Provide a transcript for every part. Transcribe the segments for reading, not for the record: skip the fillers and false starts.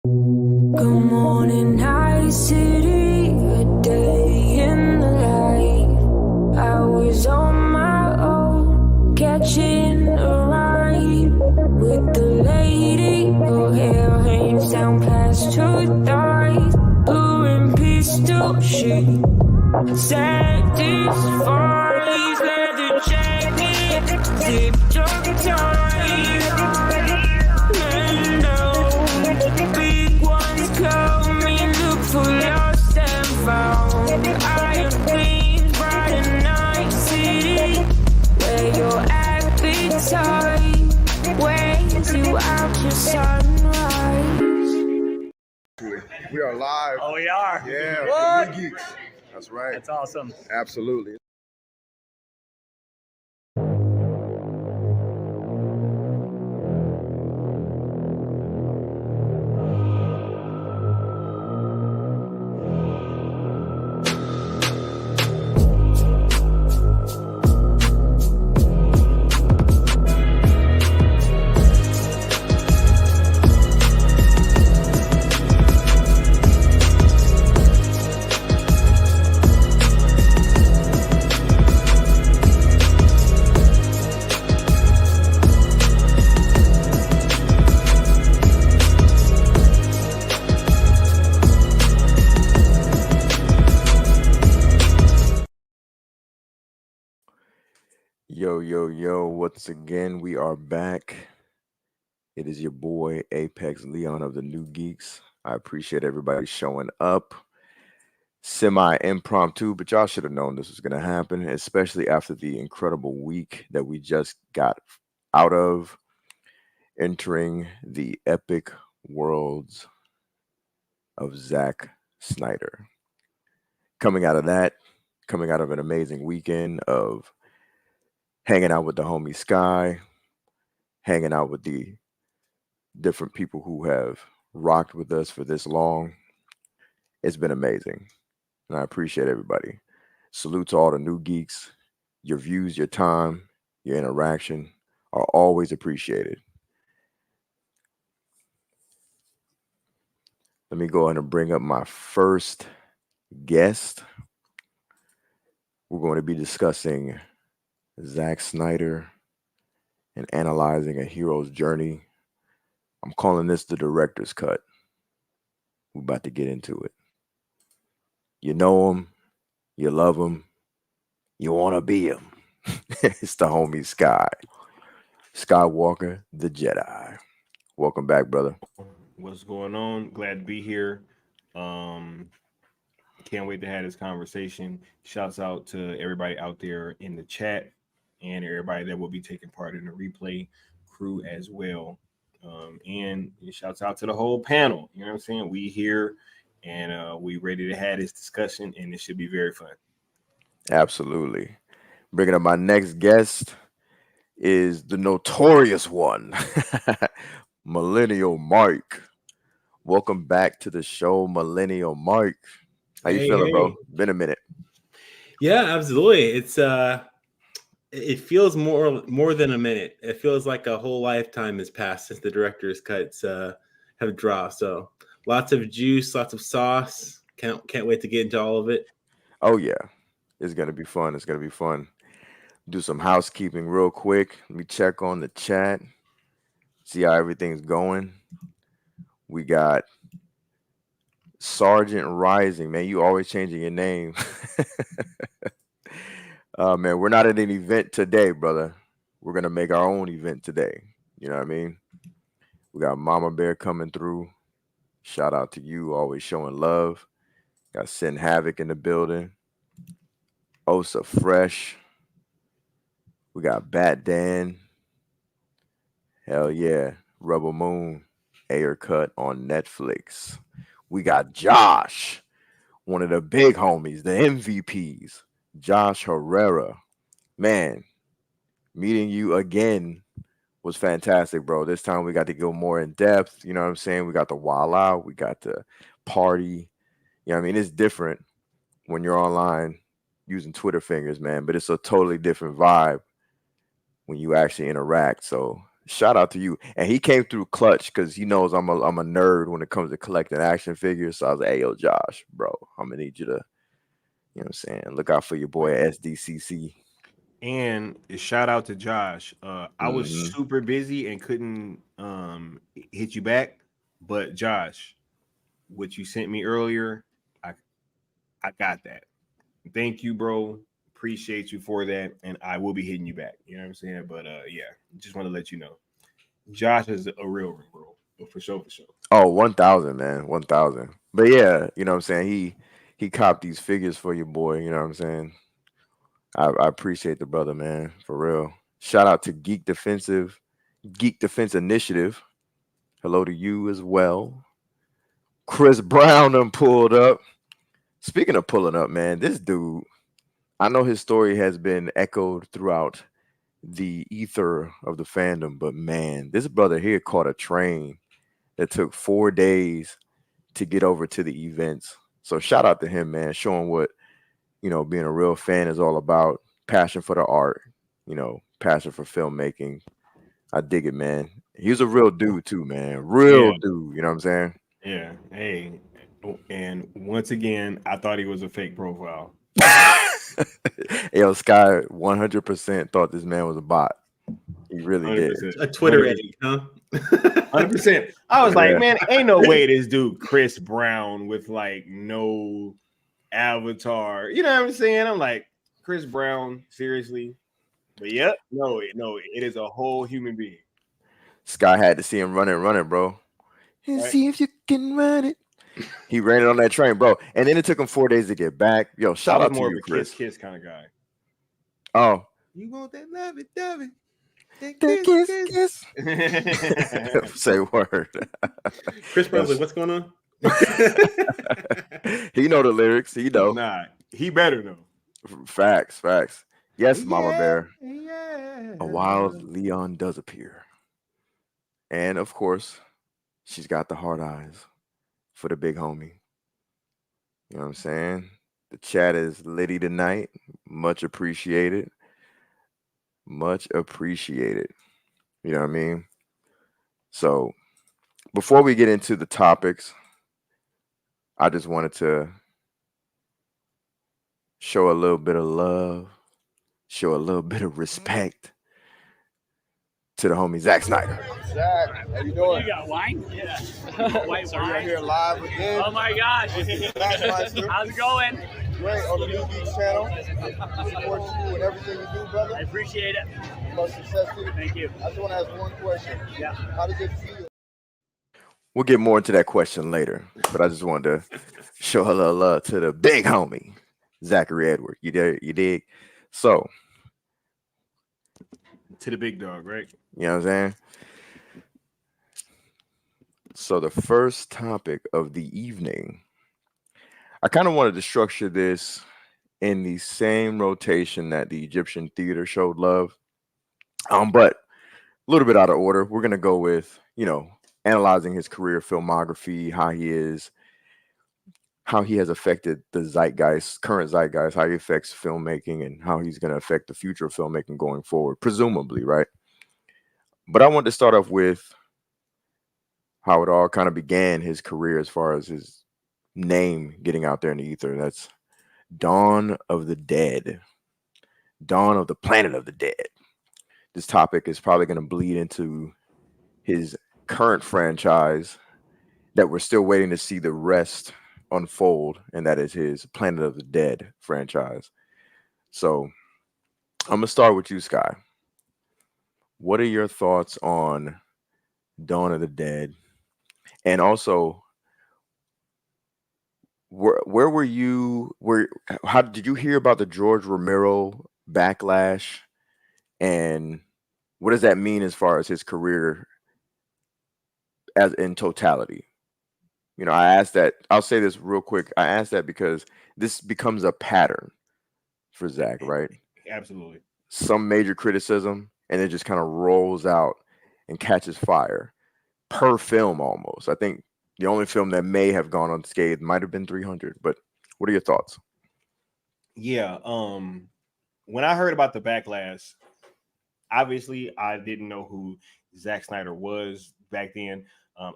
Good morning, night city, a day in the life. I was on my own, catching a ride with the lady. Her hair hangs down past her thighs, blue and pistol shit. Satisfies leather jacket, zip tongue. Big ones coming, look for lost and found. I have been bright and night city, where your appetite waits you out your sunrise. We are live. Oh, we are. Yeah, What? New Geeks. That's right. That's awesome. Absolutely. Yo, once again, we are back. It is your boy, Apex Leon of the New Geeks. I appreciate everybody showing up. Semi-impromptu, but y'all should have known this was going to happen, especially after the incredible week that we just got out of, entering the epic worlds of Zack Snyder. Coming out of that, coming out of an amazing weekend of hanging out with the homie Sky, hanging out with the different people who have rocked with us for this long. It's been amazing, and I appreciate everybody. Salute to all the new geeks. Your views, your time, your interaction are always appreciated. Let me go ahead and bring up my first guest. We're going to be discussing Zack Snyder and analyzing a hero's journey. I'm calling this the director's cut. We're about to get into it. You know him, you love him, you want to be him. It's the homie Sky. Skywalker, the Jedi. Welcome back, brother. What's going on? Glad to be here. Can't wait to have this conversation. Shouts out to everybody out there in the chat and everybody that will be taking part in the replay crew as well. And shouts out to the whole panel. You know what I'm saying? We here and we ready to have this discussion, and it should be very fun. Absolutely. Bringing up my next guest is the notorious one, Millennial Mike. Welcome back to the show, Millennial Mike. How you feeling, bro? Been a minute. Yeah, absolutely. It's it feels more than a minute. It feels like a whole lifetime has passed since the director's cuts have dropped. So lots of juice, lots of sauce. Can't wait to get into all of it. Oh yeah, it's gonna be fun. It's gonna be fun. Do some housekeeping real quick. Let me check on the chat, see how everything's going. We got Sergeant Rising, man. You always changing your name. Man, we're not at an event today, brother. We're gonna make our own event today. You know what I mean? We got Mama Bear coming through. Shout out to you, always showing love. Got Sin Havoc in the building. Osa Fresh. We got Bat Dan. Hell yeah. Rebel Moon. Air Cut on Netflix. We got Josh, one of the big homies, the MVPs. Josh Herrera. Man, meeting you again was fantastic, bro. This time we got to go more in depth. You know what I'm saying? We got the wild out. We got the party. You know what I mean? It's different when you're online using Twitter fingers, man, but it's a totally different vibe when you actually interact. So Shout out to you. And he came through clutch because he knows I'm a nerd when it comes to collecting action figures. So I was like, hey, yo, Josh, bro, I'm gonna need you to, you know what I'm saying, look out for your boy SDCC. And shout out to Josh. I was Mhm. super busy and couldn't hit you back, but Josh, what you sent me earlier, I got that. Thank you, bro. Appreciate you for that, and I will be hitting you back. You know what I'm saying? But yeah, just want to let you know, Josh is a real one, bro. For sure, for sure. Oh, 1,000, man. 1,000. But yeah, you know what I'm saying? He copped these figures for your boy, you know what I'm saying? I appreciate the brother, man, for real. Shout out to Geek Defense Initiative. Hello to you as well. Chris Brown done pulled up. Speaking of pulling up, man, this dude, I know his story has been echoed throughout the ether of the fandom, but man, this brother here caught a train that took 4 days to get over to the events. So shout out to him, man, showing what, being a real fan is all about. Passion for the art, passion for filmmaking. I dig it, man. He was a real dude too, man. Real Yeah, dude, you know what I'm saying? yeah. Hey, and once again, I thought he was a fake profile. Yo, Sky 100% thought this man was a bot. He really did. 100%. A Twitter edit, huh? 100%. I was Yeah. like, man, ain't no way this dude Chris Brown with like no avatar. You know what I'm saying? I'm like, Chris Brown, seriously? But yep, no, it is a whole human being. Sky had to see him running, bro. And Right? see if you can run it. He ran it on that train, bro. And then it took him 4 days to get back. Yo, I shout was out to more you, of a Chris. kiss kind of guy. Oh, You want that lovey-dovey? the kiss. kiss. Say word. Chris Brown's like, what's going on? He know the lyrics. He know. Nah, he better know. Facts. Yes, Mama Bear. Yeah. A wild Leon does appear. And of course, she's got the hard eyes for the big homie. You know what I'm saying? The chat is litty tonight. Much appreciated. Much appreciated. You know what I mean? So before we get into the topics, I just wanted to show a little bit of love, show a little bit of respect to the homie Zack Snyder. Zach, how you doing? You got wine? Yeah. White So you're wine? here live again. Oh my gosh. Backmeister. How's it going? Great on the New Geeks channel. Support you and everything you do, brother. I appreciate it. Much success to you. Thank you. I just want to ask one question. Yeah. How does it feel? We'll get more into that question later, but I just wanted to show a little love to the big homie, Zachary Edward. You dig? So, To the big dog, right? you know what I'm saying? So the first topic of the evening, I kind of wanted to structure this in the same rotation that the Egyptian theater showed love, but a little bit out of order. We're gonna go with, analyzing his career, filmography, how he has affected the current zeitgeist, how he affects filmmaking, and how he's going to affect the future of filmmaking going forward, presumably, right? But I wanted to start off with how it all kind of began, his career, as far as his name getting out there in the ether. That's Dawn of the Dead, Dawn of the Planet of the Dead. This topic is probably going to bleed into his current franchise that we're still waiting to see the rest unfold, and that is his Planet of the Dead franchise. So I'm gonna start with you, Sky. What are your thoughts on Dawn of the Dead? And also, where were you? How did you hear about the George Romero backlash? And what does that mean as far as his career as in totality? I asked that. I'll say this real quick. I asked that because this becomes a pattern for Zach, right? Absolutely. Some major criticism, and it just kind of rolls out and catches fire per film almost. I think the only film that may have gone unscathed might have been 300. But what are your thoughts? Yeah. When I heard about the backlash, obviously I didn't know who Zack Snyder was back then.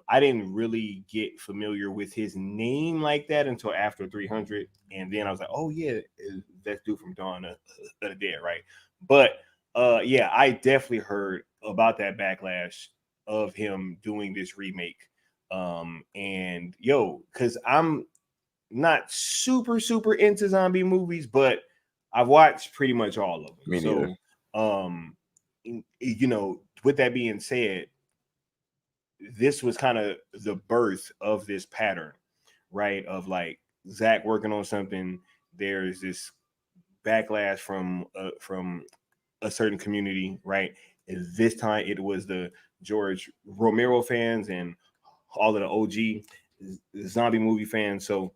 I didn't really get familiar with his name like that until after 300, and then I was like, oh yeah, that's dude from Dawn of the Dead, right? But yeah, I definitely heard about that backlash of him doing this remake. And yo, because I'm not super into zombie movies, but I've watched pretty much all of them. Me neither. So, with that being said, this was kind of the birth of this pattern, right? Of like Zach working on something. There's this backlash from a certain community, right? And this time it was the George Romero fans and all of the OG zombie movie fans. So,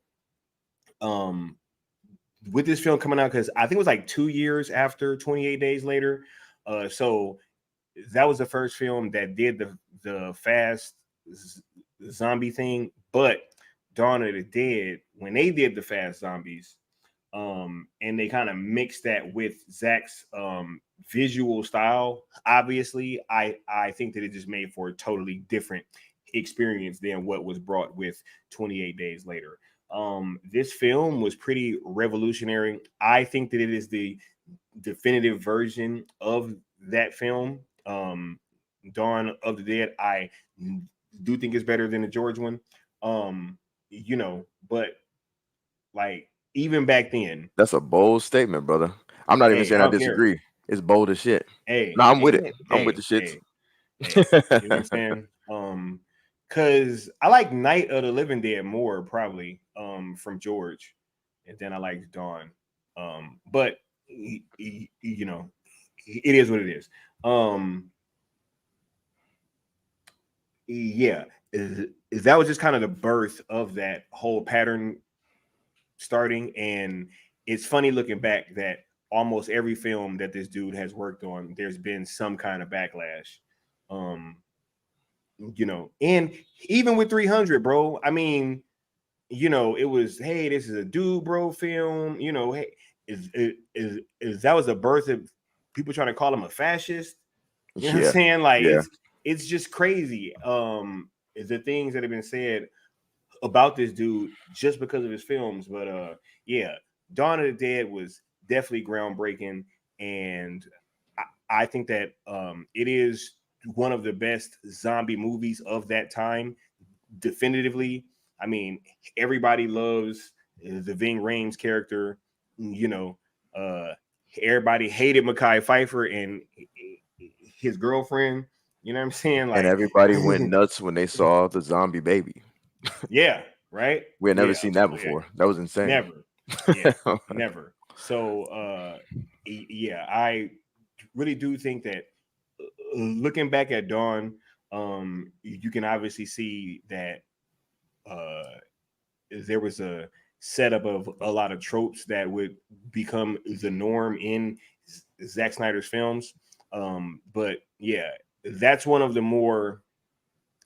with this film coming out, because I think it was like 2 years after 28 Days Later. So that was the first film that did the fast zombie thing. But Dawn of the Dead, when they did the fast zombies, and they kind of mixed that with Zach's visual style, obviously, I think that it just made for a totally different experience than what was brought with 28 Days Later. This film was pretty revolutionary. I think that it is the definitive version of that film. Dawn of the Dead, I do think it's better than the George one. But like even back then, That's a bold statement, brother. I'm not even saying I disagree. It's bold as shit. No, I'm with it. I'm with the shits. You know what I'm saying? Because I like Night of the Living Dead more, probably, from George, and then I like Dawn. But it is what it is. Yeah, is that was just kind of the birth of that whole pattern starting, and it's funny looking back that almost every film that this dude has worked on, there's been some kind of backlash. And even with 300, bro, I mean, it was, hey, this is a dude, bro, film. Hey, is that was the birth of people trying to call him a fascist? You know what I'm saying? Like, it's just crazy. The things that have been said about this dude just because of his films. But yeah, Dawn of the Dead was definitely groundbreaking, and I think that it is one of the best zombie movies of that time, definitively. I mean, everybody loves the Ving Rhames character. Everybody hated Mekhi Phifer and his girlfriend. You know what I'm saying? Like, and everybody went nuts when they saw the zombie baby. Yeah, right. We had never seen that before. That was insane. Never. Yeah, never. So, yeah, I really do think that looking back at Dawn, you can obviously see that there was a setup of a lot of tropes that would become the norm in Zack Snyder's films. But yeah, that's one of the more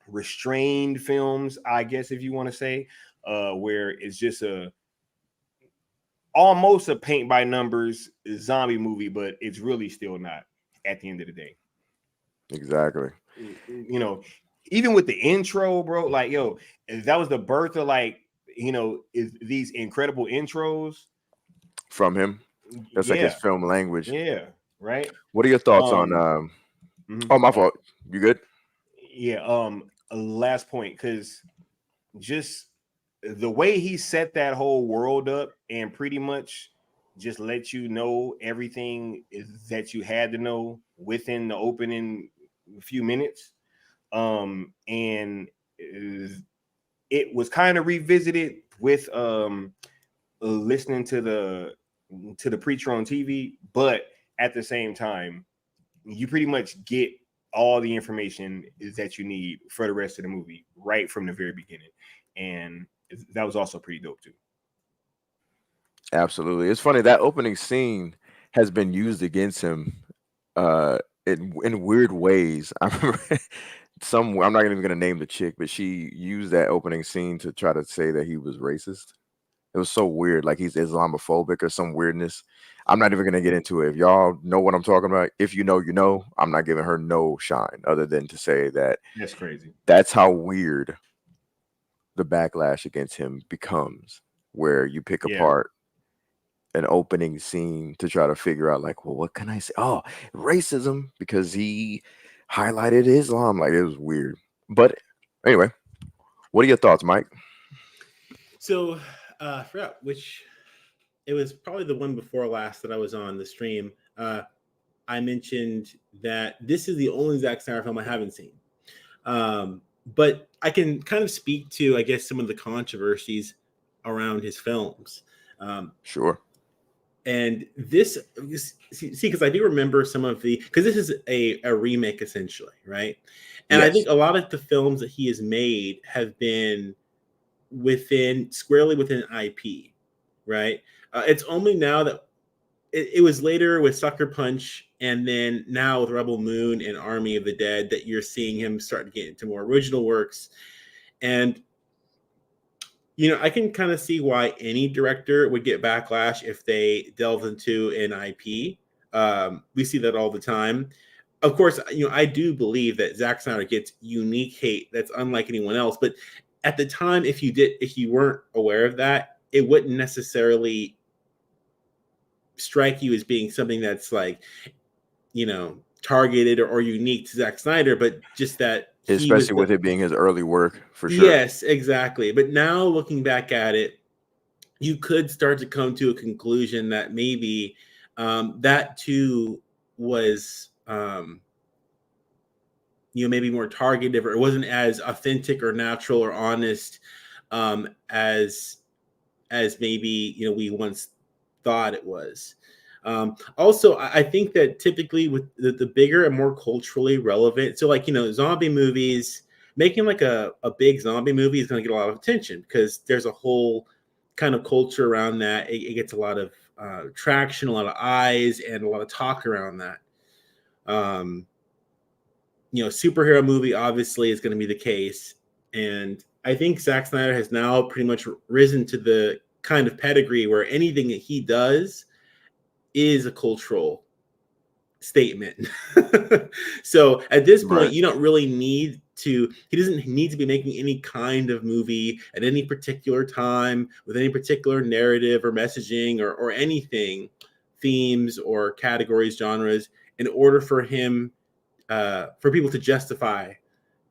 restrained films, I guess, if you want to say, where it's just almost a paint by numbers zombie movie, but it's really still not at the end of the day. Exactly. Even with the intro, bro, like, yo, that was the birth of, like, these incredible intros from him. That's like his film language. Yeah, right. What are your thoughts on oh, my fault. You good? Yeah. Last point, because just the way he set that whole world up and pretty much just let you know everything that you had to know within the opening few minutes. And it was kind of revisited with listening to the preacher on TV, but at the same time, you pretty much get all the information that you need for the rest of the movie right from the very beginning. And that was also pretty dope too. Absolutely. It's funny that opening scene has been used against him in weird ways. I remember I'm not even going to name the chick, but she used that opening scene to try to say that he was racist. It was so weird, like he's Islamophobic or some weirdness. I'm not even gonna get into it. If y'all know what I'm talking about, if you know, you know. I'm not giving her no shine other than to say that That's crazy. that's how weird the backlash against him becomes, where you pick Yeah. apart an opening scene to try to figure out, like, well, what can I say? Oh, racism because he highlighted Islam. Like, it was weird. But anyway, what are your thoughts, Mike? So I forgot which. It was probably the one before last that I was on the stream. I mentioned that this is the only Zack Snyder film I haven't seen. But I can kind of speak to, I guess, some of the controversies around his films. Sure. And this, see, because I do remember some of the, because this is a remake essentially, right? And I Yes. think a lot of the films that he has made have been squarely within IP, right? It's only now that it was later with Sucker Punch, and then now with Rebel Moon and Army of the Dead that you're seeing him start to get into more original works. And I can kind of see why any director would get backlash if they delve into an IP. We see that all the time. Of course, I do believe that Zack Snyder gets unique hate that's unlike anyone else. But at the time, if you weren't aware of that, it wouldn't necessarily strike you as being something that's like, targeted or unique to Zack Snyder, but just that he was Especially with it being his early work, for sure. Yes, exactly. But now looking back at it, you could start to come to a conclusion that maybe that too was maybe more targeted, or it wasn't as authentic or natural or honest as maybe we once thought it was. Also, I think that typically with the bigger and more culturally relevant, so like zombie movies, making like a big zombie movie is going to get a lot of attention because there's a whole kind of culture around that. It gets a lot of traction, a lot of eyes, and a lot of talk around that. Superhero movie obviously is going to be the case, and I think Zack Snyder has now pretty much risen to the kind of pedigree where anything that he does is a cultural statement. So at this point, Right. you don't really need to, he doesn't need to be making any kind of movie at any particular time with any particular narrative or messaging or anything, themes or categories, genres, in order for him, for people to justify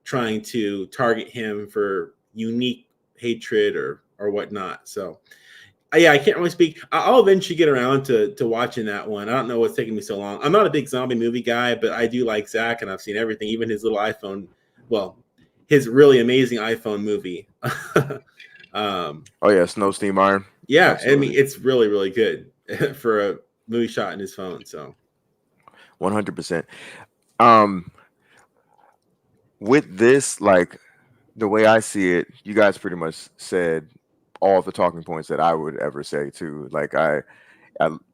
trying to target him for unique hatred or whatnot. So yeah, I can't really speak. I'll eventually get around to watching that one. I don't know what's taking me so long. I'm not a big zombie movie guy, but I do like Zach, and I've seen everything, even his little iPhone. Well, his really amazing iPhone movie. Oh yeah, Snow Steam Iron. Yeah, Absolutely. I mean it's really really good for a movie shot in his phone. So 100%. With this, like, the way I see it, you guys pretty much said all the talking points that I would ever say too. Like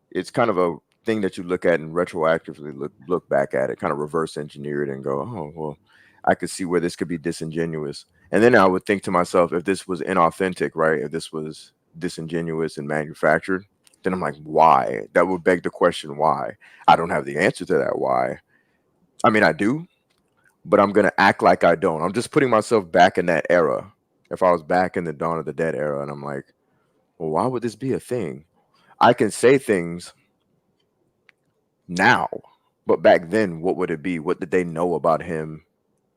it's kind of a thing that you look at and retroactively look back at it, kind of reverse engineer it and go, oh well, I could see where this could be disingenuous. And then I would think to myself, if this was inauthentic, right? If this was disingenuous and manufactured, then I'm like, why? That would beg the question, why? I don't have the answer to that. Why? I mean, I do, but I'm gonna act like I don't. I'm just putting myself back in that era. If I was back in the Dawn of the Dead era, and I'm like, well, why would this be a thing? I can say things now, but back then, what would it be? What did they know about him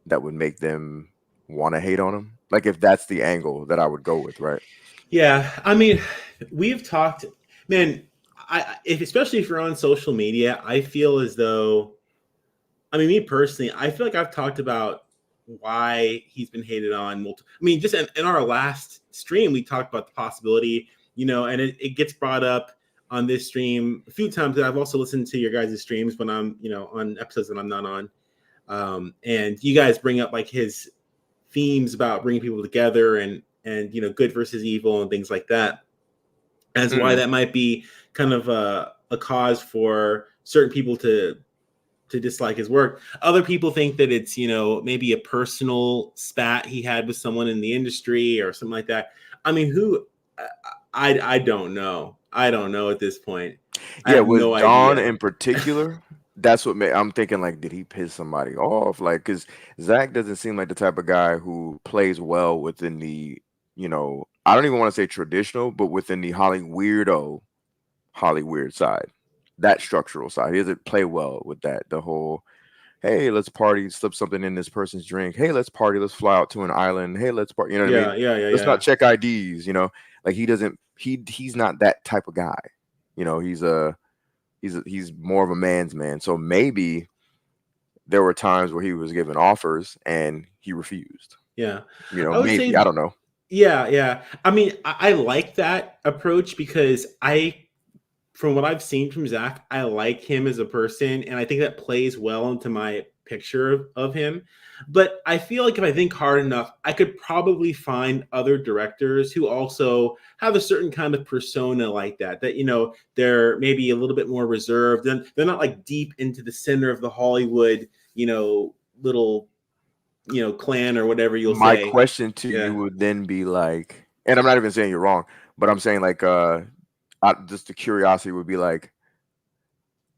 that would make them want to hate on him? Like, if that's the angle that I would go with, right? yeah, I mean, we've talked, man. Especially if you're on social media, I feel as though, I mean, me personally, I feel like I've talked about why he's been hated on multiple. I mean, just in our last stream, we talked about the possibility, and it gets brought up on this stream a few times. I've also listened to your guys' streams when I'm, on episodes that I'm not on. And you guys bring up like his themes about bringing people together and good versus evil and things like that, as why that might be kind of a cause for certain people to dislike his work. Other people think that it's, maybe a personal spat he had with someone in the industry or something like that. I mean, I don't know. I don't know at this point. I Yeah, have with no Dawn idea. in particular, that's what I'm thinking. Like, did he piss somebody off? Like, because Zach doesn't seem like the type of guy who plays well within the, I don't even want to say traditional, but within the Holly weird side, that structural side. He doesn't play well with that. The whole, hey, let's party, slip something in this person's drink. Hey, let's party, let's fly out to an island. Hey, let's party. You know what I Yeah, mean? yeah, Let's yeah. not check IDs. Like he doesn't. He's not that type of guy. He's more of a man's man. So maybe there were times where he was given offers and he refused. Yeah. I would Maybe, say, I don't know. yeah. I mean, I like that approach because from what I've seen from Zach, I like him as a person, and I think that plays well into my picture of him. But I feel like if I think hard enough, I could probably find other directors who also have a certain kind of persona like that. That they're maybe a little bit more reserved, and they're not like deep into the center of the Hollywood, little clan or whatever you'll My say. question to Yeah. you would then be like, and I'm not even saying you're wrong, but I'm saying like, just the curiosity would be like,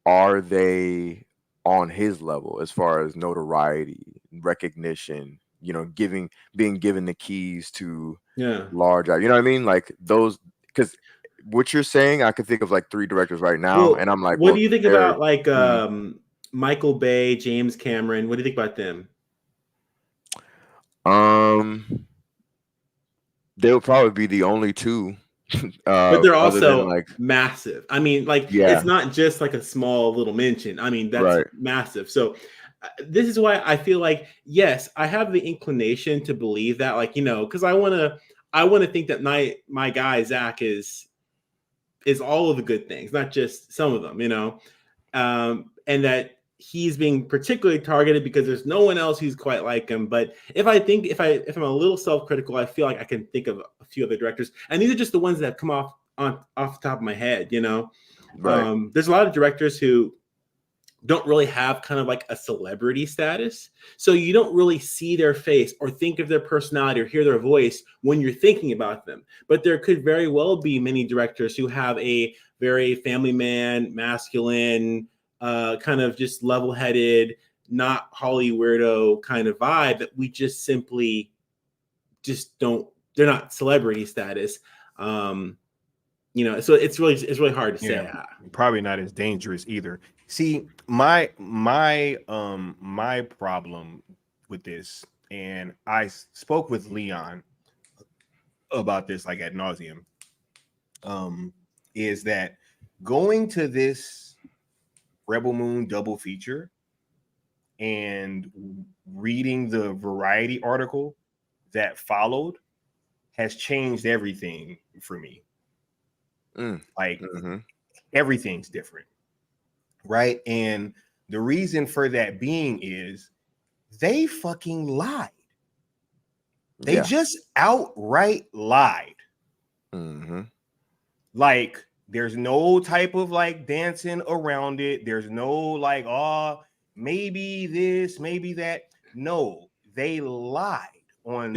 are they on his level as far as notoriety, recognition, being given the keys to Yeah. large, you know what I mean? Like those, because what you're saying, I could think of like 3 directors right now, Well, and I'm like, what well, do you think they're, about like mm, Michael Bay, James Cameron? What do you think about them? they would probably be the only 2, But they're other than also like, massive. I mean, like yeah, it's not just like a small little mention. I mean, that's right, massive. So this is why I feel like yes, I have the inclination to believe that, like because I want to think that my guy Zach is all of the good things, not just some of them. And that he's being particularly targeted because there's no one else who's quite like him. But if I'm a little self-critical, I feel like I can think of a few other directors, and these are just the ones that have come off the top of my head. right. There's a lot of directors who don't really have kind of like a celebrity status, so you don't really see their face or think of their personality or hear their voice when you're thinking about them. But there could very well be many directors who have a very family man, masculine, kind of just level-headed, not Holly weirdo kind of vibe that we just simply just don't. They're not celebrity status. So it's really hard to say. Probably not as dangerous either. See, my problem with this, and I spoke with Leon about this like ad nauseum, is that going to this Rebel Moon double feature and reading the Variety article that followed has changed everything for me. Like everything's different, right? And the reason for that being is they fucking lied. They just outright lied. Like there's no type of like dancing around it. There's no like, oh, maybe this, maybe that. No, they lied on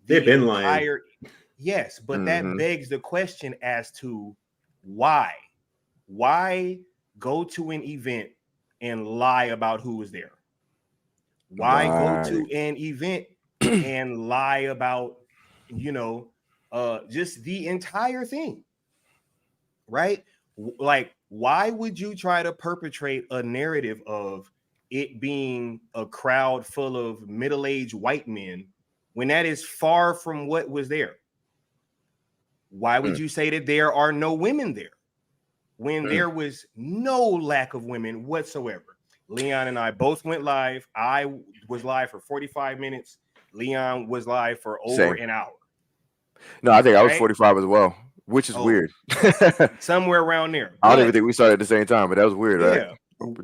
they've been lying. Yes, but that begs the question as to why. Why go to an event and lie about who was there? Why go to an event and lie about, just the entire thing? Right? Like, why would you try to perpetrate a narrative of it being a crowd full of middle-aged white men when that is far from what was there? Why would you say that there are no women there when there was no lack of women whatsoever? Leon and I both went live. I was live for 45 minutes. Leon was live for over an hour. No, I think I was 45 as well, which is weird. Somewhere around there. I don't even think we started at the same time, but that was weird, right?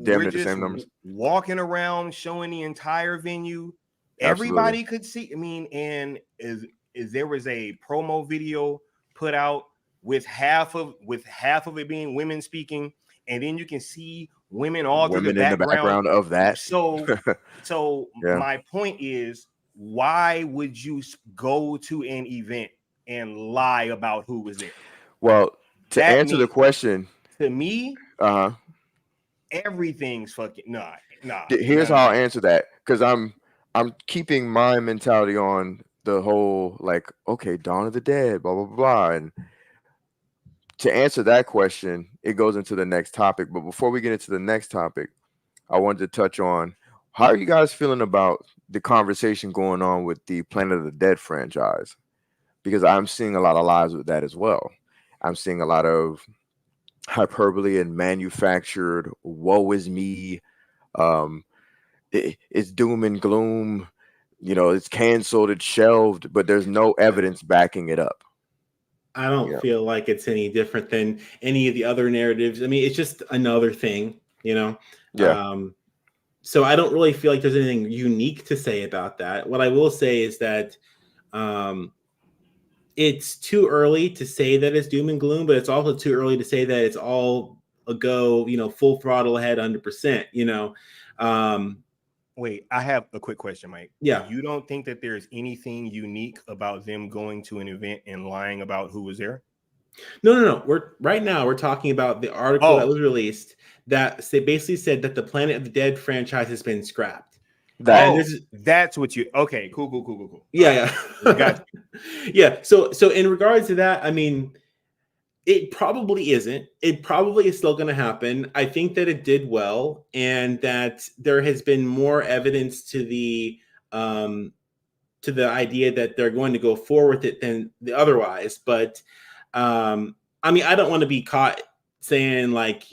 Damn near the same numbers. Walking around, showing the entire venue. Everybody could see. I mean, and is there was a promo video put out with half of it being women speaking, and then you can see women all through the background of that. So my point is, why would you go to an event and lie about who was there? Well, to That answer the means- question, To me, uh-huh. everything's fucking nah. Here's nah. how I'll answer that, because I'm keeping my mentality on the whole, like, okay, Dawn of the Dead, blah blah blah. And to answer that question, it goes into the next topic. But before we get into the next topic, I wanted to touch on, how are you guys feeling about the conversation going on with the Planet of the Dead franchise? Because I'm seeing a lot of lies with that as well. I'm seeing a lot of hyperbole and manufactured woe is me. Um, it's doom and gloom. It's canceled, it's shelved, but there's no evidence backing it up. I don't Yeah. feel like it's any different than any of the other narratives. I mean, it's just another thing, Yeah. So I don't really feel like there's anything unique to say about that. What I will say is that it's too early to say that it's doom and gloom, but it's also too early to say that it's all a go, full throttle ahead, 100%. Wait, I have a quick question, Mike. Yeah. You don't think that there's anything unique about them going to an event and lying about who was there? No. We're talking about the article that was released that basically said that the Planet of the Dead franchise has been scrapped. That's what you. Okay, cool. Yeah. Got Yeah. So in regards to that, I mean, it probably isn't. It probably is still going to happen. I think that it did well, and that there has been more evidence to the idea that they're going to go forward with it than the otherwise. But I mean, I don't want to be caught saying like,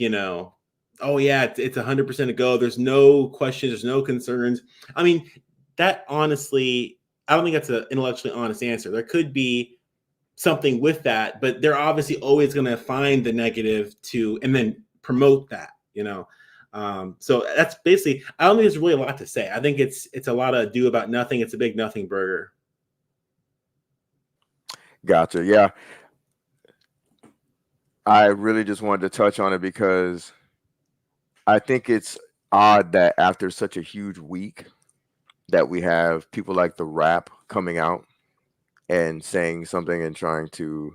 oh yeah, it's 100% a go. There's no questions. There's no concerns. I mean, that honestly, I don't think that's an intellectually honest answer. There could be something with that, but they're obviously always going to find the negative and then promote that, so that's basically, I don't think there's really a lot to say. I think it's a lot of ado about nothing. It's a big nothing burger. Gotcha. Yeah. I really just wanted to touch on it because I think it's odd that after such a huge week that we have people like The Rap coming out and saying something and trying to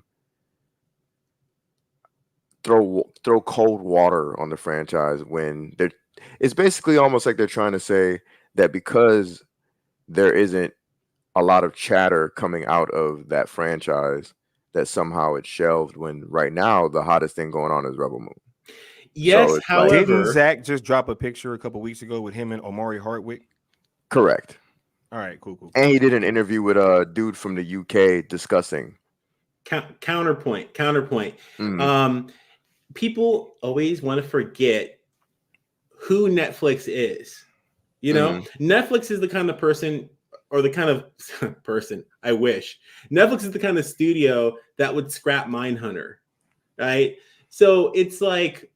throw cold water on the franchise, when it's basically almost like they're trying to say that because there isn't a lot of chatter coming out of that franchise, that somehow it's shelved, when right now the hottest thing going on is Rebel Moon. Yes, So however, didn't Zach just drop a picture a couple weeks ago with him and Omari Hardwick? Correct. All right, cool. And he did an interview with a dude from the UK discussing. Counterpoint. Mm-hmm. People always want to forget who Netflix is. Netflix is the kind of person, or the kind of person, I wish. Netflix is the kind of studio that would scrap Mindhunter, right? So it's like,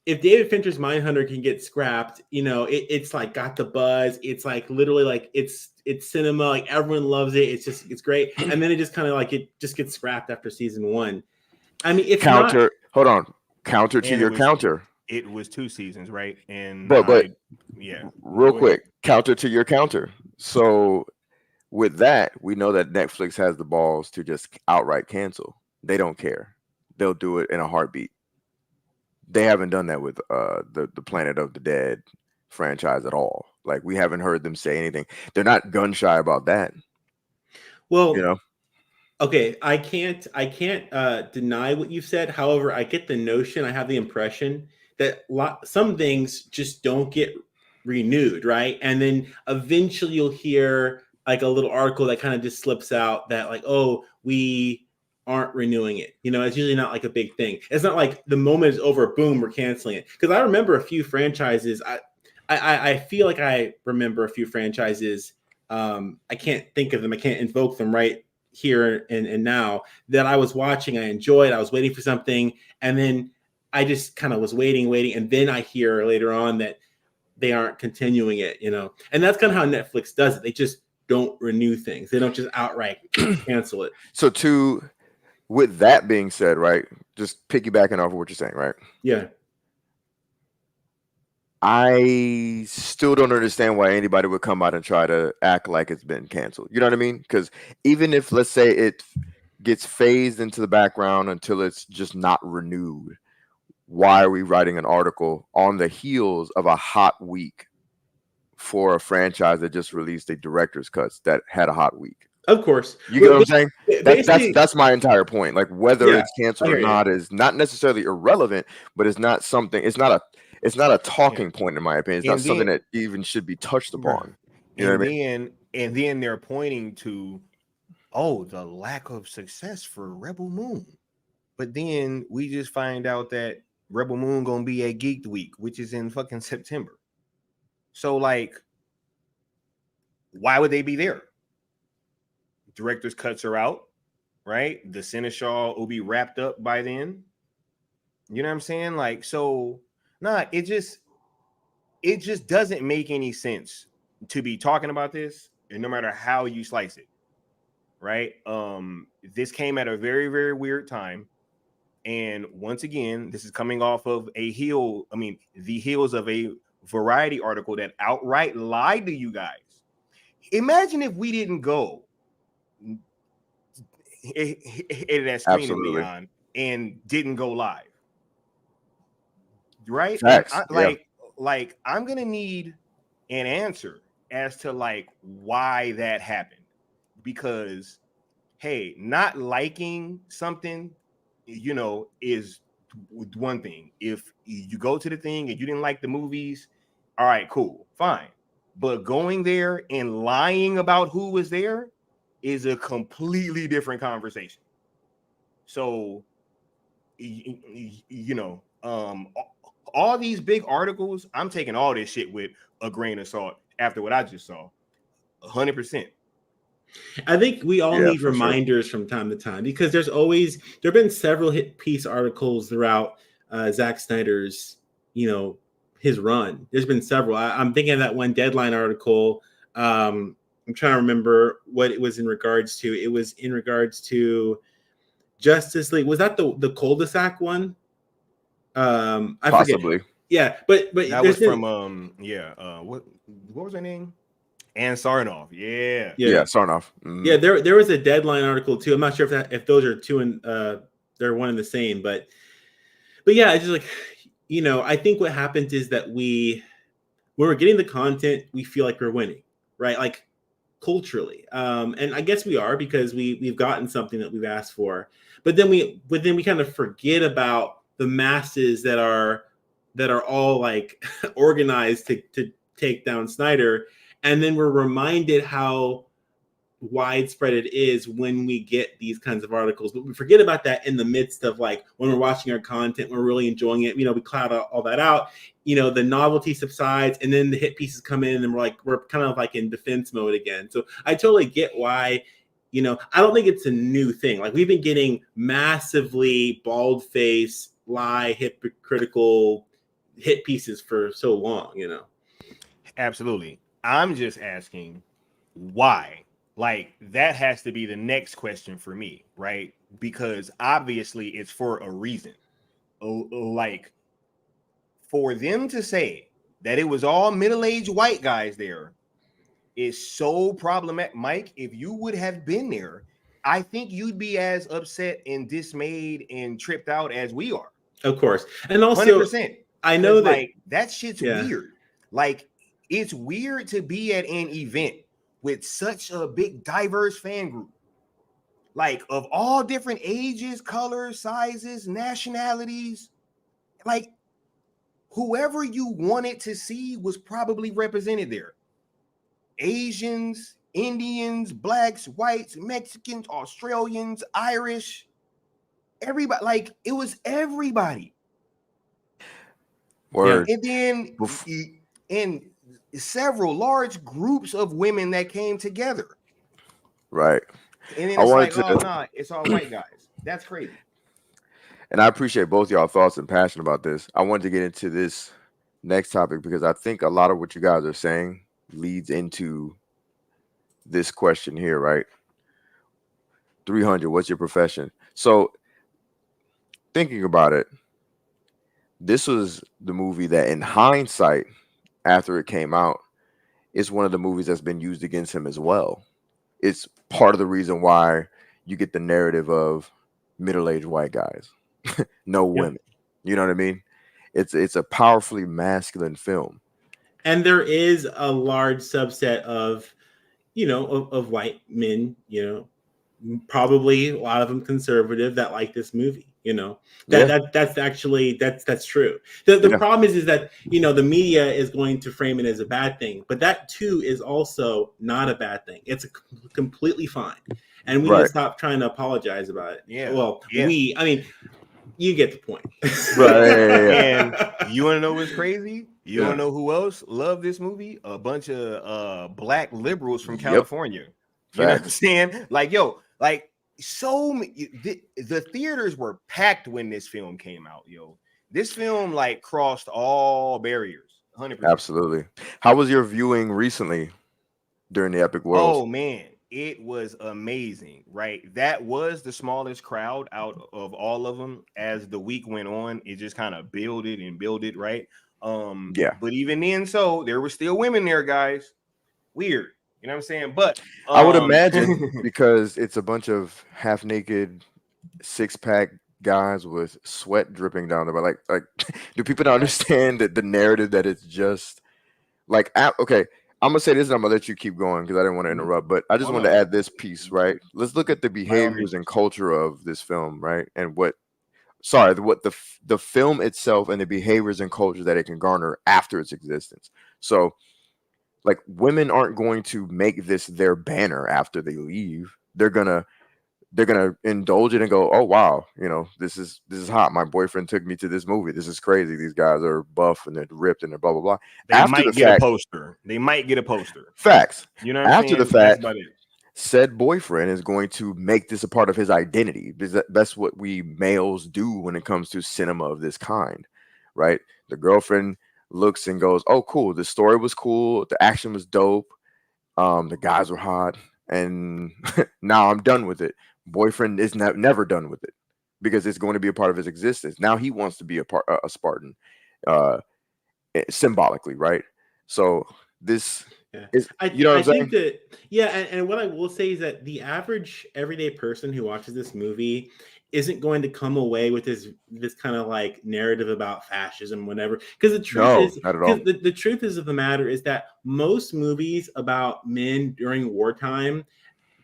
if David Fincher's Mindhunter can get scrapped, it's like got the buzz. It's like literally like it's cinema. Like everyone loves it. It's great. And then it just kind of like it just gets scrapped after season one. I mean, it's counter. Hold on. Counter to your counter. It was 2 seasons, right? And but yeah. Real quick, counter to your counter. So with that, we know that Netflix has the balls to just outright cancel. They don't care. They'll do it in a heartbeat. They haven't done that with the Planet of the Dead franchise at all. Like, we haven't heard them say anything. They're not gun shy about that. Well, okay, I can't deny what you've said. However, I get the notion, I have the impression that some things just don't get renewed, right? And then eventually you'll hear like a little article that kind of just slips out that like, oh, we aren't renewing it. It's usually not like a big thing. It's not like the moment is over, boom, we're canceling it. Because I remember a few franchises. I feel like I remember a few franchises. I can't think of them. I can't invoke them right here and now, that I was watching. I enjoyed. I was waiting for something, and then I just kind of was waiting, and then I hear later on that they aren't continuing it. And that's kind of how Netflix does it. They just don't renew things. They don't just outright cancel it. So with that being said, right, just piggybacking off of what you're saying, right? Yeah. I still don't understand why anybody would come out and try to act like it's been canceled. You know what I mean? Because even if, let's say, it gets phased into the background until it's just not renewed. Why are we writing an article on the heels of a hot week for a franchise that just released a director's cuts that had a hot week? Of course. You get what I'm saying? Basically, That's my entire point. Like whether Yeah, it's canceled I or hear you. not is not necessarily irrelevant, but it's not something. It's not a talking point in my opinion. It's not And something then- that even should be touched upon. You know and what I mean? then they're pointing to, oh, the lack of success for Rebel Moon. But then we just find out that Rebel Moon gonna be at Geek Week, which is in fucking September. So like, why would they be there? Director's cuts are out, right? The Seneschal will be wrapped up by then. You know what I'm saying? Like, so it just doesn't make any sense to be talking about this, and no matter how you slice it, right? This came at a very, very weird time. And once again, this is coming off of the heels of a Variety article that outright lied to you guys. Imagine if we didn't go that screen in Absolutely. Neon and didn't go live, right? Facts, Like I'm gonna need an answer as to like why that happened, because hey, not liking something, is one thing. If you go to the thing and you didn't like the movies, all right, cool, fine. But going there and lying about who was there is a completely different conversation. So, all these big articles, I'm taking all this shit with a grain of salt after what I just saw. 100%. I think we all need for sure. reminders from time to time, because there have been several hit piece articles throughout Zack Snyder's, his run. There's been several. I'm thinking of that one Deadline article. I'm trying to remember what it was in regards to. It was in regards to Justice League. Was that the cul-de-sac one? I Possibly. forget. Yeah, but that was from what was her name? Ann Sarnoff. Yeah, Sarnoff. Mm-hmm. Yeah, there was a Deadline article too. I'm not sure if those are two and they're one and the same, but yeah, it's just like, I think what happens is that when we're getting the content, we feel like we're winning, right? Like culturally, and I guess we are, because we've gotten something that we've asked for, but then we kind of forget about the masses that are all like organized to take down Snyder. And then we're reminded how widespread it is when we get these kinds of articles. But we forget about that in the midst of like when we're watching our content, we're really enjoying it. We cloud all that out. The novelty subsides, and then the hit pieces come in, and we're kind of like in defense mode again. So I totally get why. I don't think it's a new thing. Like we've been getting massively bald-faced, lie, hypocritical hit pieces for so long. Absolutely. I'm just asking why. Like that has to be the next question for me, right? Because obviously it's for a reason. Like for them to say that it was all middle-aged white guys there is so problematic. Mike, if you would have been there, I think you'd be as upset and dismayed and tripped out as we are. Of course. And also 100%. I know that like that shit's weird. Like it's weird to be at an event with such a big diverse fan group, like of all different ages, colors, sizes, nationalities. Like whoever you wanted to see was probably represented there. Asians, Indians, blacks, whites, Mexicans, Australians, Irish, everybody. Like it was everybody. Word. And then and several large groups of women that came together. Right. And then it's it's all white guys. That's crazy. And I appreciate both y'all thoughts and passion about this. I wanted to get into this next topic because I think a lot of what you guys are saying leads into this question here, right? 300, what's your profession? So thinking about it, this was the movie that in hindsight, after it came out, is one of the movies that's been used against him as well. It's part of the reason why you get the narrative of middle-aged white guys, no Yeah. women. You know what I mean? It's a powerfully masculine film. And there is a large subset of, of white men, probably a lot of them conservative, that like this movie. That's actually that's true. The Yeah. problem is that the media is going to frame it as a bad thing, but that too is also not a bad thing. It's completely fine, and we need to Right. stop trying to apologize about it. Yeah. Well, Yeah. I mean, you get the point. Right. Yeah. And you want to know what's crazy? You Yeah. want to know who else loved this movie? A bunch of black liberals from Yep. California. You know what I'm Facts. saying? Like, yo, like the theaters were packed when this film came out, yo. This film like crossed all barriers, 100%. Absolutely. How was your viewing recently during the Epic Worlds? Oh man, it was amazing, right? That was the smallest crowd out of all of them. As the week went on, it just kind of builded, right? Yeah. But even then, so there were still women there, guys. Weird, you know what I'm saying? But I would imagine because it's a bunch of half-naked, six-pack guys with sweat dripping down their back. Like, do people not understand that the narrative that it's just like, okay, I'm gonna say this and I'm gonna let you keep going because I didn't want to interrupt, but I just wanted to add this piece, right? Let's look at the behaviors and culture of this film, right? And what the film itself and the behaviors and culture that it can garner after its existence. So, like, women aren't going to make this their banner after they leave. They're gonna indulge it and go, oh wow, this is hot. My boyfriend took me to this movie. This is crazy. These guys are buff and they're ripped and they're blah blah blah. They might get a poster. They might get a poster. Facts. You know what I'm after saying? the fact, said boyfriend is going to make this a part of his identity because that's what we males do when it comes to cinema of this kind, right? The girlfriend looks and goes, oh cool, the story was cool, the action was dope, the guys were hot, and now I'm done with it. Boyfriend is never done with it because it's going to be a part of his existence. Now he wants to be a Spartan, symbolically, right? So this is, I think that, and what I will say is that the average everyday person who watches this movie isn't going to come away with this kind of like narrative about fascism, whatever. Because the truth is, not at all. The truth is of the matter is that most movies about men during wartime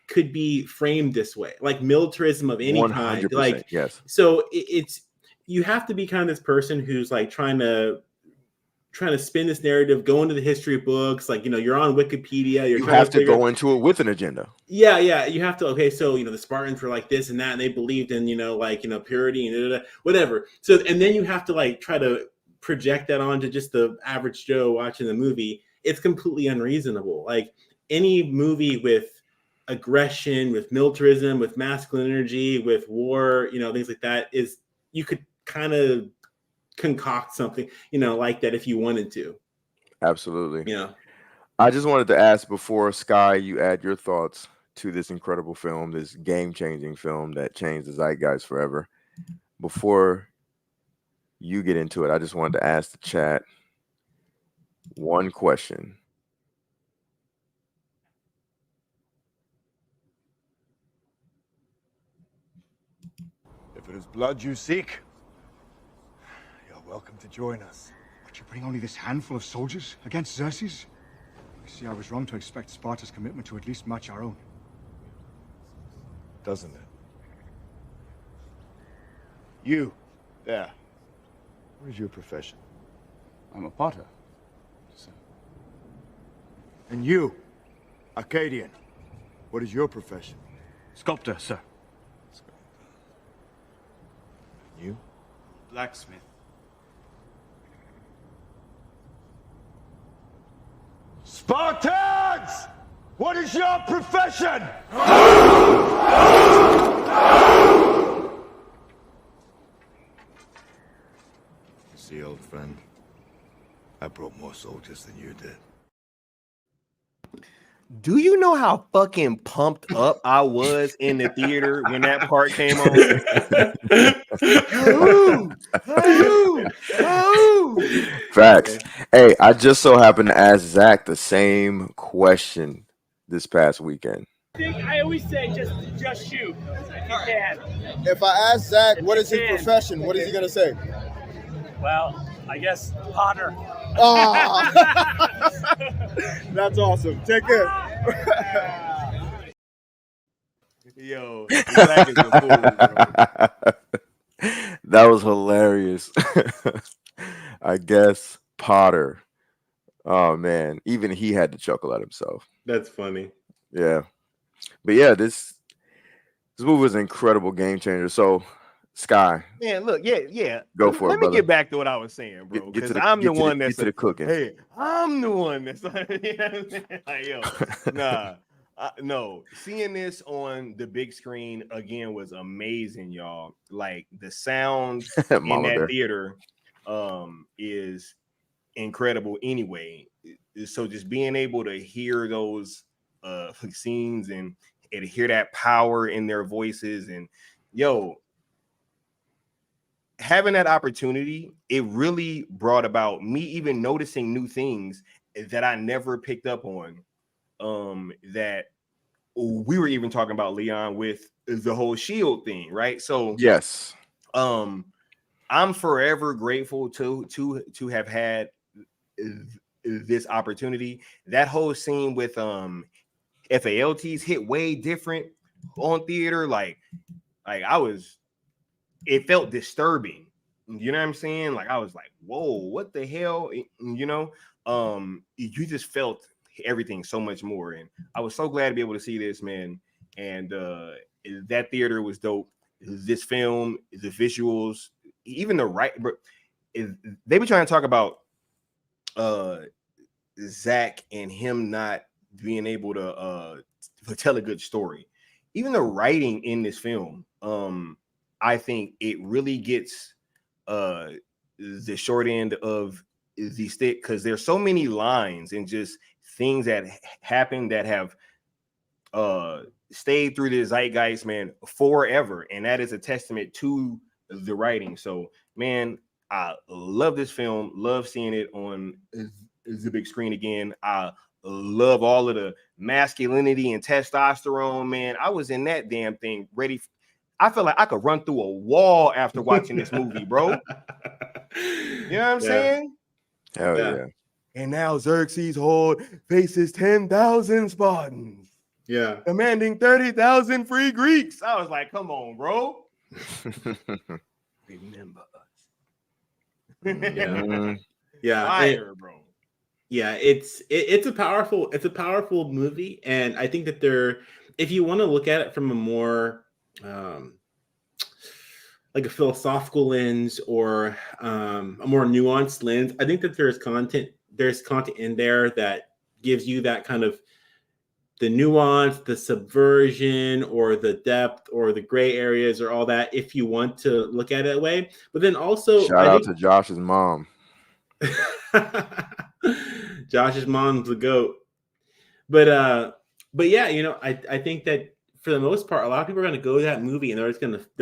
could be framed this way, like militarism of any kind. Like, yes. So it's you have to be kind of this person who's like trying to spin this narrative, go into the history books, like you're on Wikipedia. You have to go into it with an agenda. Yeah, you have to. Okay, so the Spartans were like this and that, and they believed in purity and whatever. So and then you have to like try to project that onto just the average Joe watching the movie. It's completely unreasonable. Like any movie with aggression, with militarism, with masculine energy, with war, things like that, is you could kind of concoct something like that if you wanted to. Absolutely. I just wanted to ask before, Sky, you add your thoughts to this incredible film, this game-changing film that changed the zeitgeist forever. Before you get into it, I just wanted to ask the chat one question. If it is blood you seek, you're welcome to join us. But you bring only this handful of soldiers against Xerxes? I see I was wrong to expect Sparta's commitment to at least match our own. Doesn't it? You, there. What is your profession? I'm a potter. And you, Arcadian, what is your profession? Sculptor, sir. You? Blacksmith. Spartans! What is your profession? You see, old friend, I brought more soldiers than you did. Do you know how fucking pumped up I was in the theater when that part came on? Facts. Hey, I just so happened to ask Zach the same question this past weekend. I always say just shoot if you can. If I ask Zach If what you is his can. profession, what is he gonna say? Well, I guess Potter. Ah, that's awesome. Take care. Yo, Zach is a fool, bro. That was hilarious. I guess Potter. Oh man, even he had to chuckle at himself. That's funny. Yeah, but yeah, this movie was an incredible game changer. So, Sky, Man, look, yeah. go Let, for let it, me brother. get back to what I was saying, bro. Get to Because I'm the one get that's to the cooking. hey, I'm the one that's like, you know what I'm saying? Like, yo, nah. No, seeing this on the big screen again was amazing, y'all. Like the sound in Mama that Bear. theater is incredible anyway. So just being able to hear those scenes and hear that power in their voices, and yo, having that opportunity, it really brought about me even noticing new things that I never picked up on. That we were even talking about, Leon, with the whole shield thing, right? So Yes. I'm forever grateful to have had this opportunity. That whole scene with FALTs hit way different on theater. Like I was, it felt disturbing. You know what I'm saying? Like I was like, whoa, what the hell? You know, you just felt everything so much more. And I was so glad to be able to see this, man. And that theater was dope. This film, the visuals, even the right, they be trying to talk about Zach and him not being able to tell a good story. Even the writing in this film, I think it really gets the short end of the stick, because there's so many lines and just things that happen that have stayed through the zeitgeist, man, forever. And that is a testament to the writing. So, man, I love this film. Love seeing it on the big screen again. I love all of the masculinity and testosterone, man. I was in that damn thing ready. I feel like I could run through a wall after watching this movie, bro. You know what I'm saying? Hell yeah. And now Xerxes' horde faces 10,000 Spartans. Yeah. Demanding 30,000 free Greeks. I was like, come on, bro. Remember us. Yeah. Fire, bro. Yeah, it's a powerful movie, and I think that if you want to look at it from a more like a philosophical lens or a more nuanced lens, I think that there's content in there that gives you that kind of the nuance, the subversion, or the depth, or the gray areas, or all that, if you want to look at it that way. But then also, shout out to Josh's mom. Josh's mom's the GOAT. But yeah, you know, I think that for the most part, a lot of people are going to go to that movie and they're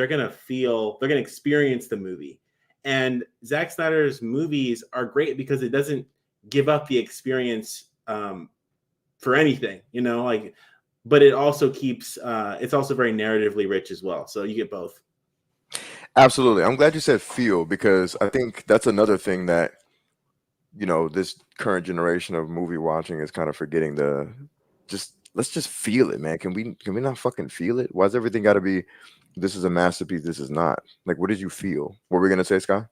going to experience the movie. And Zack Snyder's movies are great because it doesn't give up the experience for anything, you know, like, but it also keeps it's also very narratively rich as well. So you get both. Absolutely. I'm glad you said feel, because I think that's another thing that, you know, this current generation of movie watching is kind of forgetting. Let's just feel it, man. Can we not fucking feel it? Why's everything got to be, this is a masterpiece, this is not? Like, what did you feel? What were we gonna say, Sky?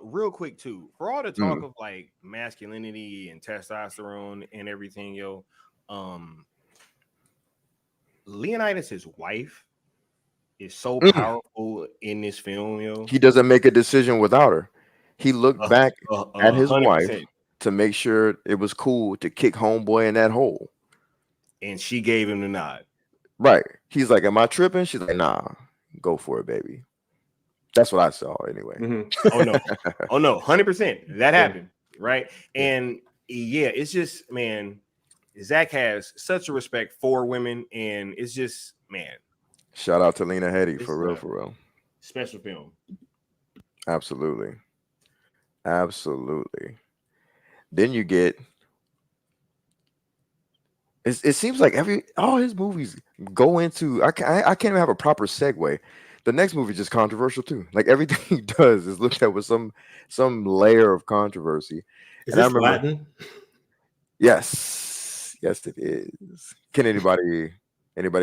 Real quick too, for all the talk of like masculinity and testosterone and everything, yo, Leonidas' wife is so powerful in this film, yo. He doesn't make a decision without her. He looked back at his 100%. wife to make sure it was cool to kick homeboy in that hole. And she gave him the nod. Right. He's like, am I tripping? She's like, nah, go for it, baby. That's what I saw anyway. Mm-hmm. Oh no, 100%. That happened, right? And yeah, it's just, man, Zach has such a respect for women, and it's just, man. Shout out to Lena Headey, for real. Special film. Absolutely. Then you get it seems like all his movies go into I can't even have a proper segue. The next movie is just controversial too. Like everything he does is looked at with some layer of controversy. Is And I this remember, Latin? yes, it is. Can anybody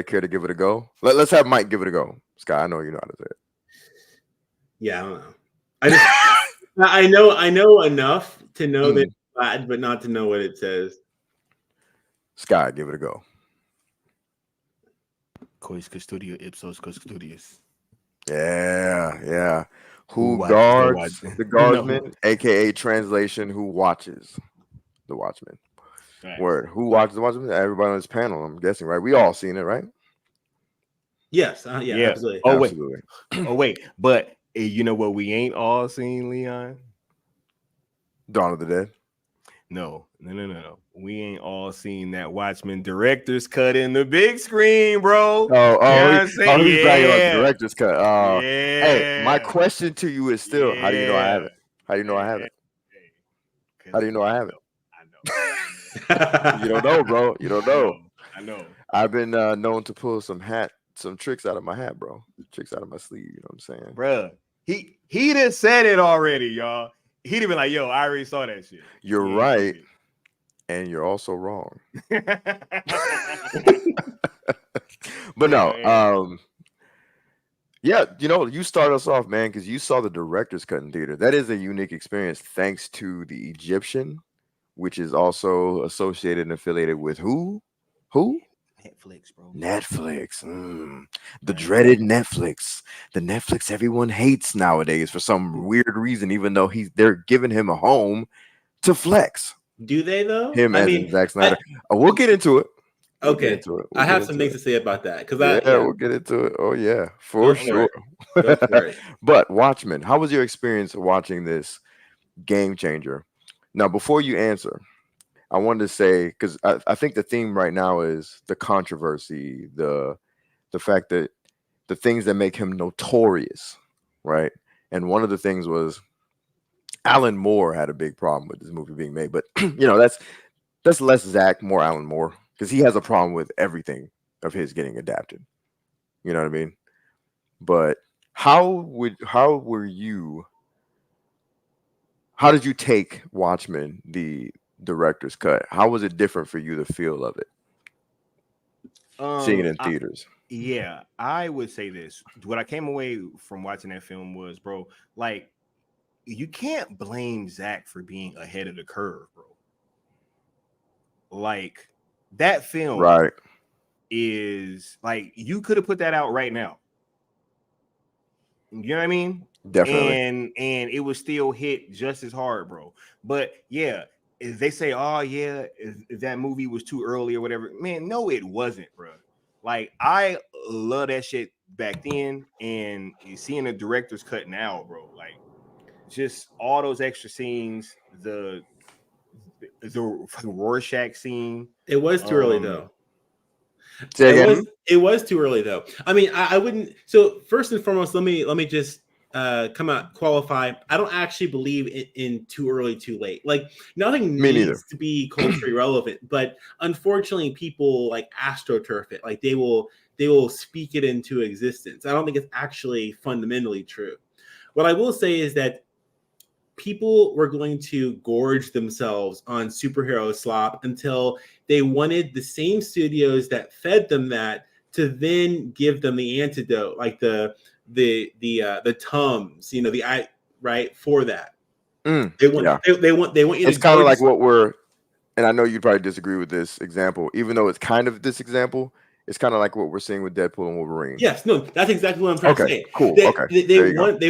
care to give it a go? Let's have Mike give it a go. Sky, I know you know how to say it. Yeah, I don't know. I know enough to know that it's Latin, but not to know what it says. Sky, give it a go. Cois custodio ipsos custodius. Yeah. Who watches the guards watchman? the guardsman, aka translation, who watches the watchman. Right. Word. Who watches the watchman? Everybody on this panel, I'm guessing, right? We all seen it, right? Yes, yeah, absolutely. Absolutely. Wait, but you know what we ain't all seen, Leon? Dawn of the Dead. No. We ain't all seen that Watchmen director's cut in the big screen, bro. He's bragging about the Yeah. director's cut. Yeah. Hey, my question to you is still, how do you know I have it? How do you know I have it? How do you know I have it? I know. You don't know, bro. You don't know. I know. I've been known to pull some tricks out of my hat, bro. Tricks out of my sleeve. You know what I'm saying, bro? He just said it already, y'all. He'd have been like, "Yo, I already saw that shit." You're right, and you're also wrong. But no, yeah, you start us off, man, because you saw the director's cut in theater. That is a unique experience, thanks to the Egyptian, which is also associated and affiliated with who? Netflix, bro. Netflix. The dreaded Netflix. The Netflix everyone hates nowadays for some weird reason, even though they're giving him a home to flex. Do they though? Him as Zack Snyder. We'll get into it. I have some things to say about that because we'll get into it. Oh yeah, for sure. Go for it. But Watchmen, how was your experience watching this game changer? Now, before you answer, I wanted to say, because I think the theme right now is the controversy, the fact that the things that make him notorious, right? And one of the things was Alan Moore had a big problem with this movie being made, but that's less Zach, more Alan Moore, because he has a problem with everything of his getting adapted. You know what I mean? But how did you take Watchmen, the director's cut? How was it different for you, the feel of it, seeing it in theaters? Yeah, I would say this. What I came away from watching that film was, bro, like, you can't blame Zach for being ahead of the curve, bro. Like, that film is like, you could have put that out right now. You know what I mean? Definitely. And it would still hit just as hard, bro. But yeah, if they say, "Oh yeah, if that movie was too early or whatever," man, no, it wasn't, bro. Like, I love that shit back then, and seeing the director's cut now, bro, like, just all those extra scenes, the Rorschach scene. It was too early though. It was too early though. I mean, I wouldn't. So first and foremost, let me just qualify. I don't actually believe in too early, too late. Like, nothing needs to be culturally relevant, but unfortunately, people like astroturf it. Like, they will speak it into existence. I don't think it's actually fundamentally true. What I will say is that people were going to gorge themselves on superhero slop until they wanted the same studios that fed them that to then give them the antidote, like the Tums, for that. They want you. It's kind of like what we're, and I know you'd probably disagree with this example, even though it's kind of this example. It's kind of like what we're seeing with Deadpool and Wolverine. Yes, no, that's exactly what I'm trying to say. Cool. They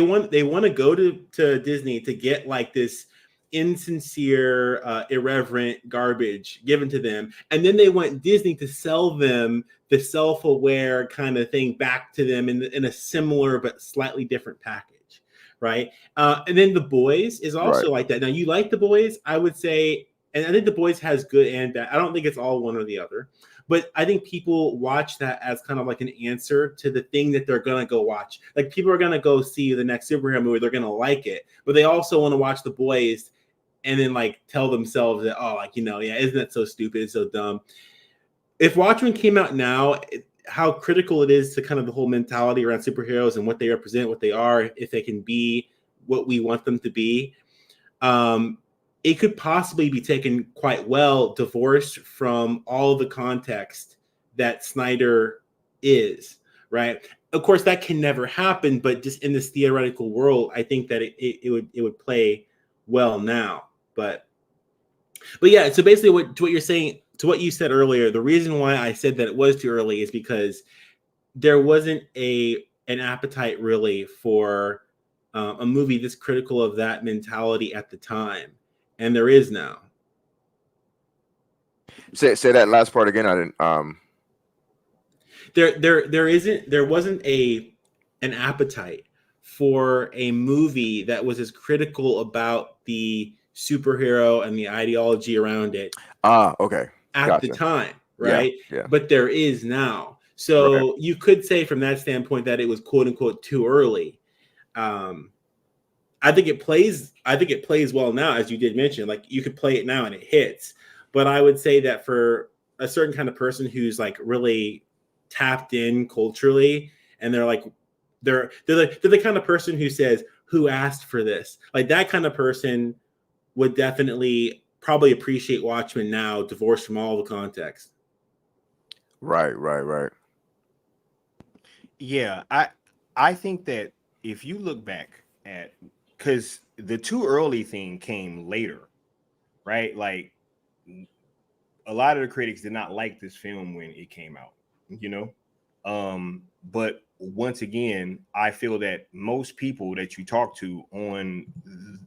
want to go to Disney to get like this insincere, irreverent garbage given to them, and then they want Disney to sell them the self-aware kind of thing back to them in a similar but slightly different package, right? And then The Boys is also like that. Now, you like The Boys, I would say, and I think The Boys has good and bad. I don't think it's all one or the other. But I think people watch that as kind of like an answer to the thing that they're going to go watch. Like, people are going to go see the next superhero movie. They're going to like it. But they also want to watch The Boys and then, like, tell themselves that, isn't that so stupid, so dumb. if Watchmen came out now, how critical it is to kind of the whole mentality around superheroes and what they represent, what they are, if they can be what we want them to be. It could possibly be taken quite well, divorced from all the context that Snyder is, right? Of course, that can never happen, but just in this theoretical world, I think that it would play well now. But yeah, so basically what you're saying, to what you said earlier, the reason why I said that it was too early is because there wasn't an appetite really for a movie this critical of that mentality at the time, and there is now. Say that last part again. I didn't. There wasn't an appetite for a movie that was as critical about the superhero and the ideology around it. Okay. At Gotcha. the time, right? Yeah. But there is now. So you could say from that standpoint that it was quote unquote too early. I think it plays well now, as you did mention. Like, you could play it now and it hits. But I would say that for a certain kind of person who's like really tapped in culturally, and they're the kind of person who says, "Who asked for this?" Like, that kind of person would definitely probably appreciate Watchmen now, divorced from all the context. Right. Yeah, I think that if you look back at, because the too early thing came later, right? Like, a lot of the critics did not like this film when it came out, you know? But once again, I feel that most people that you talk to on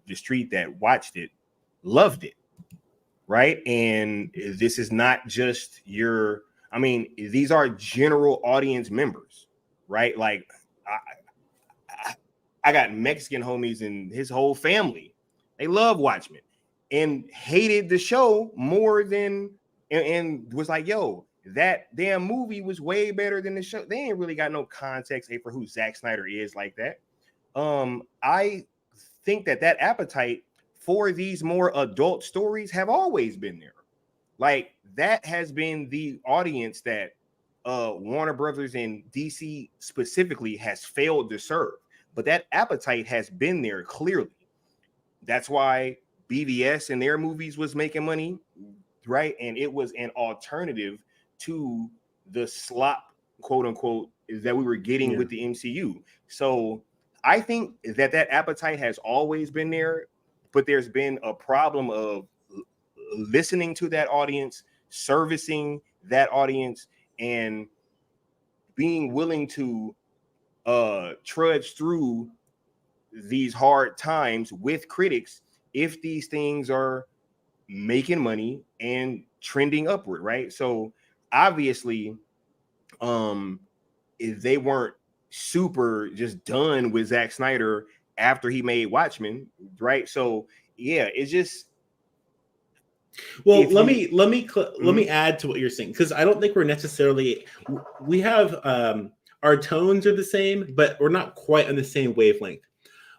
the street that watched it loved it, right? And this is not just these are general audience members, right? Like, I got Mexican homies and his whole family. They love Watchmen and hated the show more than, and was like, yo, that damn movie was way better than the show. They ain't really got no context for who Zack Snyder is like that. I think that appetite for these more adult stories have always been there. Like, that has been the audience that Warner Brothers and DC specifically has failed to serve. But that appetite has been there clearly. That's why BVS and their movies was making money, right? And it was an alternative to the slop, quote unquote, that we were getting with the MCU. So I think that appetite has always been there, but there's been a problem of listening to that audience, servicing that audience, and being willing to trudge through these hard times with critics if these things are making money and trending upward, right? So obviously, if they weren't super just done with Zack Snyder after he made Watchmen, right? So yeah, it's just. Well, let me add to what you're saying, because I don't think we're necessarily, we have our tones are the same, but we're not quite on the same wavelength.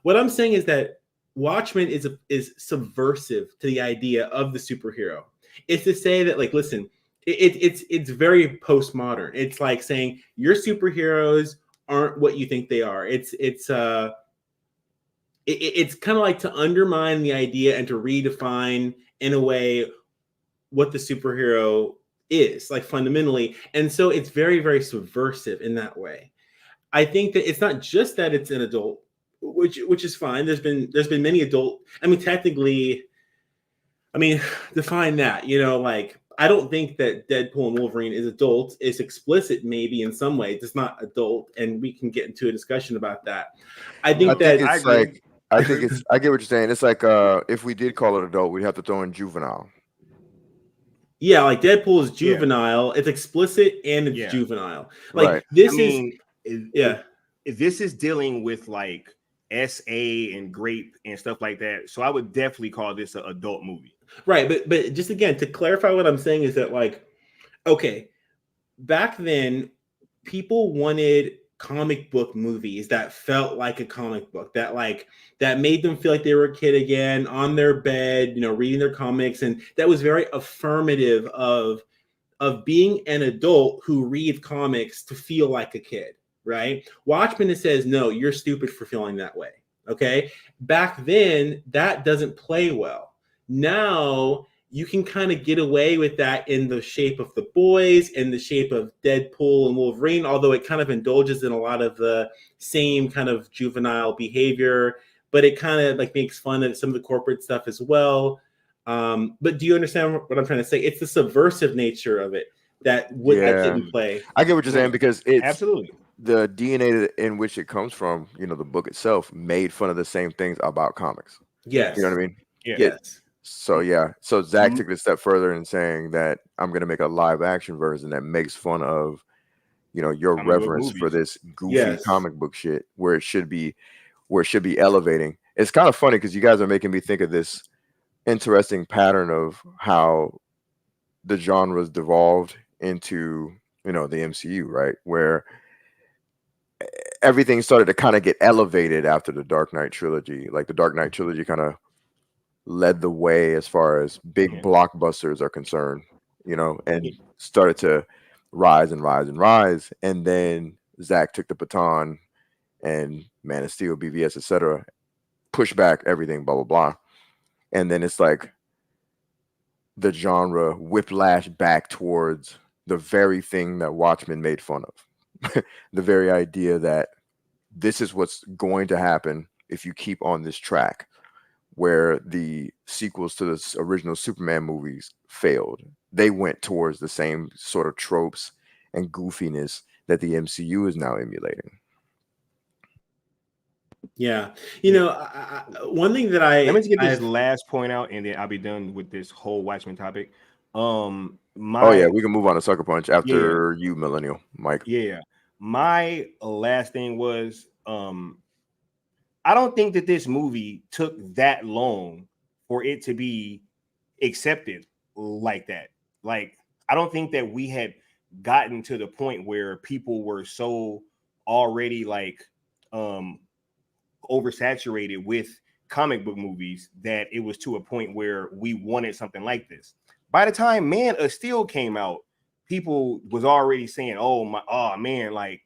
What I'm saying is that Watchmen is subversive to the idea of the superhero. It's to say that, like, listen, it's very postmodern. It's like saying your superheroes aren't what you think they are. It's kind of like to undermine the idea and to redefine in a way what the superhero is, like, fundamentally. And so it's very, very subversive in that way. I think that it's not just that it's an adult, which is fine. There's been many adult, technically, define that, like, I don't think that Deadpool and Wolverine is adult. It's explicit maybe in some ways. It's not adult, and we can get into a discussion about that. I get what you're saying. It's like if we did call it adult, we'd have to throw in juvenile. Yeah, like Deadpool is juvenile. Yeah. It's explicit and it's juvenile. Like, this this is dealing with like SA and grape and stuff like that. So I would definitely call this an adult movie. Right, but just again to clarify, what I'm saying is that, like, okay, back then people wanted comic book movies that felt like a comic book, that made them feel like they were a kid again on their bed, reading their comics, and that was very affirmative of of being an adult who reads comics to feel like a kid, right? Watchmen says, no, you're stupid for feeling that way. Okay. Back then, that doesn't play well. Now you can kind of get away with that in the shape of the boys, in the shape of Deadpool and Wolverine, although it kind of indulges in a lot of the same kind of juvenile behavior, but it kind of like makes fun of some of the corporate stuff as well. But do you understand what I'm trying to say? It's the subversive nature of it that didn't play. I get what you're saying, because it's Absolutely. the DNA in which it comes from. You know, the book itself made fun of the same things about comics. Yes. You know what I mean? Yes. So so Zack took it a step further in saying that I'm going to make a live action version that makes fun of, you know, your Comic book reverence for movies. this goofy Yes. comic book shit, where it should be elevating. It's kind of funny because you guys are making me think of this interesting pattern of how the genres devolved into, you know, the MCU, right? Where everything started to kind of get elevated after the Dark Knight trilogy. Like the Dark Knight trilogy kind of led the way as far as big blockbusters are concerned, you know, and started to rise and rise and rise. And then Zack took the baton, and Man of Steel, BVS, etc., push back everything, blah blah blah. And then it's like the genre whiplash back towards the very thing that Watchmen made fun of. The very idea that this is what's going to happen if you keep on this track, where the sequels to the original Superman movies failed. They went towards the same sort of tropes and goofiness that the MCU is now emulating. Yeah. You know, one thing that let me get this last point out, and then I'll be done with this whole Watchmen topic. We can move on to Sucker Punch after you, Millennial Mike. Yeah. My last thing was, I don't think that this movie took that long for it to be accepted like that. Like, I don't think that we had gotten to the point where people were so already like oversaturated with comic book movies that it was to a point where we wanted something like this. By the time Man of Steel came out, people was already saying, like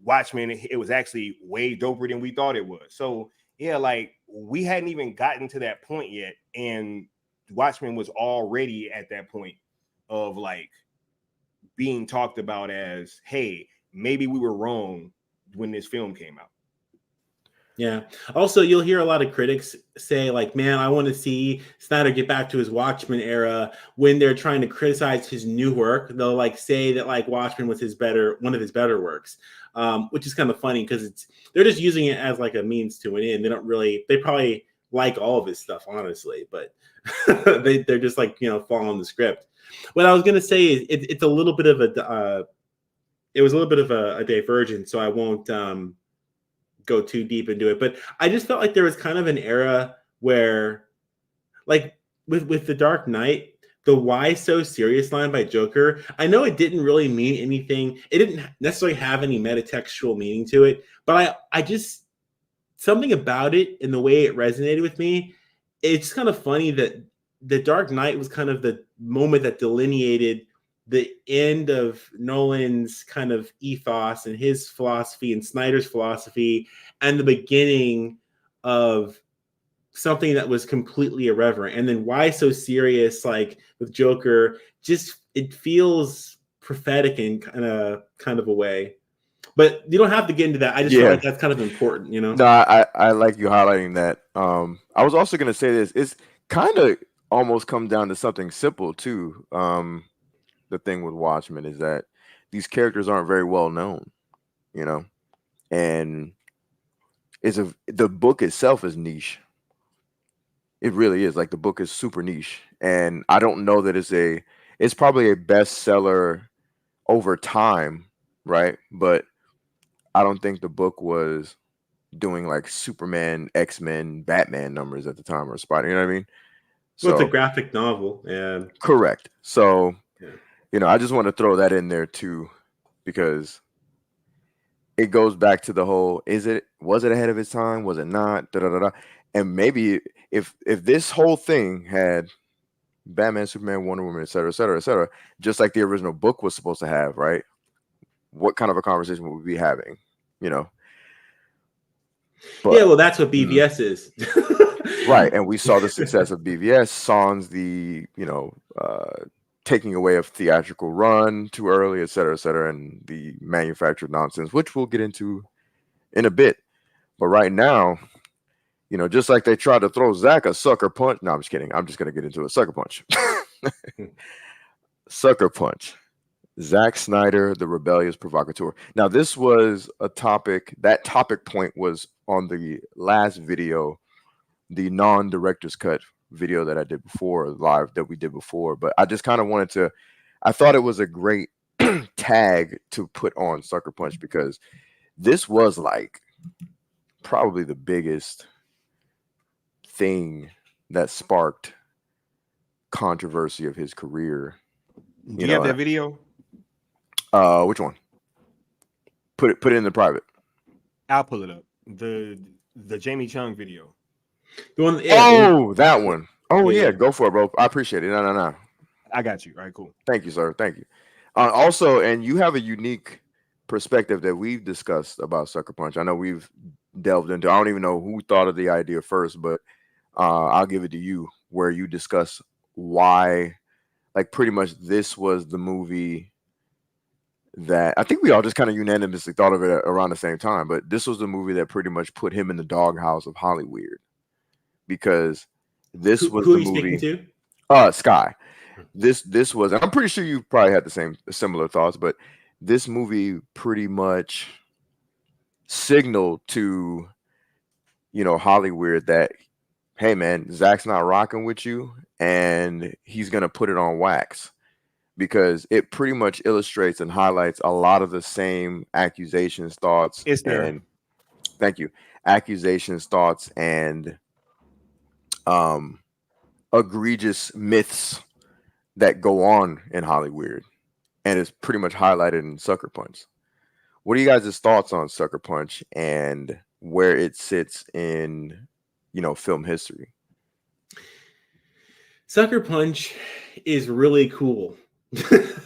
Watchmen, it was actually way doper than we thought it was. So yeah, like we hadn't even gotten to that point yet, and Watchmen was already at that point of like being talked about as, hey, maybe we were wrong when this film came out. Yeah. Also, you'll hear a lot of critics say, like, man, I want to see Snyder get back to his Watchmen era. When they're trying to criticize his new work, they'll like say that like Watchmen was one of his better works, which is kind of funny because they're just using it as like a means to an end. They probably like all of his stuff, honestly, but they're just like, you know, following the script. What I was going to say is it's a little bit of a divergence, so I won't go too deep into it, but I just felt like there was kind of an era where, like with the Dark Knight, the "why so serious" line by Joker, I know it didn't really mean anything. It didn't necessarily have any metatextual meaning to it, but I just, something about it and the way it resonated with me, it's kind of funny that the Dark Knight was kind of the moment that delineated the end of Nolan's kind of ethos and his philosophy and Snyder's philosophy, and the beginning of something that was completely irreverent. And then "why so serious," like with Joker, just it feels prophetic in kind of a way. But you don't have to get into that. I just feel like that's kind of important, you know. No, I like you highlighting that. I was also gonna say this. It's kind of almost come down to something simple too. The thing with Watchmen is that these characters aren't very well known, you know, and the book itself is niche. It really is. Like the book is super niche, and I don't know that it's probably a bestseller over time, right? But I don't think the book was doing like Superman, X-Men, Batman numbers at the time, or Spider. You know what I mean? So it's a graphic novel, yeah. Correct. So. Yeah. You know, I just want to throw that in there too, because it goes back to the whole, was it ahead of its time? Was it not? And maybe if this whole thing had Batman, Superman, Wonder Woman, et cetera, et cetera, et cetera, just like the original book was supposed to have, right? What kind of a conversation would we be having, you know? But, yeah, well, that's what BVS is. right, and we saw the success of BVS, sans the, taking away of theatrical run too early, et cetera, and the manufactured nonsense, which we'll get into in a bit. But right now, just like they tried to throw Zack a sucker punch. No, I'm just kidding. I'm just going to get into a sucker punch. Sucker punch. Zack Snyder, the rebellious provocateur. Now, this was a topic. That topic point was on the last video, the non-director's cut video that I did before, live that we did before. But I just kind of wanted to, I thought it was a great tag to put on Sucker Punch, because this was like probably the biggest thing that sparked controversy of his career. Do you have that video? Which one? Put it in the private. I'll pull it up. The Jamie Chung video. The one, that one. Oh yeah, go for it, bro. I appreciate it. No. I got you. All right, cool. Thank you, sir. Thank you. Also, and you have a unique perspective that we've discussed about Sucker Punch. I know we've delved into. I don't even know who thought of the idea first, but I'll give it to you, where you discuss why, like, pretty much this was the movie that I think we all just kind of unanimously thought of it around the same time. But this was the movie that pretty much put him in the doghouse of Hollywood, because this was who the are you movie. speaking to? Sky. This was. I'm pretty sure you probably had the similar thoughts, but this movie pretty much signaled to, Hollywood that, hey man, Zack's not rocking with you, and he's gonna put it on wax, because it pretty much illustrates and highlights a lot of the same accusations, thoughts. It's there. And thank you. Accusations, thoughts, and egregious myths that go on in Hollywood, and it's pretty much highlighted in Sucker Punch. What are you guys' thoughts on Sucker Punch and where it sits in, film history? Sucker Punch is really cool. That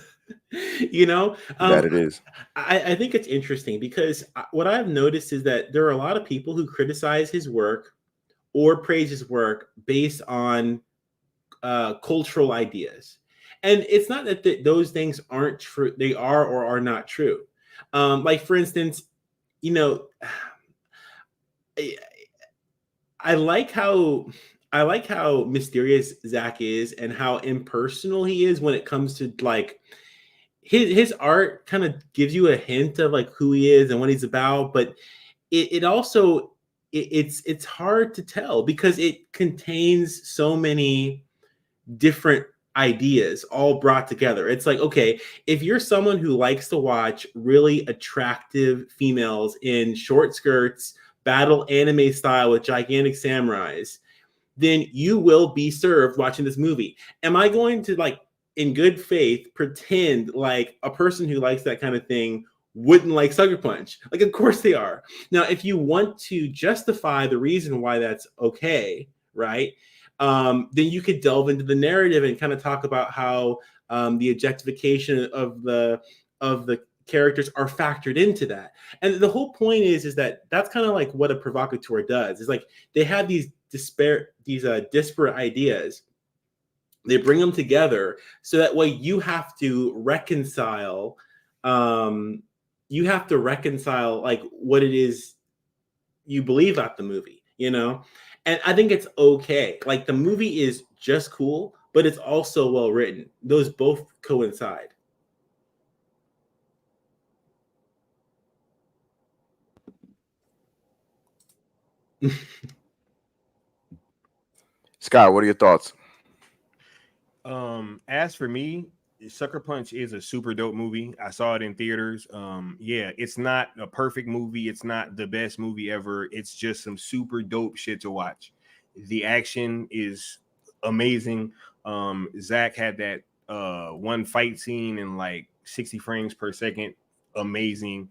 it is. I think it's interesting, because what I've noticed is that there are a lot of people who criticize his work or praise his work based on cultural ideas. And it's not that those things aren't true. They are or are not true. Like, for instance, I like how mysterious Zack is, and how impersonal he is when it comes to, like, his art kind of gives you a hint of like who he is and what he's about, but it also it's hard to tell, because it contains so many different ideas all brought together. It's like, okay, if you're someone who likes to watch really attractive females in short skirts battle anime style with gigantic samurais, then you will be served watching this movie. Am I going to, like, in good faith, pretend like a person who likes that kind of thing wouldn't like Sucker Punch? Like, of course they are. Now, if you want to justify the reason why that's okay, right, then you could delve into the narrative and kind of talk about how the objectification of the characters are factored into that. And the whole point is that that's kind of like what a provocateur does. It's like they have these disparate ideas. They bring them together so that way you have to reconcile. You have to reconcile like what it is you believe about the movie, And I think it's okay. Like, the movie is just cool, but it's also well written. Those both coincide. Scott, what are your thoughts? As for me, Sucker Punch is a super dope movie. I saw it in theaters. Yeah, it's not a perfect movie. It's not the best movie ever. It's just some super dope shit to watch. The action is amazing. Zack had that one fight scene in like 60 frames per second. Amazing.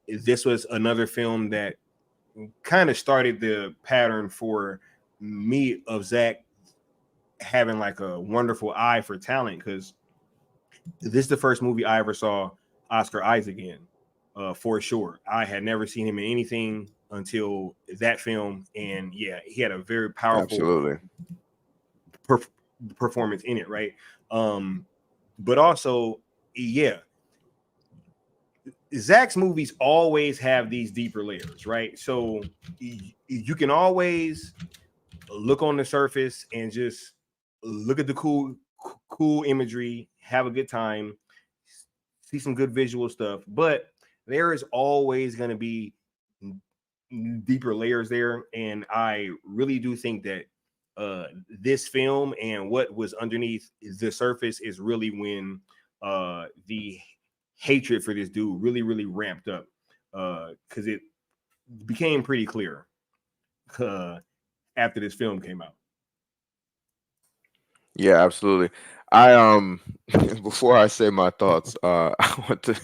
This was another film that kind of started the pattern for me of Zack having like a wonderful eye for talent, because this is the first movie I ever saw Oscar Isaac in, for sure. I had never seen him in anything until that film, and yeah, he had a very powerful Absolutely. performance in it, right? But also, yeah, Zach's movies always have these deeper layers, right? So you can always look on the surface and just look at the cool imagery, have a good time, see some good visual stuff, but there is always going to be deeper layers there. And I really do think that this film and what was underneath the surface is really when the hatred for this dude really ramped up, because it became pretty clear after this film came out. Yeah, absolutely. I before I say my thoughts, I want to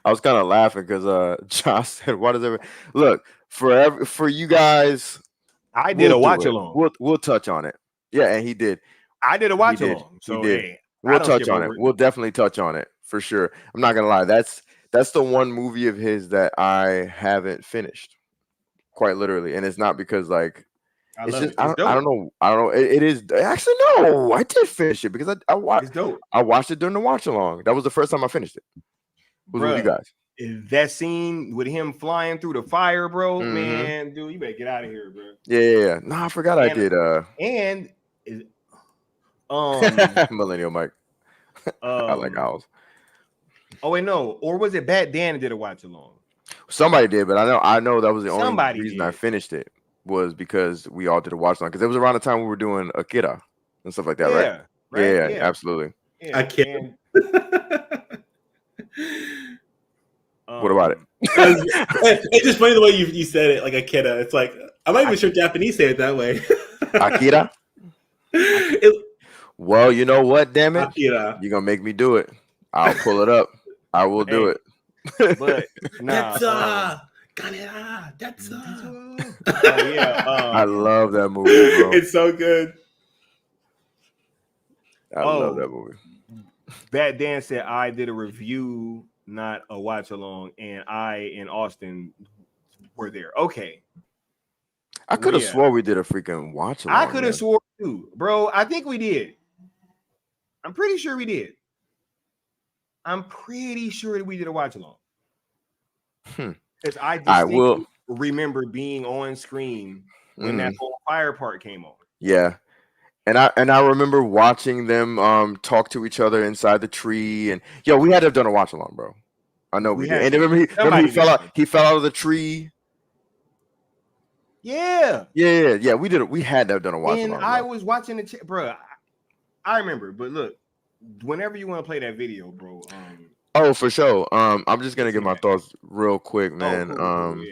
I was kind of laughing because Josh said, "Why does every look for you guys? I did a We'll do watch it. along. We'll touch on it. Yeah, and he did. I did a He watch did. along. He So did. hey, I We'll don't touch skip on over it. it. We'll definitely touch on it for sure. I'm not gonna lie. That's the one movie of his that I haven't finished, quite literally, and it's not because like I it's love just it. It's dope. I don't know. It is actually no. I did finish it because I watched. It's dope. I watched it during the watch along. That was the first time I finished it. Was with you Bruh, guys. that scene with him flying through the fire, bro, Mhm. man, dude, you better get out of here, bro. Yeah. No, I forgot I did. And Millennial Mike. I like owls. Oh wait, no, or was it Bat Dan that did a watch along? Somebody did, but I know that was the only Somebody reason I did. finished it was because we all did a watch along because it was around the time we were doing Akira and stuff like that, right? Yeah, right. Yeah, absolutely. Yeah. I can't. What about it? It's just funny the way you said it, like a kidda. It's like I'm not even sure Japanese say it that way. Akira? Well, you know what? Damn it! Akira. You're gonna make me do it. I'll pull it up. I will do it. But nah, that's yeah. I love that movie, bro. It's so good. I love that movie. Bat Dan said I did a review, not a watch along, and I and Austin were there. Okay. I could have swore we did a freaking watch along. I could have swore too, bro. I think we did. I'm pretty sure we did. I'm pretty sure we did a watch along. Because I distinctly remember being on screen when that whole fire part came on. Yeah. And I remember watching them talk to each other inside the tree, and we had to have done a watch along, bro. I know we did. And remember he fell out of the tree. Yeah. We did it. We had to have done a watch along. And I was watching the bro. I remember, but look, whenever you want to play that video, bro. Oh, for sure. I'm just gonna get my thoughts real quick, man. Cool,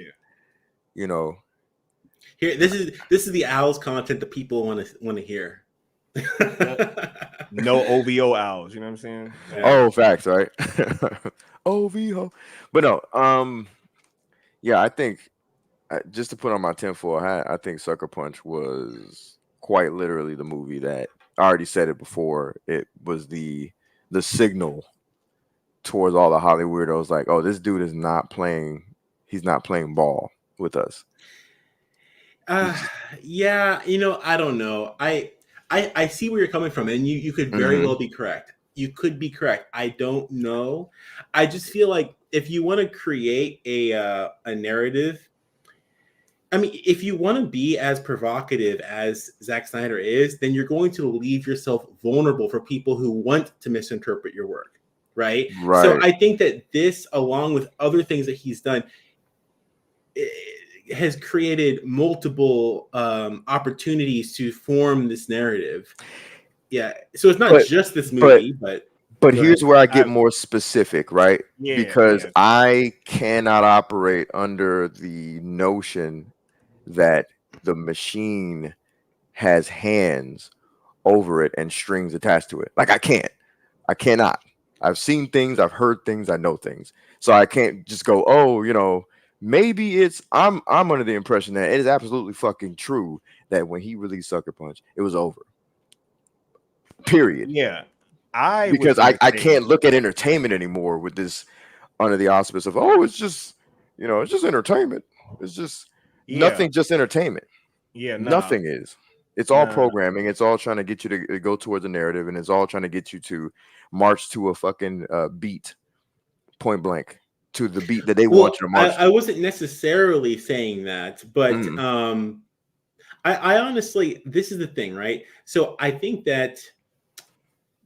you know. Here, this is the owls content that people want to hear. No OVO owls, you know what I'm saying? Yeah. Oh, facts, right? OVO. But no, yeah, I think just to put on my tinfoil hat, I think Sucker Punch was quite literally the movie that I already said it before. It was the signal towards all the Hollywood weirdos, like, oh, this dude is not playing. He's not playing ball with us. Yeah, I don't know. I see where you're coming from, and you could very well be correct. You could be correct. I don't know. I just feel like if you want to create a narrative, I mean, if you want to be as provocative as Zack Snyder is, then you're going to leave yourself vulnerable for people who want to misinterpret your work, right? So I think that this, along with other things that he's done, has created multiple opportunities to form this narrative. Yeah. So it's not just this movie, but here's where I get more specific, right? Because I cannot operate under the notion that the machine has hands over it and strings attached to it. Like I cannot. I've seen things, I've heard things, I know things. So I can't just go, oh, maybe I'm under the impression that it is absolutely fucking true that when he released Sucker Punch, it was over. Period. Yeah, I was Because I gonna say, can't look at entertainment anymore with this under the auspice of, oh, it's just, it's just entertainment. It's just yeah, nothing, just entertainment. yeah, nah, Nothing is. It's all nah. programming. It's all trying to get you to go towards a narrative, and it's all trying to get you to march to a fucking beat, point blank, to the beat that they want Well, you to march I to. wasn't necessarily saying that, but Mm. I honestly, this is the thing, right? So I think that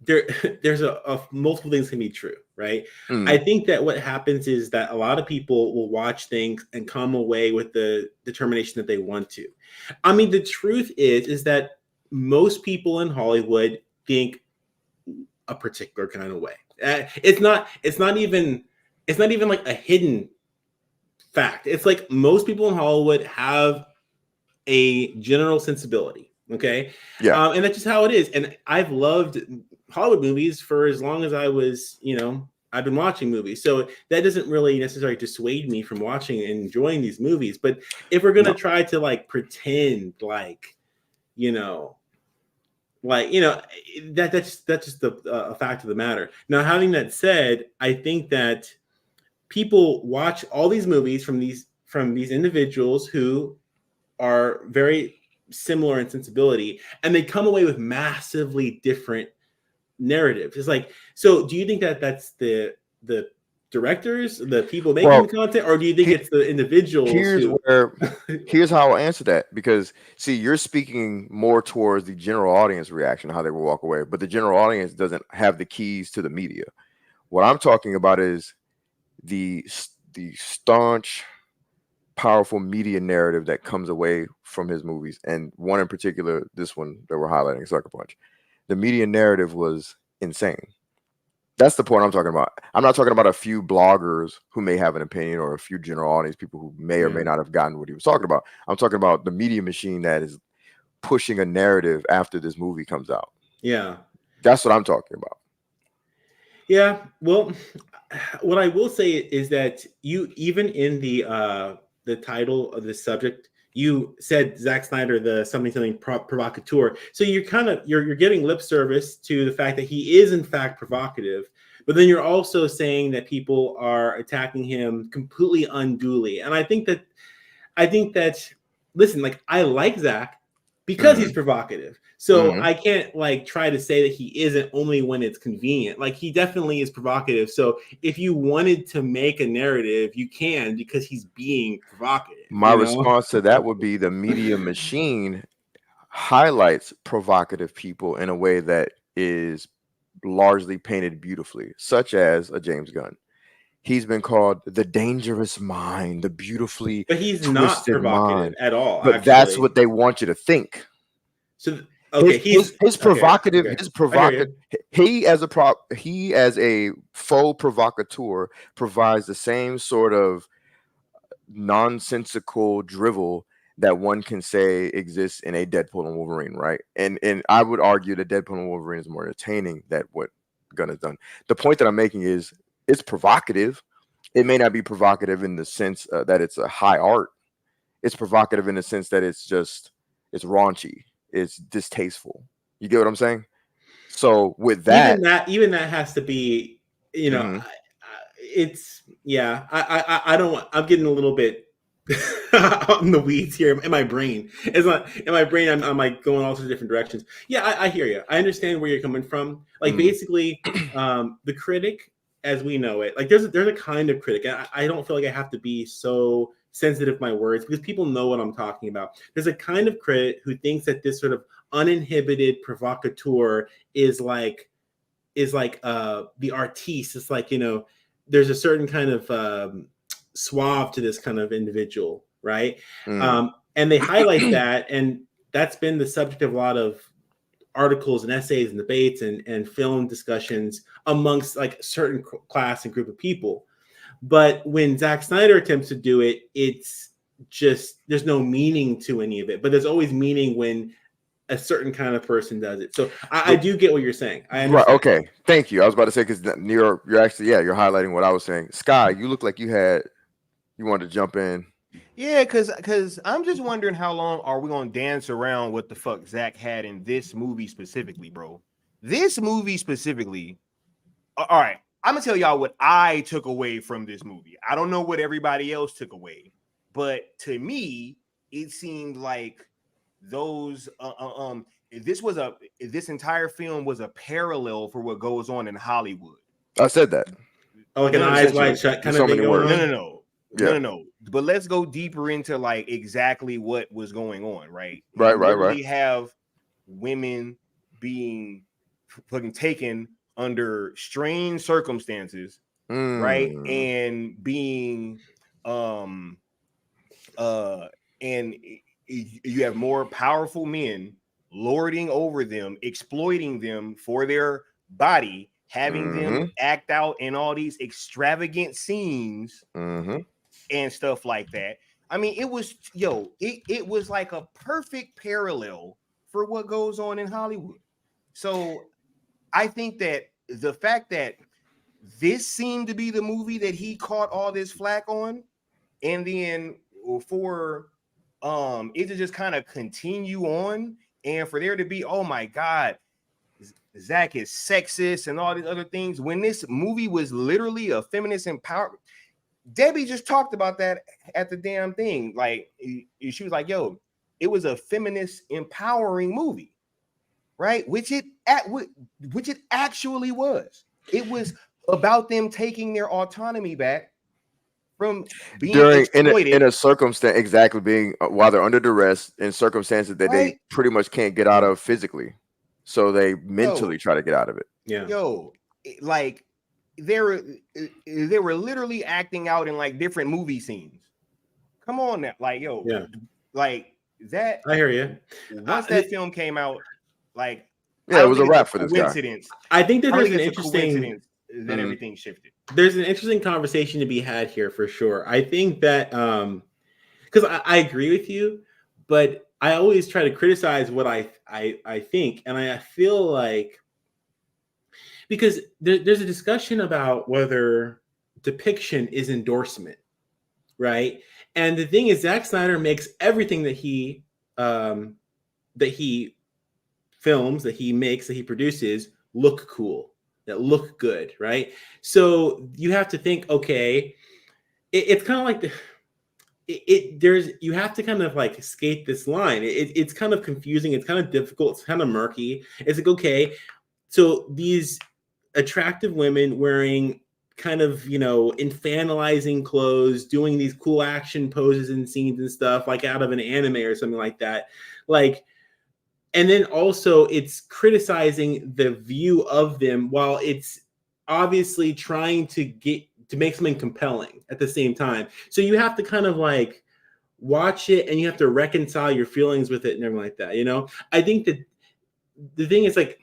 there's a multiple things can be true, right? I Mm. think that what happens is that a lot of people will watch things and come away with the determination that they want to. I mean, the truth is that most people in Hollywood think a particular kind of way. It's not even like a hidden fact. It's like most people in Hollywood have a general sensibility. Okay. Yeah. And that's just how it is. And I've loved Hollywood movies for as long as I've been watching movies. So that doesn't really necessarily dissuade me from watching and enjoying these movies. But if we're going to No. try to like pretend you know, that's just a fact of the matter. Now, having that said, I think that people watch all these movies from these individuals who are very similar in sensibility, and they come away with massively different narratives. It's like, so do you think that that's the directors, the people making Well, the content, or do you think it's the individuals here's how I'll answer that, because see, you're speaking more towards the general audience reaction, how they will walk away, but the general audience doesn't have the keys to the media. What I'm talking about is the staunch, powerful media narrative that comes away from his movies, and one in particular, this one that we're highlighting, Sucker Punch. The media narrative was insane. That's the point I'm talking about. I'm not talking about a few bloggers who may have an opinion, or a few general audience people who may or may not have gotten what he was talking about. I'm talking about the media machine that is pushing a narrative after this movie comes out. Yeah. That's what I'm talking about. Yeah. Well, what I will say is that you, even in the title of this subject, you said Zack Snyder, the something provocateur. So you're kind of you're giving lip service to the fact that he is in fact provocative, but then you're also saying that people are attacking him completely unduly. And I think that listen, like, I like Zack because he's provocative. So I can't like try to say that he isn't only when it's convenient. Like, he definitely is provocative. So if you wanted to make a narrative, you can, because he's being provocative. My response to that would be the media machine highlights provocative people in a way that is largely painted beautifully, such as a James Gunn. He's been called the dangerous mind, the beautiful But he's not twisted provocative mind. at all. But Actually, that's what they want you to think. So okay, his provocative, okay. his provocative. He as a faux provocateur provides the same sort of nonsensical drivel that one can say exists in a Deadpool and Wolverine, right? And I would argue that Deadpool and Wolverine is more entertaining than what Gunn has done. The point that I'm making is it's provocative. It may not be provocative in the sense that it's a high art. It's provocative in the sense that it's raunchy. It's distasteful. You get what I'm saying? So with that, even that has to be, it's I don't want. I'm getting a little bit out in the weeds here in my brain. It's not in my brain. I'm like going all sorts of different directions. Yeah, I hear you. I understand where you're coming from. Like, basically, the critic, as we know it, like there's a kind of critic. I don't feel like I have to be so sensitive with my words, because people know what I'm talking about. There's a kind of critic who thinks that this sort of uninhibited provocateur is like the artiste. It's like, there's a certain kind of suave to this kind of individual, right? And they highlight that, and that's been the subject of a lot of articles and essays and debates and film discussions amongst like a certain class and group of people. But when Zack Snyder attempts to do it, it's just, there's no meaning to any of it. But there's always meaning when a certain kind of person does it. So I do get what you're saying. I understand. Right, okay. Thank you. I was about to say, because you're actually, you're highlighting what I was saying. Sky, you look like you wanted to jump in. Yeah, because I'm just wondering, how long are we gonna dance around what the fuck Zack had in this movie specifically, bro? this movie specifically. All right, I'm gonna tell y'all what I took away from this movie. I don't know what everybody else took away, but to me, it seemed like those this entire film was a parallel for what goes on in Hollywood. I said that. Oh, like an eyes wide shut kind so of thing many going words. on? No. But let's go deeper into like exactly what was going on, right? Right. Have women being fucking taken under strange circumstances, right? And being and you have more powerful men lording over them, exploiting them for their body, having them act out in all these extravagant scenes and stuff like that. I mean, it was it was like a perfect parallel for what goes on in Hollywood. So I think that the fact that this seemed to be the movie that he caught all this flack on, and then for it to just kind of continue on, and for there to be, oh my God, Zack is sexist and all these other things, when this movie was literally a feminist empowerment. Debbie just talked about that at the damn thing. Like, she was like, yo, it was a feminist empowering movie, right? Which it actually was. It was about them taking their autonomy back from being exploited in a circumstance, exactly, being while they're under duress in circumstances that they pretty much can't get out of physically, so they mentally try to get out of it. Like they were literally acting out in like different movie scenes. Come on now, like like that. I hear you. Once that film came out, like it was a wrap for this guy. I think that there's an interesting that everything shifted. There's an interesting conversation to be had here for sure. I think that because I agree with you, but I always try to criticize what I think, and I feel like because there's a discussion about whether depiction is endorsement, right? And the thing is, Zack Snyder makes everything that he films, that he makes, that he produces look cool, that look good, right? So you have to think, okay, it's kind of like you have to kind of like skate this line. It's kind of confusing. It's kind of difficult. It's kind of murky. It's like, okay, so these attractive women wearing kind of, infantilizing clothes, doing these cool action poses and scenes and stuff like out of an anime or something like that. Like, and then also it's criticizing the view of them while it's obviously trying to make something compelling at the same time. So you have to kind of like watch it and you have to reconcile your feelings with it and everything like that. I think that the thing is like,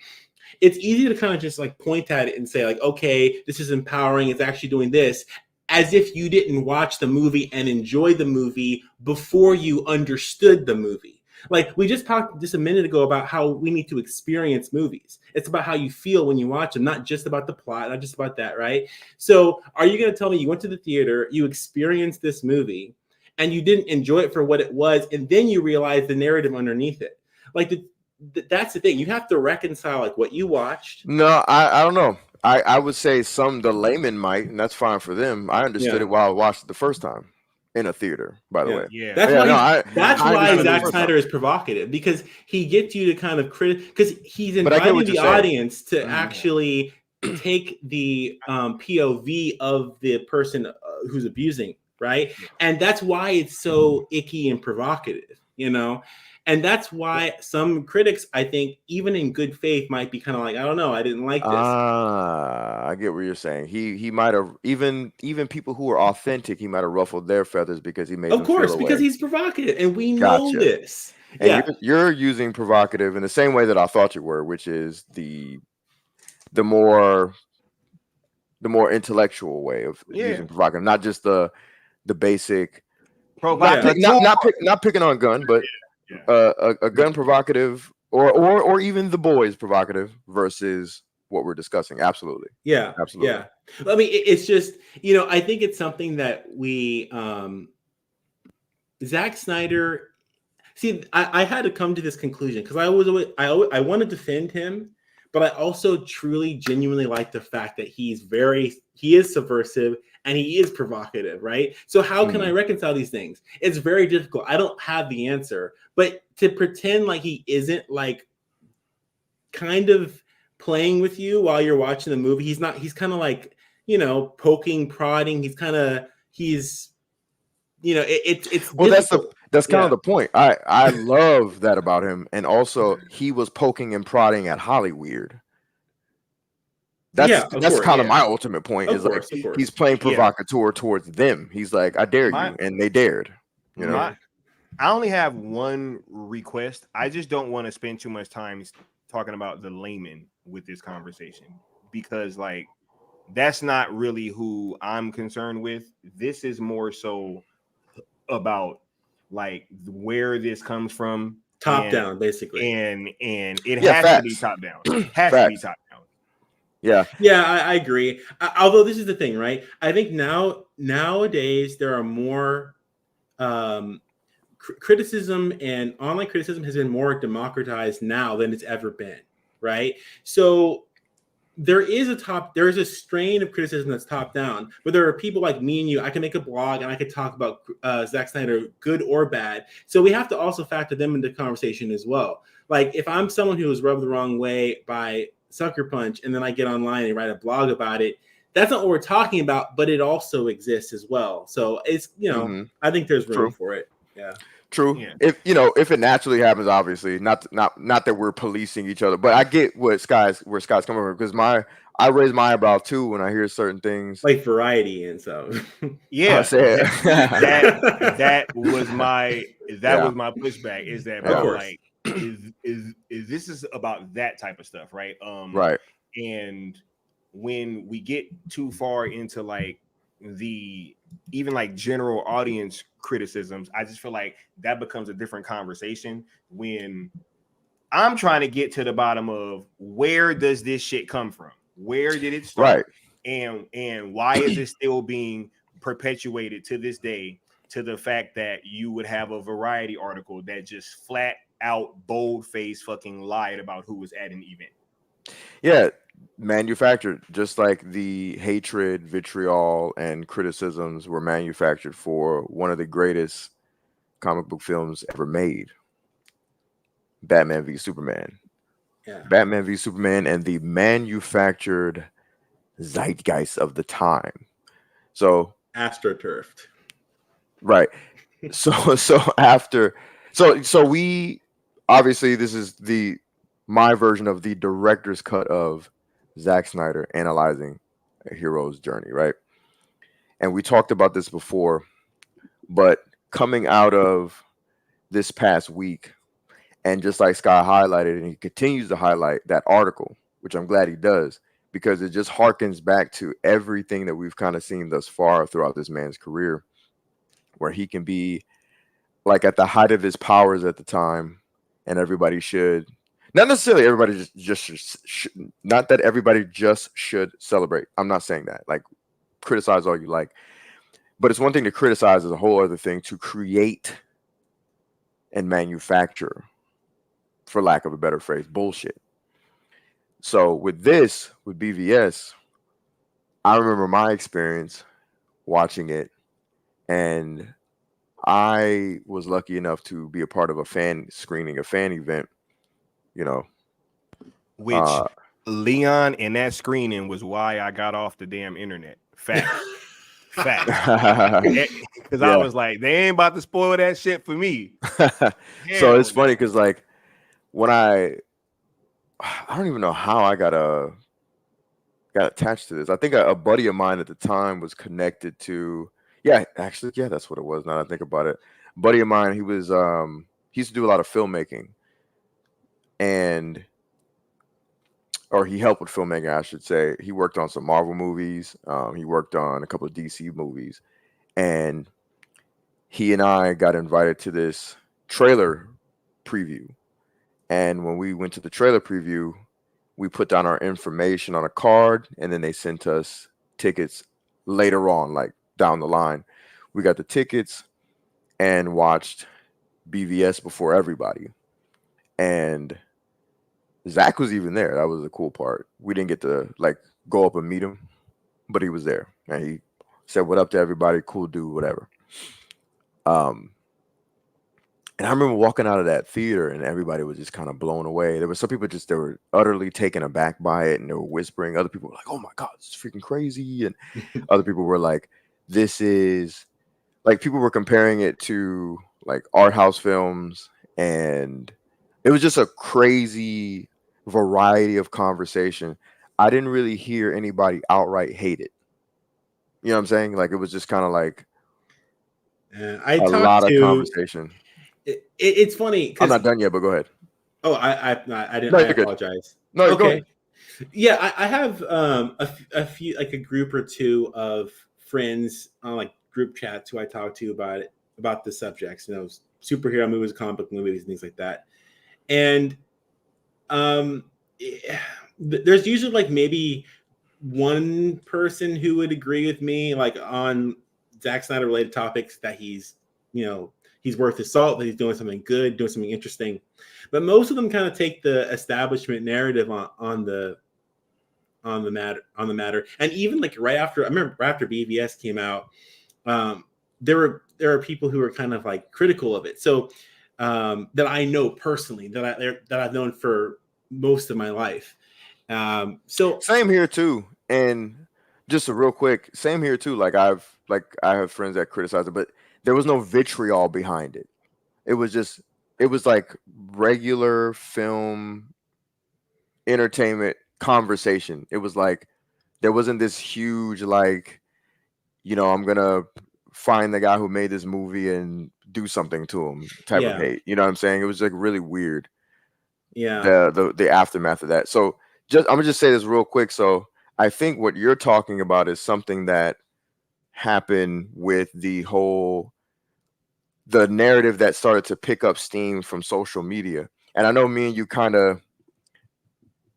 it's easy to kind of just like point at it and say like, okay, this is empowering. It's actually doing this, as if you didn't watch the movie and enjoy the movie before you understood the movie. Like we just talked just a minute ago about how we need to experience movies. It's about how you feel when you watch them, not just about the plot, not just about that, right? So are you going to tell me you went to the theater, you experienced this movie, and you didn't enjoy it for what it was, and then you realize the narrative underneath it? Like that's the thing. You have to reconcile like what you watched. No, I don't know. I would say the layman might, and that's fine for them. I understood it while I watched it the first time in a theater, by the way. Yeah. That's why Zack Snyder is provocative, because he gets you to kind of because he's inviting the audience to actually take the POV of the person who's abusing, right? And that's why it's so icky and provocative, And that's why some critics, I think, even in good faith, might be kind of like, I don't know, I didn't like this. I get what you're saying. He might have even people who are authentic, he might have ruffled their feathers because he made. Of course, because he's provocative, and we know this. And you're using provocative in the same way that I thought you were, which is the more intellectual way of using provocative, not just the basic. Not picking on gun, but. A gun provocative or even the boys provocative versus what we're discussing. Absolutely. Absolutely. I mean, it's just, I think it's something that we Zack Snyder, see, I had to come to this conclusion because I want to defend him, but I also truly, genuinely like the fact that he is subversive and he is provocative, right? So how can I reconcile these things? It's very difficult. I don't have the answer, but to pretend like he isn't like kind of playing with you while you're watching the movie, he's kind of like, poking, prodding. It's well, difficult. that's kind of the point. I love that about him, and also he was poking and prodding at Hollyweird. That's kind of my ultimate point. Is like he's playing provocateur towards them. He's like, I dare you, and they dared. I only have one request. I just don't want to spend too much time talking about the layman with this conversation, because like that's not really who I'm concerned with. This is more so about like where this comes from, top down, basically, and it has to be top down. Has to be top down. Yeah, I agree. Although this is the thing, right? I think nowadays there are more criticism, and online criticism has been more democratized now than it's ever been, right? So there is a strain of criticism that's top down, but there are people like me and you. I can make a blog and I could talk about Zack Snyder, good or bad. So we have to also factor them into the conversation as well. Like if I'm someone who was rubbed the wrong way by Sucker Punch, and then I get online and write a blog about it, that's not what we're talking about, but it also exists as well. So it's, I think there's room for it. Yeah. True. Yeah. If it naturally happens, obviously, not that we're policing each other, but I get where Scott's coming from, because I raise my eyebrow too when I hear certain things, like Variety and so. Yeah, that was my pushback, is that like is this is about that type of stuff, right? Right. And when we get too far into like the even like general audience criticisms, I just feel like that becomes a different conversation when I'm trying to get to the bottom of where does this shit come from? Where did it start? Right. And why is it still being perpetuated to this day, to the fact that you would have a Variety article that just flat out bold-faced fucking lied about who was at an event? Yeah, manufactured, just like the hatred, vitriol, and criticisms were manufactured for one of the greatest comic book films ever made, Batman v Superman. Yeah. Batman v Superman, and the manufactured zeitgeist of the time. So astroturfed. Right. So we obviously, this is my version of the director's cut of Zack Snyder analyzing a hero's journey, right? And we talked about this before, but coming out of this past week, and just like Scott highlighted, and he continues to highlight that article, which I'm glad he does, because it just harkens back to everything that we've kind of seen thus far throughout this man's career, where he can be like at the height of his powers at the time, and everybody should, not necessarily everybody not that everybody just should celebrate. I'm not saying that. Like, criticize all you like, but it's one thing to criticize, is a whole other thing to create and manufacture, for lack of a better phrase, bullshit. So with BVS, I remember my experience watching it, and I was lucky enough to be a part of a fan screening, a fan event, which Leon in that screening was why I got off the damn internet. Fact. Because I was like, they ain't about to spoil that shit for me. So it's funny because like when I don't even know how I got attached to this. I think a buddy of mine at the time was connected to, that's what it was. Now that I think about it, a buddy of mine, he used to do a lot of filmmaking, or he helped with filmmaking, I should say. He worked on some Marvel movies. He worked on a couple of DC movies, and he and I got invited to this trailer preview. And when we went to the trailer preview, we put down our information on a card, and then they sent us tickets later on, like down the line. We got the tickets and watched BVS before everybody. And Zach was even there. That was the cool part. We didn't get to like go up and meet him, but he was there and he said what up to everybody. Cool dude, whatever. Um, and I remember walking out of that theater and everybody was just kind of blown away. There were some people they were utterly taken aback by it and they were whispering. Other people were like, "Oh my god, this is freaking crazy!" And other people were like, "This is like," people were comparing it to like art house films, and it was just a crazy variety of conversation. I didn't really hear anybody outright hate it. You know what I'm saying? Like it was just kind of like I a talked lot of to. conversation. It's funny I'm because not done yet, but go ahead. oh, I didn't. No, I you're good. apologize. No, you're Okay. good. Yeah, I have a few, like a group or two of friends on like group chats who I talk to about the subjects, superhero movies, comic book movies, and things like that. And um, there's usually like maybe one person who would agree with me, like on Zack Snyder related topics, that he's worth his salt, that he's doing something good, doing something interesting. But most of them kind of take the establishment narrative on the matter. And even like right after, I remember right after BVS came out, there are people who are kind of like critical of it. So that I know personally, that I've known for most of my life. So Same here too. And just a real quick, same here too. I have friends that criticize it, but there was no vitriol behind it. It was like regular film entertainment conversation. It was like there wasn't this huge like, I'm gonna find the guy who made this movie and do something to him type of yeah, hate. You know what I'm saying? It was like really weird. yeah, The aftermath of that. So I'm gonna just say this real quick. So I think what you're talking about is something that happened with the narrative that started to pick up steam from social media. And I know me and you kind of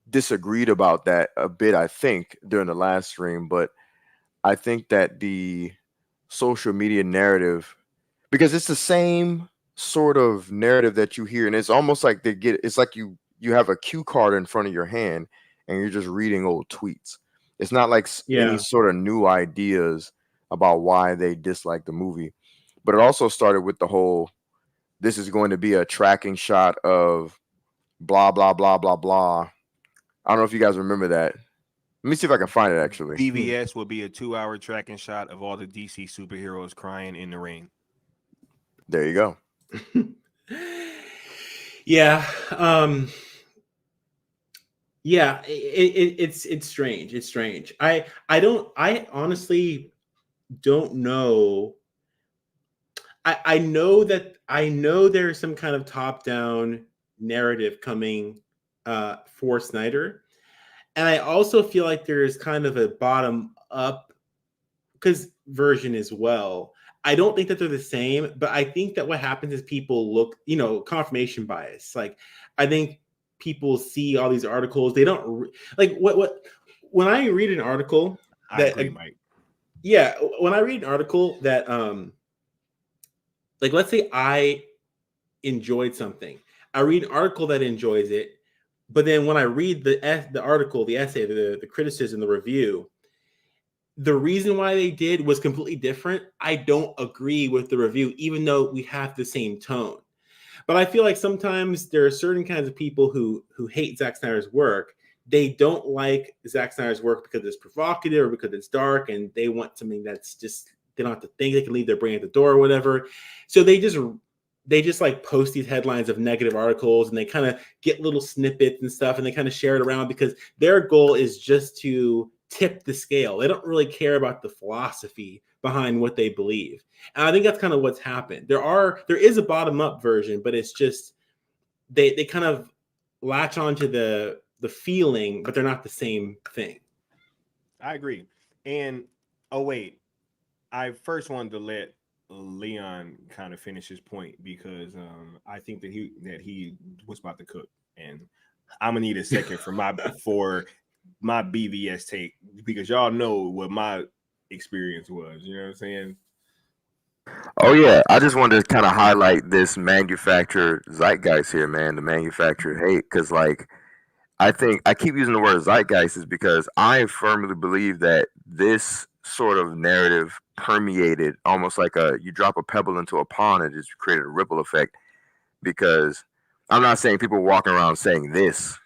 disagreed about that a bit, I think, during the last stream, but I think that the social media narrative, because it's the same sort of narrative that you hear, and it's almost like it's like you have a cue card in front of your hand and you're just reading old tweets. It's not like any yeah, sort of new ideas about why they dislike the movie. But it also started with the whole, this is going to be a tracking shot of blah blah blah blah blah. I don't know if you guys remember that. Let me see if I can find it actually. BVS will be a 2-hour tracking shot of all the DC superheroes crying in the rain. There you go. yeah. Yeah, it's strange. It's strange. I honestly don't know. I know there's some kind of top-down narrative coming for Snyder. And I also feel like there's kind of a bottom-up version as well. I don't think that they're the same, but I think that what happens is people look, confirmation bias. Like, I think people see all these articles. They don't like when I read an article I agree, Mike. Yeah, when I read an article that like, let's say I enjoyed something. I read an article that enjoys it, but then when I read the article, the essay, the criticism, the review, the reason why they did was completely different. I don't agree with the review, even though we have the same tone. But I feel like sometimes there are certain kinds of people who hate Zack Snyder's work. They don't like Zack Snyder's work because it's provocative or because it's dark, and they want something that's just, they don't have to think, they can leave their brain at the door or whatever. So they just like post these headlines of negative articles, and they kind of get little snippets and stuff, and they kind of share it around because their goal is just to tip the scale. They don't really care about the philosophy behind what they believe. And I think that's kind of what's happened. There is a bottom-up version, but it's just they kind of latch onto the feeling, but they're not the same thing. I agree. And wait, I first wanted to let Leon kind of finish his point because I think that he was about to cook, and I'm gonna need a second for my BVS take, because y'all know what my experience was. You know what I'm saying? Oh yeah, I just wanted to kind of highlight this manufactured zeitgeist here, man. The manufactured hate, because like I think I keep using the word zeitgeist is because I firmly believe that this sort of narrative permeated almost like you drop a pebble into a pond and just created a ripple effect. Because I'm not saying people walking around saying this,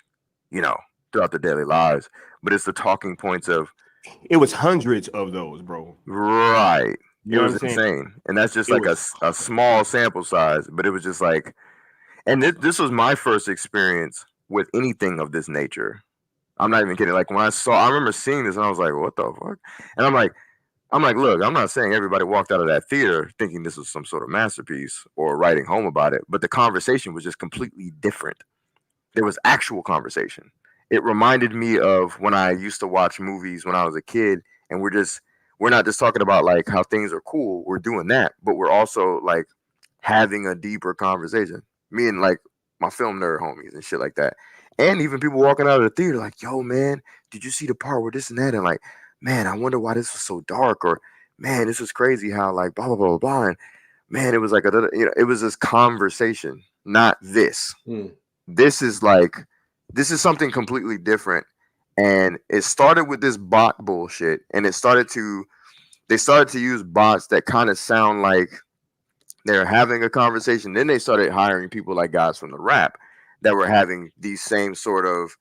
you know, throughout their daily lives, but it's the talking points of It was hundreds of those, bro. right. You It know what was I'm saying? insane, and that's just It like was a small sample size, but it was just like, and this was my first experience with anything of this nature. I'm not even kidding. Like when I remember seeing this, and I was like, "What the fuck?" And I'm like, look, I'm not saying everybody walked out of that theater thinking this was some sort of masterpiece or writing home about it, but the conversation was just completely different. There was actual conversation. It reminded me of when I used to watch movies when I was a kid, and we're not just talking about like how things are cool. We're doing that, but we're also like having a deeper conversation. Me and like my film nerd homies and shit like that. And even people walking out of the theater like, yo, man, did you see the part where this and that? And like, man, I wonder why this was so dark. Or man, this was crazy how like blah blah blah blah blah. And man, it was like it was this conversation, not this. This is something completely different. And it started with this bot bullshit, and they started to use bots that kind of sound like they're having a conversation. Then they started hiring people like guys from the rap that were having these same sort of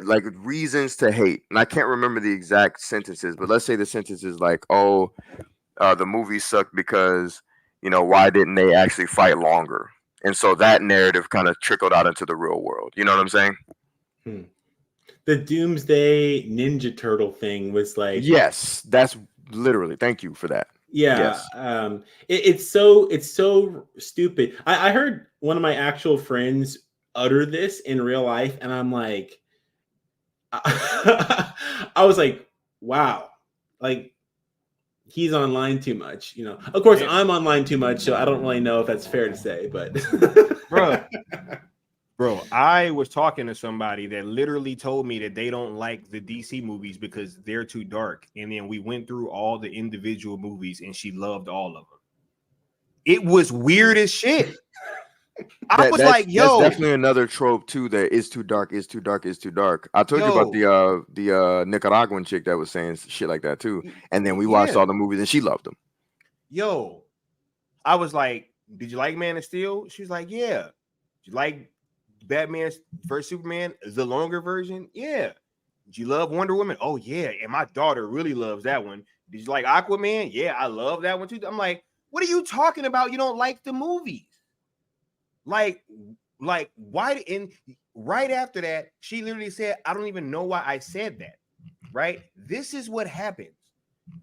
like reasons to hate. And I can't remember the exact sentences, but let's say the sentence is like, oh, the movie sucked because, you know, why didn't they actually fight longer? And so that narrative kind of trickled out into the real world. You know what I'm saying? The Doomsday Ninja Turtle thing was like, yes, that's literally, thank you for that. Yeah, yes. It's so stupid. I heard one of my actual friends utter this in real life, and I'm like, I was like, wow, like he's online too much, you know. Of course, I'm online too much, so I don't really know if that's fair to say, but bro, I was talking to somebody that literally told me that they don't like the DC movies because they're too dark. And then we went through all the individual movies and she loved all of them. It was weird as shit. I was like, yo, that's definitely another trope too. That is too dark, is too dark, is too dark. I told you about the Nicaraguan chick that was saying shit like that too. And then we watched all the movies and she loved them. Yo, I was like, did you like Man of Steel? She was like, yeah. Did you like Batman vs Superman, the longer version? Yeah. Did you love Wonder Woman? Oh yeah. And my daughter really loves that one. Did you like Aquaman? Yeah, I love that one too. I'm like, what are you talking about? You don't like the movies? Like why? And right after that, she literally said, I don't even know why I said that. Right? This is what happens.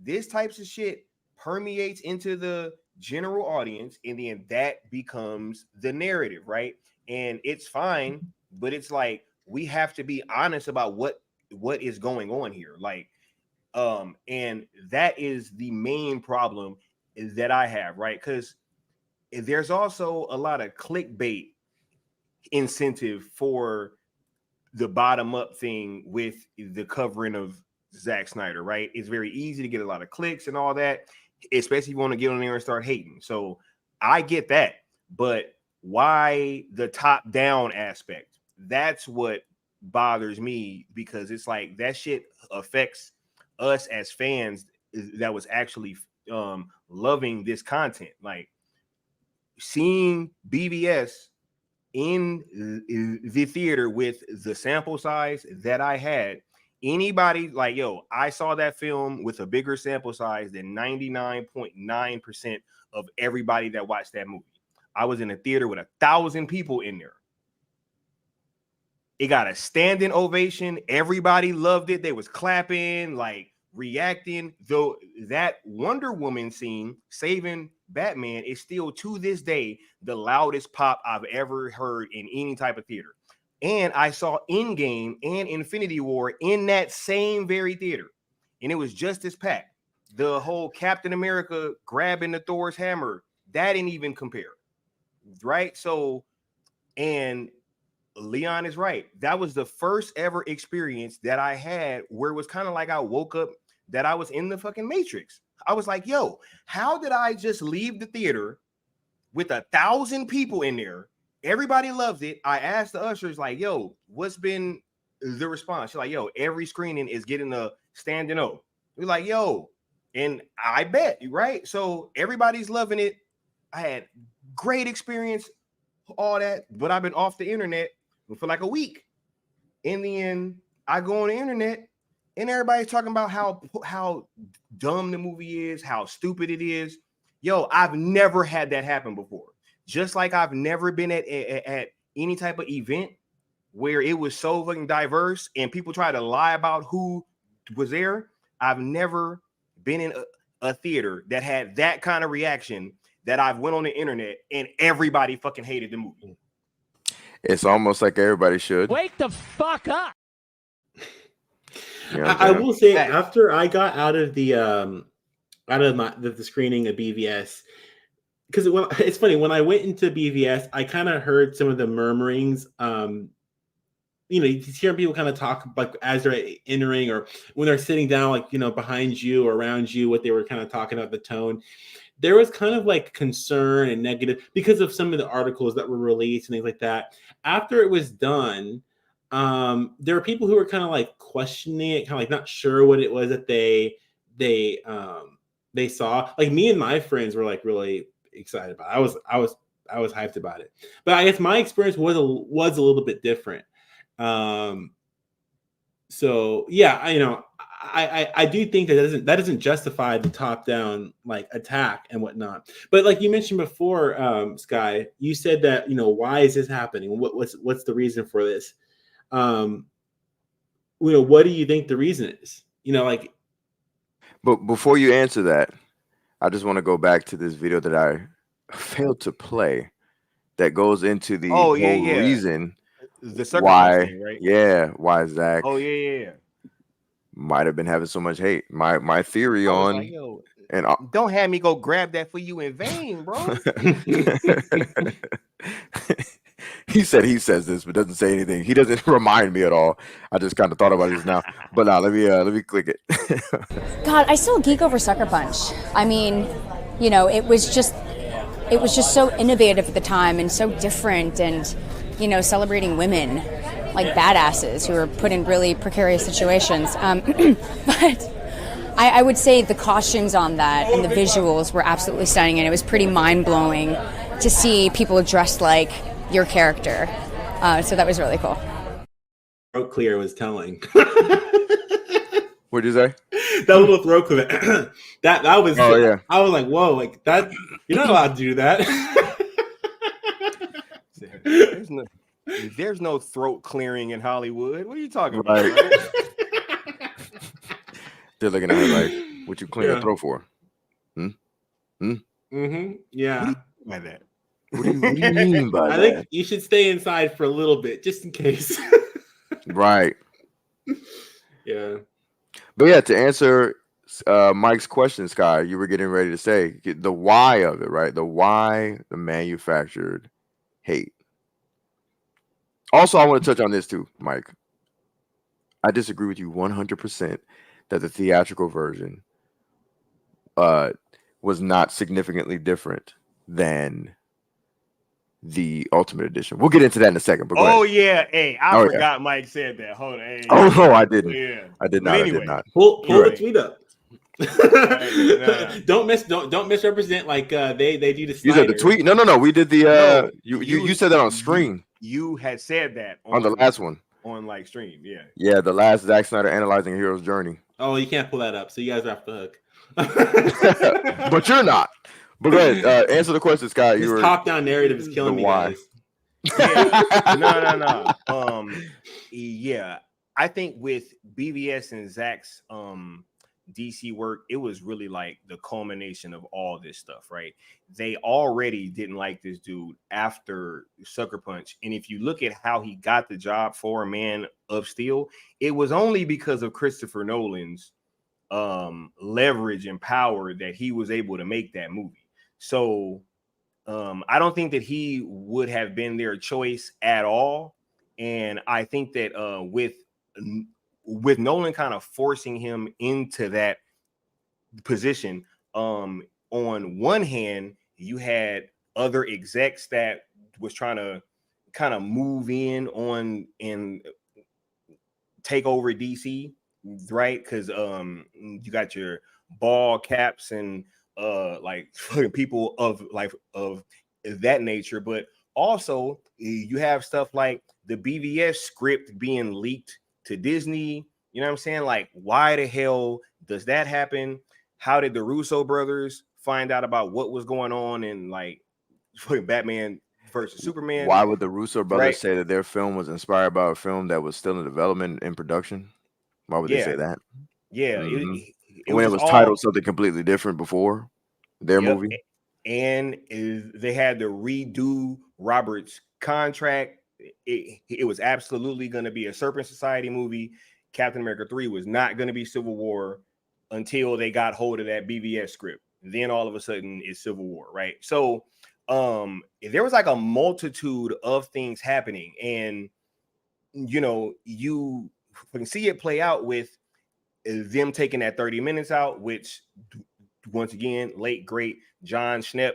This types of shit permeates into the general audience, and then that becomes the narrative, right? And it's fine, but it's like we have to be honest about what is going on here. Like, and that is the main problem that I have, right? Because there's also a lot of clickbait incentive for the bottom up thing with the covering of Zack Snyder, right? It's very easy to get a lot of clicks and all that, especially if you want to get on there and start hating. So I get that, but why the top down aspect? That's what bothers me, because it's like that shit affects us as fans that was actually loving this content. Like seeing BVS in the theater with the sample size that I had, anybody like, yo, I saw that film with a bigger sample size than 99.9% of everybody that watched that movie. I was in a theater with 1,000 people in there. It got a standing ovation. Everybody loved it. They was clapping, like reacting. Though that Wonder Woman scene saving Batman is still to this day the loudest pop I've ever heard in any type of theater. And I saw Endgame and Infinity War in that same very theater, and it was just as packed. The whole Captain America grabbing the Thor's hammer, that didn't even compare, right? So, and Leon is right. That was the first ever experience that I had where it was kind of like I woke up that I was in the fucking Matrix. I was like, yo, how did I just leave the theater with 1,000 people in there everybody loves it. I asked the ushers, like, yo, what's been the response? She's like, yo, every screening is getting a standing O. We're like, yo, and I bet, right? So everybody's loving it. I had great experience, all that, but I've been off the internet for like a week. In the end, I go on the internet and everybody's talking about how dumb the movie is, how stupid it is. Yo, I've never had that happen before. Just like I've never been at any type of event where it was so fucking diverse and people try to lie about who was there. I've never been in a theater that had that kind of reaction that I've went on the internet and everybody fucking hated the movie. It's almost like everybody should. Wake the fuck up. You know I will say, after I got out of the screening of BVS, because it's funny, when I went into BVS, I kind of heard some of the murmurings. You hear people kind of talk like as they're entering or when they're sitting down, like, behind you or around you, what they were kind of talking about, the tone. There was kind of like concern and negative because of some of the articles that were released and things like that. After it was done, there were people who were kind of like questioning it, kind of like not sure what it was that they saw. Like me and my friends were like really excited about it. I was hyped about it. But I guess my experience was a little bit different. So yeah, I do think that doesn't justify the top down like attack and whatnot. But like you mentioned before, Sky, you said that why is this happening? What's the reason for this? What do you think the reason is? But before you answer that, I just want to go back to this video that I failed to play that goes into the whole reason the why, thing, right? Yeah, why Zach might have been having so much hate. My theory on like, yo, and don't have me go grab that for you in vain, bro. He says this, but doesn't say anything. He doesn't remind me at all. I just kind of thought about this now. But now let me click it. God, I still geek over Sucker Punch. I mean, it was just so innovative at the time and so different, and celebrating women like badasses who are put in really precarious situations. But I would say the costumes on that and the visuals were absolutely stunning, and it was pretty mind-blowing to see people dressed like your character. So that was really cool. Throat clear was telling. What'd you say? That little throat clear. that was. Oh yeah. I was like, whoa, like that. You're not allowed to do that. There's no throat clearing in Hollywood. What are you talking about? Right. They're looking at her like, what you clear your throat for? Yeah. What do you mean by that? What do you mean by that? I think you should stay inside for a little bit, just in case. Right. Yeah. But yeah, to answer Mike's question, Sky, you were getting ready to say the why of it, right? The why the manufactured hate. Also, I want to touch on this too, Mike. I disagree with you 100% that the theatrical version was not significantly different than the Ultimate Edition. We'll get into that in a second. But yeah, hey, I forgot Mike said that. Hold on. Hey, no, I didn't. Yeah. I did not. Anyway, I did not. Pull right. the tweet up. Don't misrepresent like they do the Snyder. You said the tweet? No. We did the you said that on stream. You had said that on the last one. On like stream, yeah. Yeah, the last Zack Snyder analyzing a hero's journey. Oh, you can't pull that up, so you guys are off the hook. But you're not. But go ahead, answer the question, Scott. This top-down narrative is killing me, guys. Yeah. No. Yeah, I think with BVS and Zack's DC work, it was really like the culmination of all this stuff, right? They already didn't like this dude after Sucker Punch, and if you look at how he got the job for Man of Steel, it was only because of Christopher Nolan's leverage and power that he was able to make that movie. So I don't think that he would have been their choice at all, and I think that with Nolan kind of forcing him into that position, on one hand, you had other execs that was trying to kind of move in on and take over DC, right? Because you got your ball caps and like people of that nature, but also you have stuff like the BVS script being leaked to Disney. You know what I'm saying? Like, why the hell does that happen? How did the Russo brothers find out about what was going on in like Batman versus Superman? Why would the Russo brothers Right. say that their film was inspired by a film that was still in development in production? Why would they say that? Yeah, Mhm. it When was it just was all, titled something completely different before their yep. movie? And they had to redo Robert's contract. It was absolutely going to be a Serpent Society movie. Captain America 3 was not going to be Civil War until they got hold of that BVS script. Then all of a sudden it's Civil War, right? So there was like a multitude of things happening, and you know, you can see it play out with them taking that 30 minutes out, which once again, late great John Schnepp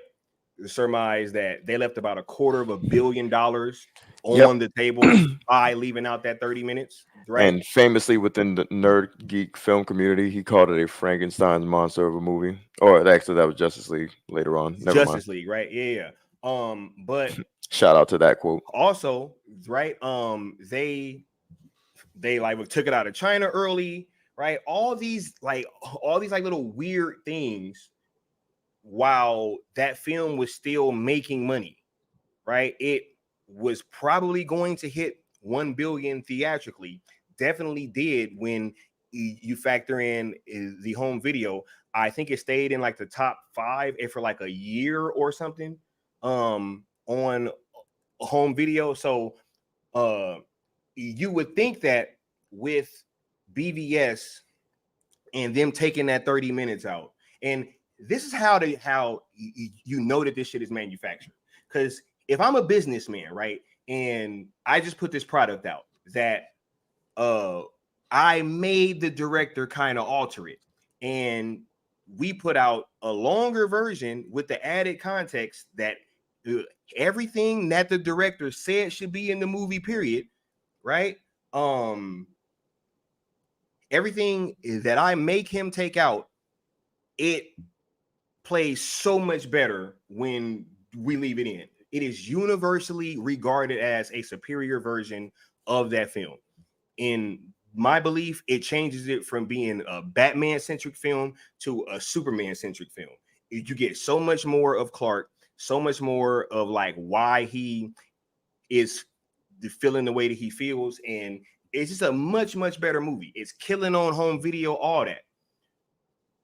surmised that they left about $250 million on the table by leaving out that 30 minutes, right? And famously within the nerd geek film community, he called it a Frankenstein's monster of a movie. Or actually, that was Justice League later on. Never Justice mind. League, right? Yeah. But Shout out to that quote. also, right? They like took it out of China early, right? All these like little weird things while that film was still making money, right? It was probably going to hit 1 billion theatrically. Definitely did when you factor in the home video. I think it stayed in like the top 5 for like a year or something on home video. So you would think that with BVS and them taking that 30 minutes out, and this is how you know that this shit is manufactured. Because if I'm a businessman, right, and I just put this product out that I made the director kind of alter it, and we put out a longer version with the added context that everything that the director said should be in the movie, period, right? Everything that I make him take out, it plays so much better when we leave it in. It is universally regarded as a superior version of that film. In my belief, it changes it from being a Batman-centric film to a Superman-centric film. You get so much more of Clark, so much more of like why he is feeling the way that he feels, and it's just a much better movie. It's killing on home video, all that.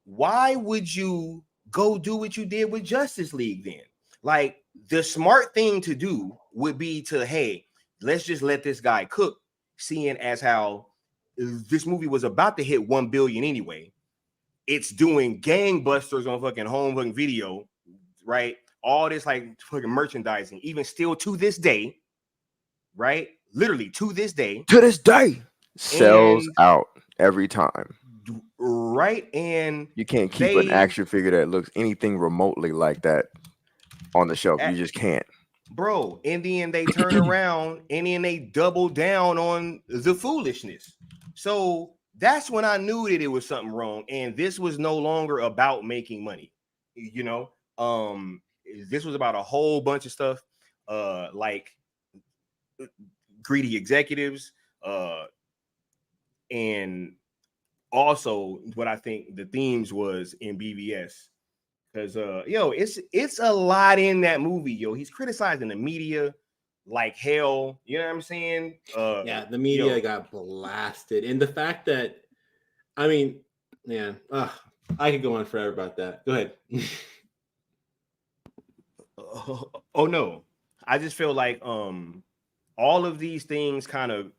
Why would you go do what you did with Justice League then? Like, the smart thing to do would be to, hey, let's just let this guy cook, seeing as how this movie was about to hit 1 billion anyway. It's doing gangbusters on fucking home video, right? All this like fucking merchandising, even still to this day, right? Literally to this day. Sells out every time. Right. And you can't keep an action figure that looks anything remotely like that on the shelf. You just can't. Bro, and then they turn around and then they double down on the foolishness. So that's when I knew that it was something wrong. And this was no longer about making money. You know, this was about a whole bunch of stuff, like greedy executives, and also what I think the themes was in BVS. Because it's a lot in that movie, yo. He's criticizing the media like hell. You know what I'm saying? Yeah, the media got blasted. And the fact that, I mean, man, I could go on forever about that. Go ahead. Oh no. I just feel like all of these things kind of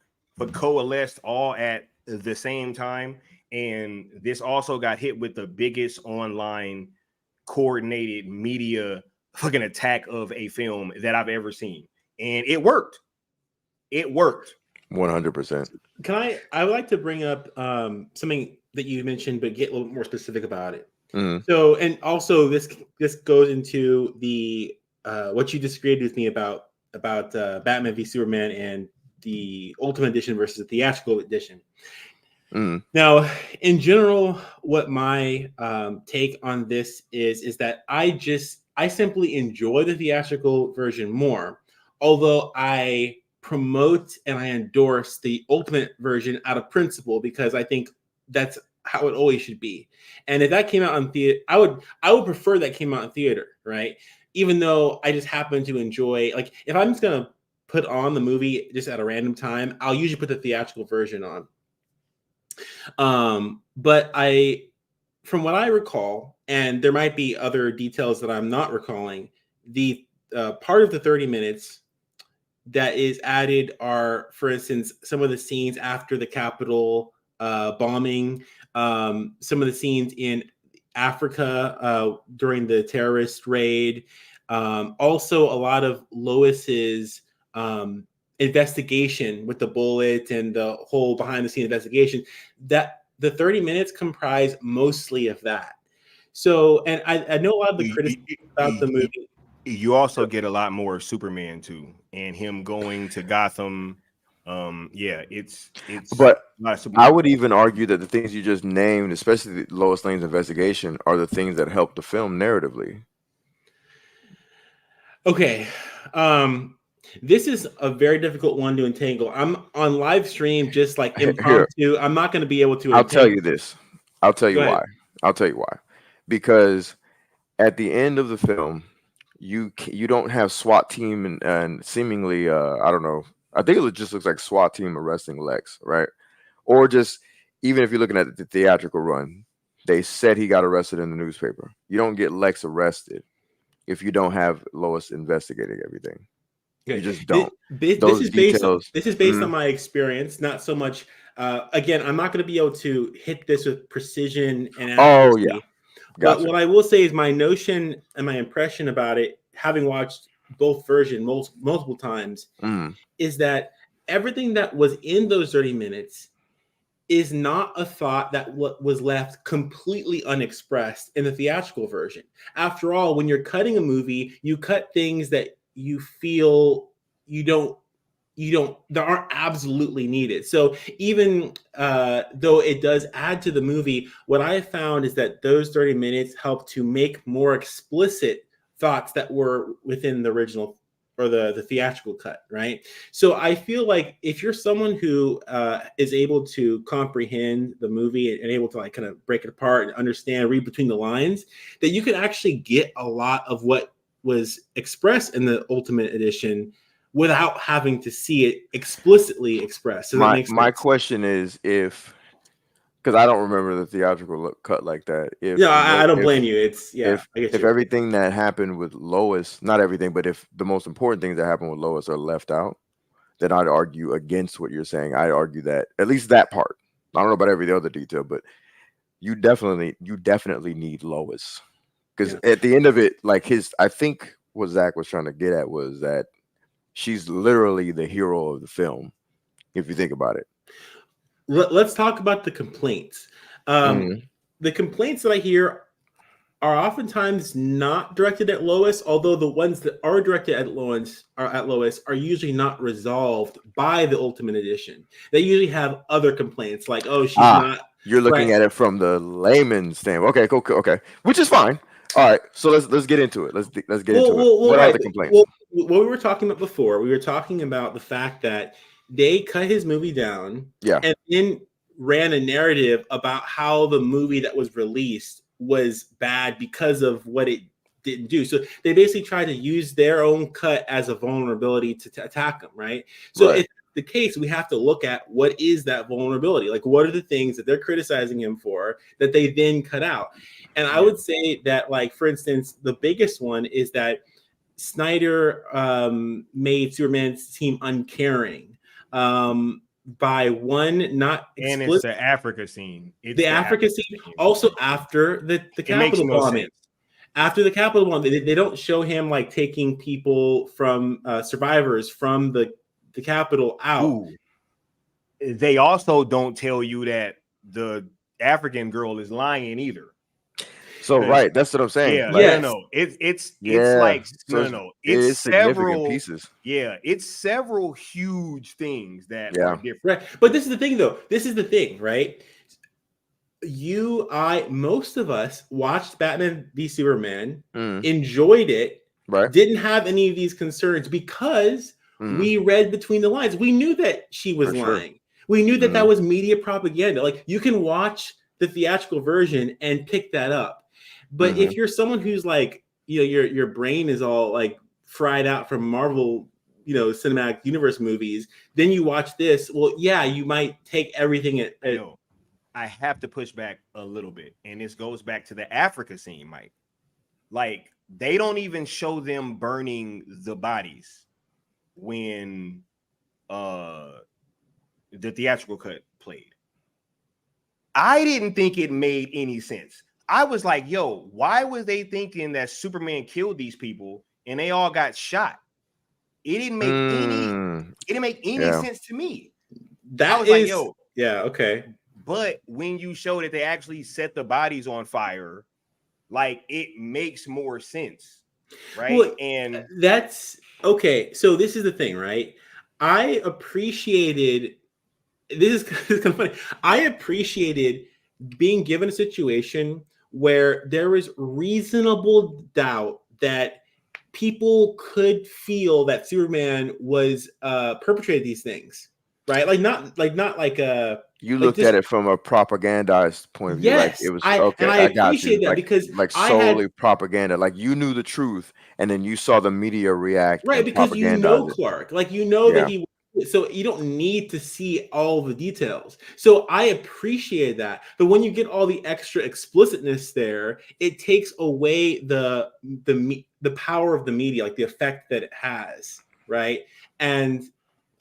coalesced all at the same time. And this also got hit with the biggest online coordinated media fucking attack of a film that I've ever seen. And it worked. It worked. 100%. I would like to bring up something that you mentioned, but get a little more specific about it. Mm-hmm. So, and also this goes into the what you disagreed with me about about Batman v Superman and the Ultimate Edition versus the theatrical edition. Now, in general, what my take on this is that I simply enjoy the theatrical version more, although I promote and I endorse the ultimate version out of principle because I think that's how it always should be. And if that came out on theater, I would prefer that came out in theater, right? Even though I just happen to enjoy, like, if I'm just gonna put on the movie just at a random time, I'll usually put the theatrical version on. But from what I recall, and there might be other details that I'm not recalling, the part of the 30 minutes that is added are, for instance, some of the scenes after the Capitol bombing, some of the scenes in Africa during the terrorist raid, also a lot of Lois's investigation with the bullet and the whole behind the scene investigation, that the 30 minutes comprise mostly of that. So, and I know a lot of the criticism about the movie. You also get a lot more Superman too, and him going to Gotham. It's But I would even argue that the things you just named, especially the Lois Lane's investigation, are the things that help the film narratively. Okay. This is a very difficult one to entangle. I'm on live stream, just like impromptu. I'm not going to be able to. I'll tell you this. I'll tell you why. I'll tell you why. Because at the end of the film, you don't have SWAT team and seemingly I don't know. I think it just looks like SWAT team arresting Lex, right? Or just even if you're looking at the theatrical run, they said he got arrested in the newspaper. You don't get Lex arrested if you don't have Lois investigating everything. You just don't. This is based on my experience, not so much. Again, I'm not going to be able to hit this with precision and accuracy. Oh yeah. Gotcha. But what I will say is my notion and my impression about it, having watched both versions multiple times, is that everything that was in those 30 minutes is not a thought that was left completely unexpressed in the theatrical version. After all, when you're cutting a movie, you cut things that you feel that aren't absolutely needed. So even though it does add to the movie, what I have found is that those 30 minutes help to make more explicit thoughts that were within the original or the theatrical cut, right? So I feel like if you're someone who is able to comprehend the movie and able to like kind of break it apart and understand, read between the lines, that you can actually get a lot of what was expressed in the Ultimate Edition without having to see it explicitly expressed. So my question is because I don't remember the theatrical cut like that. I don't blame you. If everything that happened with Lois, not everything, but if the most important things that happened with Lois are left out, then I'd argue against what you're saying. I'd argue that at least that part. I don't know about every other detail, but you definitely need Lois. Because at the end of it, I think what Zach was trying to get at was that she's literally the hero of the film, if you think about it. Let's talk about the complaints. The complaints that I hear are oftentimes not directed at Lois, although the ones that are directed at Lois are usually not resolved by the Ultimate Edition. They usually have other complaints, like, oh, she's not. You're looking at it from the layman's standpoint. Okay, cool, okay, which is fine. All right, so let's get into it. Let's get into it. What are the complaints? Well, what we were talking about before, we were talking about the fact that they cut his movie down, and then ran a narrative about how the movie that was released was bad because of what it didn't do. So they basically tried to use their own cut as a vulnerability to attack him, right? So if the case, we have to look at what is that vulnerability? Like, what are the things that they're criticizing him for that they then cut out? And I would say that, like, for instance, the biggest one is that Snyder made Superman's team uncaring by one not explicit. And it's the Africa scene. The Africa scene. Also after the Capitol bombing. After the Capitol bombing, they don't show him like taking people from survivors from the Capitol out. Ooh. They also don't tell you that the African girl is lying either. So right, that's what I'm saying. Yeah, Like, Yes. no. It's yeah. like So no. it It's is significant several. pieces. Yeah, it's several huge things that Yeah. are different. Right. But this is the thing, though. This is the thing, right? Most of us watched Batman v Superman, enjoyed it, Right. didn't have any of these concerns because we read between the lines. We knew that she was For sure. lying. We knew that that was media propaganda. Like, you can watch the theatrical version and pick that up. But if you're someone who's like, your brain is all like fried out from Marvel, cinematic universe movies, then you watch this. Well, yeah, you might take everything at I have to push back a little bit, and this goes back to the Africa scene, Mike. Like, they don't even show them burning the bodies when the theatrical cut played. I didn't think it made any sense. I was like, yo, why was they thinking that Superman killed these people and they all got shot? It didn't make any sense to me. I was like, yo, yeah, okay. But when you show that they actually set the bodies on fire, like, it makes more sense, right? Well, and that's okay. So this is the thing, right? I appreciated this is kind of funny. I appreciated being given a situation where there was reasonable doubt that people could feel that Superman was perpetrated these things, right? Not like you looked at it from a propagandized point of view. Yes, like it was and I appreciate that, like, because like I solely had propaganda. Like, you knew the truth, and then you saw the media react right and because propagandize it. Clark, like that he. So you don't need to see all the details. So I appreciate that, but when you get all the extra explicitness there, it takes away the power of the media, like the effect that it has, right? And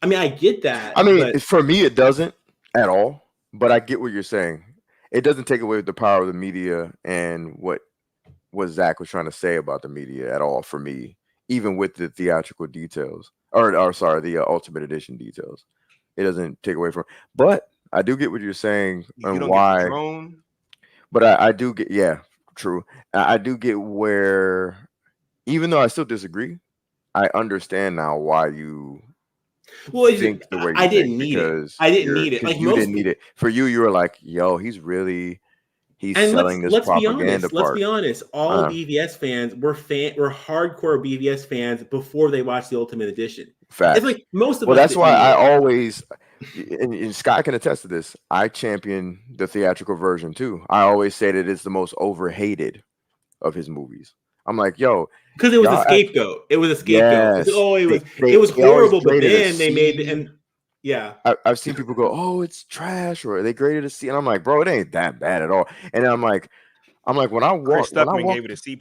I mean, I get that. I mean, but for me, it doesn't at all. But I get what you're saying. It doesn't take away the power of the media and what Zach was trying to say about the media at all. For me, even with the theatrical details, or sorry, the Ultimate Edition details, it doesn't take away from. But I do get what you're saying and don't why. get the drone. But I do get, yeah, true. I do get where, even though I still disagree, I understand now why you think the way you I think, didn't need it. because I didn't need it. Like, you didn't need it. For you, you were like, yo, he's selling this propaganda part. Let's be honest. All BVS fans were hardcore BVS fans before they watched the Ultimate Edition. Fact. It's like most of well, us. That's why I always, and Scott can attest to this, I champion the theatrical version too. I always say that it's the most overhated of his movies. I'm like, yo, because it was a scapegoat. It was a scapegoat. Yes. It was horrible, but then they made and yeah. I've seen people go, oh, it's trash, or they graded a C, and I'm like, bro, it ain't that bad at all. And I'm like, when I walk, gave it a C+.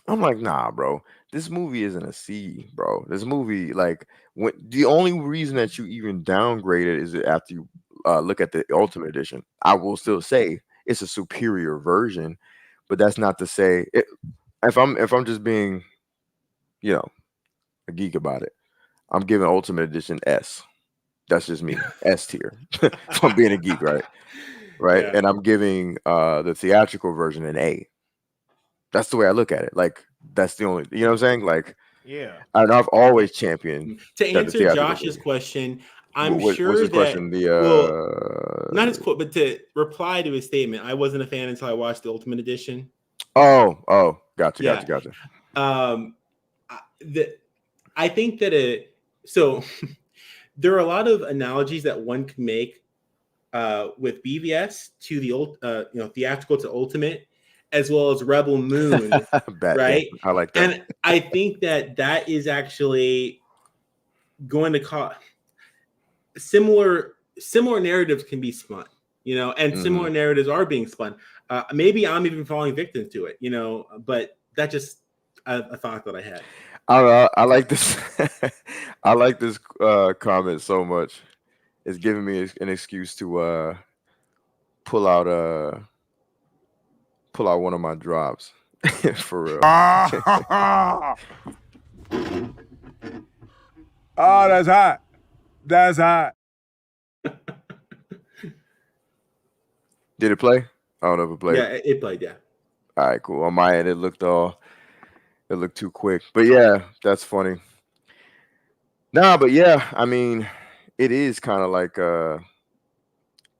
I'm like, nah, bro, this movie isn't a C, bro. This movie, like, when the only reason that you even downgrade it is after you look at the Ultimate Edition. I will still say it's a superior version, but that's not to say it, if I'm just being, a geek about it, I'm giving Ultimate Edition S. That's just me, S tier. If I'm being a geek, right? Yeah. And I'm giving the theatrical version an A. That's the way I look at it. Like, that's the only, you know what I'm saying? Like, yeah. And I've always championed. To answer Josh's question, I'm sure what's his that question? not his quote, but to reply to his statement, I wasn't a fan until I watched the Ultimate Edition. Oh, gotcha. I think that so there are a lot of analogies that one can make with BVS to the old, theatrical to Ultimate, as well as Rebel Moon, right? I like that. And I think that is actually going to cause similar narratives can be spun, and similar narratives are being spun. Maybe I'm even falling victim to it, but that's just a thought that I had. I like this. I like this comment so much. It's giving me an excuse to pull out one of my drops for real. Oh, that's hot. That's hot. Did it play? I don't know if it played. Yeah, it played. Yeah. All right, cool. On my end, it looked too quick. But yeah, that's funny. Nah, but yeah, I mean, it is kind of like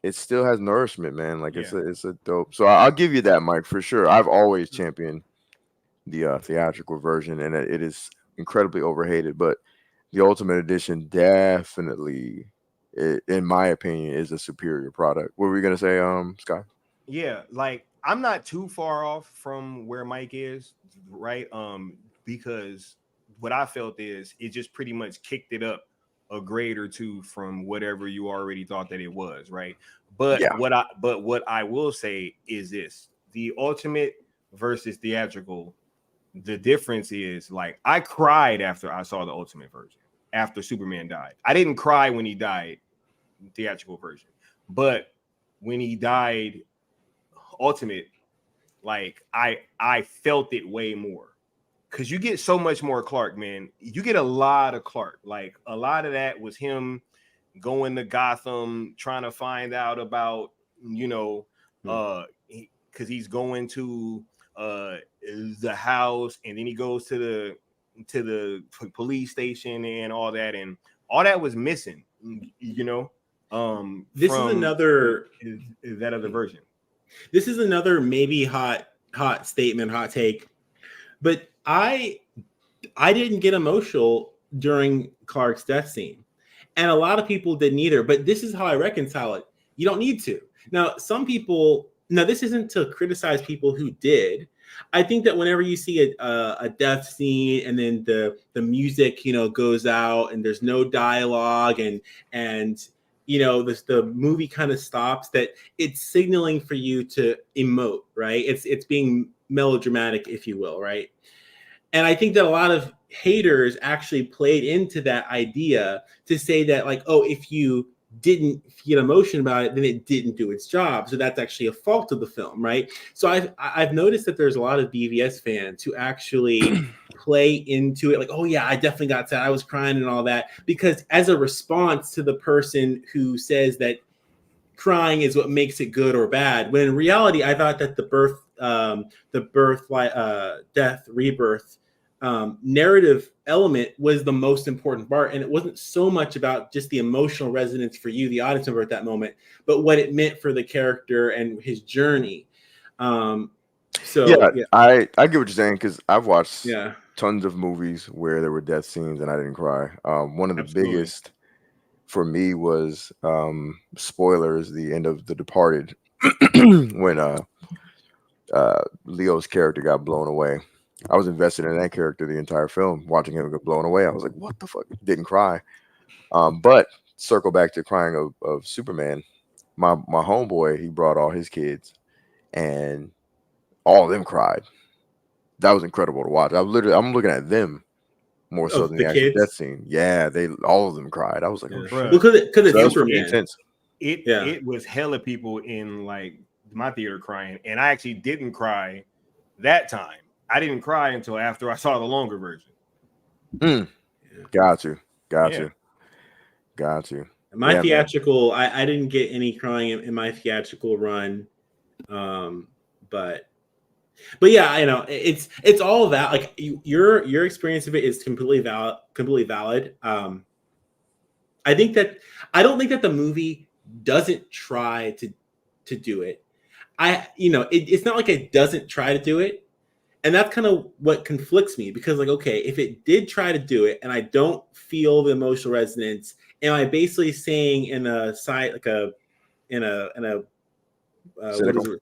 it still has nourishment, man. Like Yeah. it's a dope. So I'll give you that, Mike, for sure. I've always championed the theatrical version, and it is incredibly overhated. But the Ultimate Edition definitely, in my opinion, is a superior product. What were we gonna say, Scott? Yeah, like I'm not too far off from where Mike is, right? Because what I felt is it just pretty much kicked it up a grade or two from whatever you already thought that it was, right? Yeah, But what I will say is this: the ultimate versus theatrical, the difference is like I cried after I saw the ultimate version after Superman died. I didn't cry when he died, theatrical version, but when he died ultimate, like I felt it way more because you get so much more Clark, man. You get a lot of Clark. Like a lot of that was him going to Gotham, trying to find out about, you know, because he's going to the house, and then he goes to the police station and all that was missing, you know. This is From another that other version. This is another maybe hot statement, hot take. But I didn't get emotional during Clark's death scene. And a lot of people didn't either. But this is how I reconcile it. You don't need to. Now, some people, now this isn't to criticize people who did. I think that whenever you see a death scene and then the music, goes out and there's no dialogue and the movie kind of stops, that it's signaling for you to emote, right? It's being melodramatic, if you will, right? And I think that a lot of haters actually played into that idea to say that, like, oh, if you didn't feel emotion about it, then it didn't do its job. So that's actually a fault of the film, right? So I've noticed that there's a lot of BVS fans who actually play into it, like, oh yeah, I definitely got sad, I was crying and all that, because as a response to the person who says that crying is what makes it good or bad. When in reality, I thought that the death, rebirth narrative element was the most important part, and it wasn't so much about just the emotional resonance for you, the audience member, at that moment, but what it meant for the character and his journey. yeah, I get what you're saying because I've watched Yeah. tons of movies where there were death scenes and I didn't cry. One of the Absolutely. biggest for me was spoilers, the end of The Departed when Leo's character got blown away. I was invested in that character the entire film, watching him get blown away. I was like, what the fuck? Didn't cry. But circle back to crying of Superman. My homeboy, he brought all his kids and all of them cried. That was incredible to watch. I'm looking at them more so Of than the the actual death kids. scene. Yeah, they all of them cried. I was like, oh Yeah. shit. Well, because So it's that was pretty Superman. intense. It was hella people in like my theater crying, and I actually didn't cry that time. I didn't cry until after I saw the longer version. Got you. My Yeah, man. theatrical, I didn't get any crying in my theatrical run, but yeah, it's all of that. Like your experience of it is completely valid. I think that I don't think that the movie doesn't try to do it. It's not like it doesn't try to do it, and that's kind of what conflicts me, because, like, okay, if it did try to do it and I don't feel the emotional resonance, am I basically saying in a side, like in a what is Cynical. it?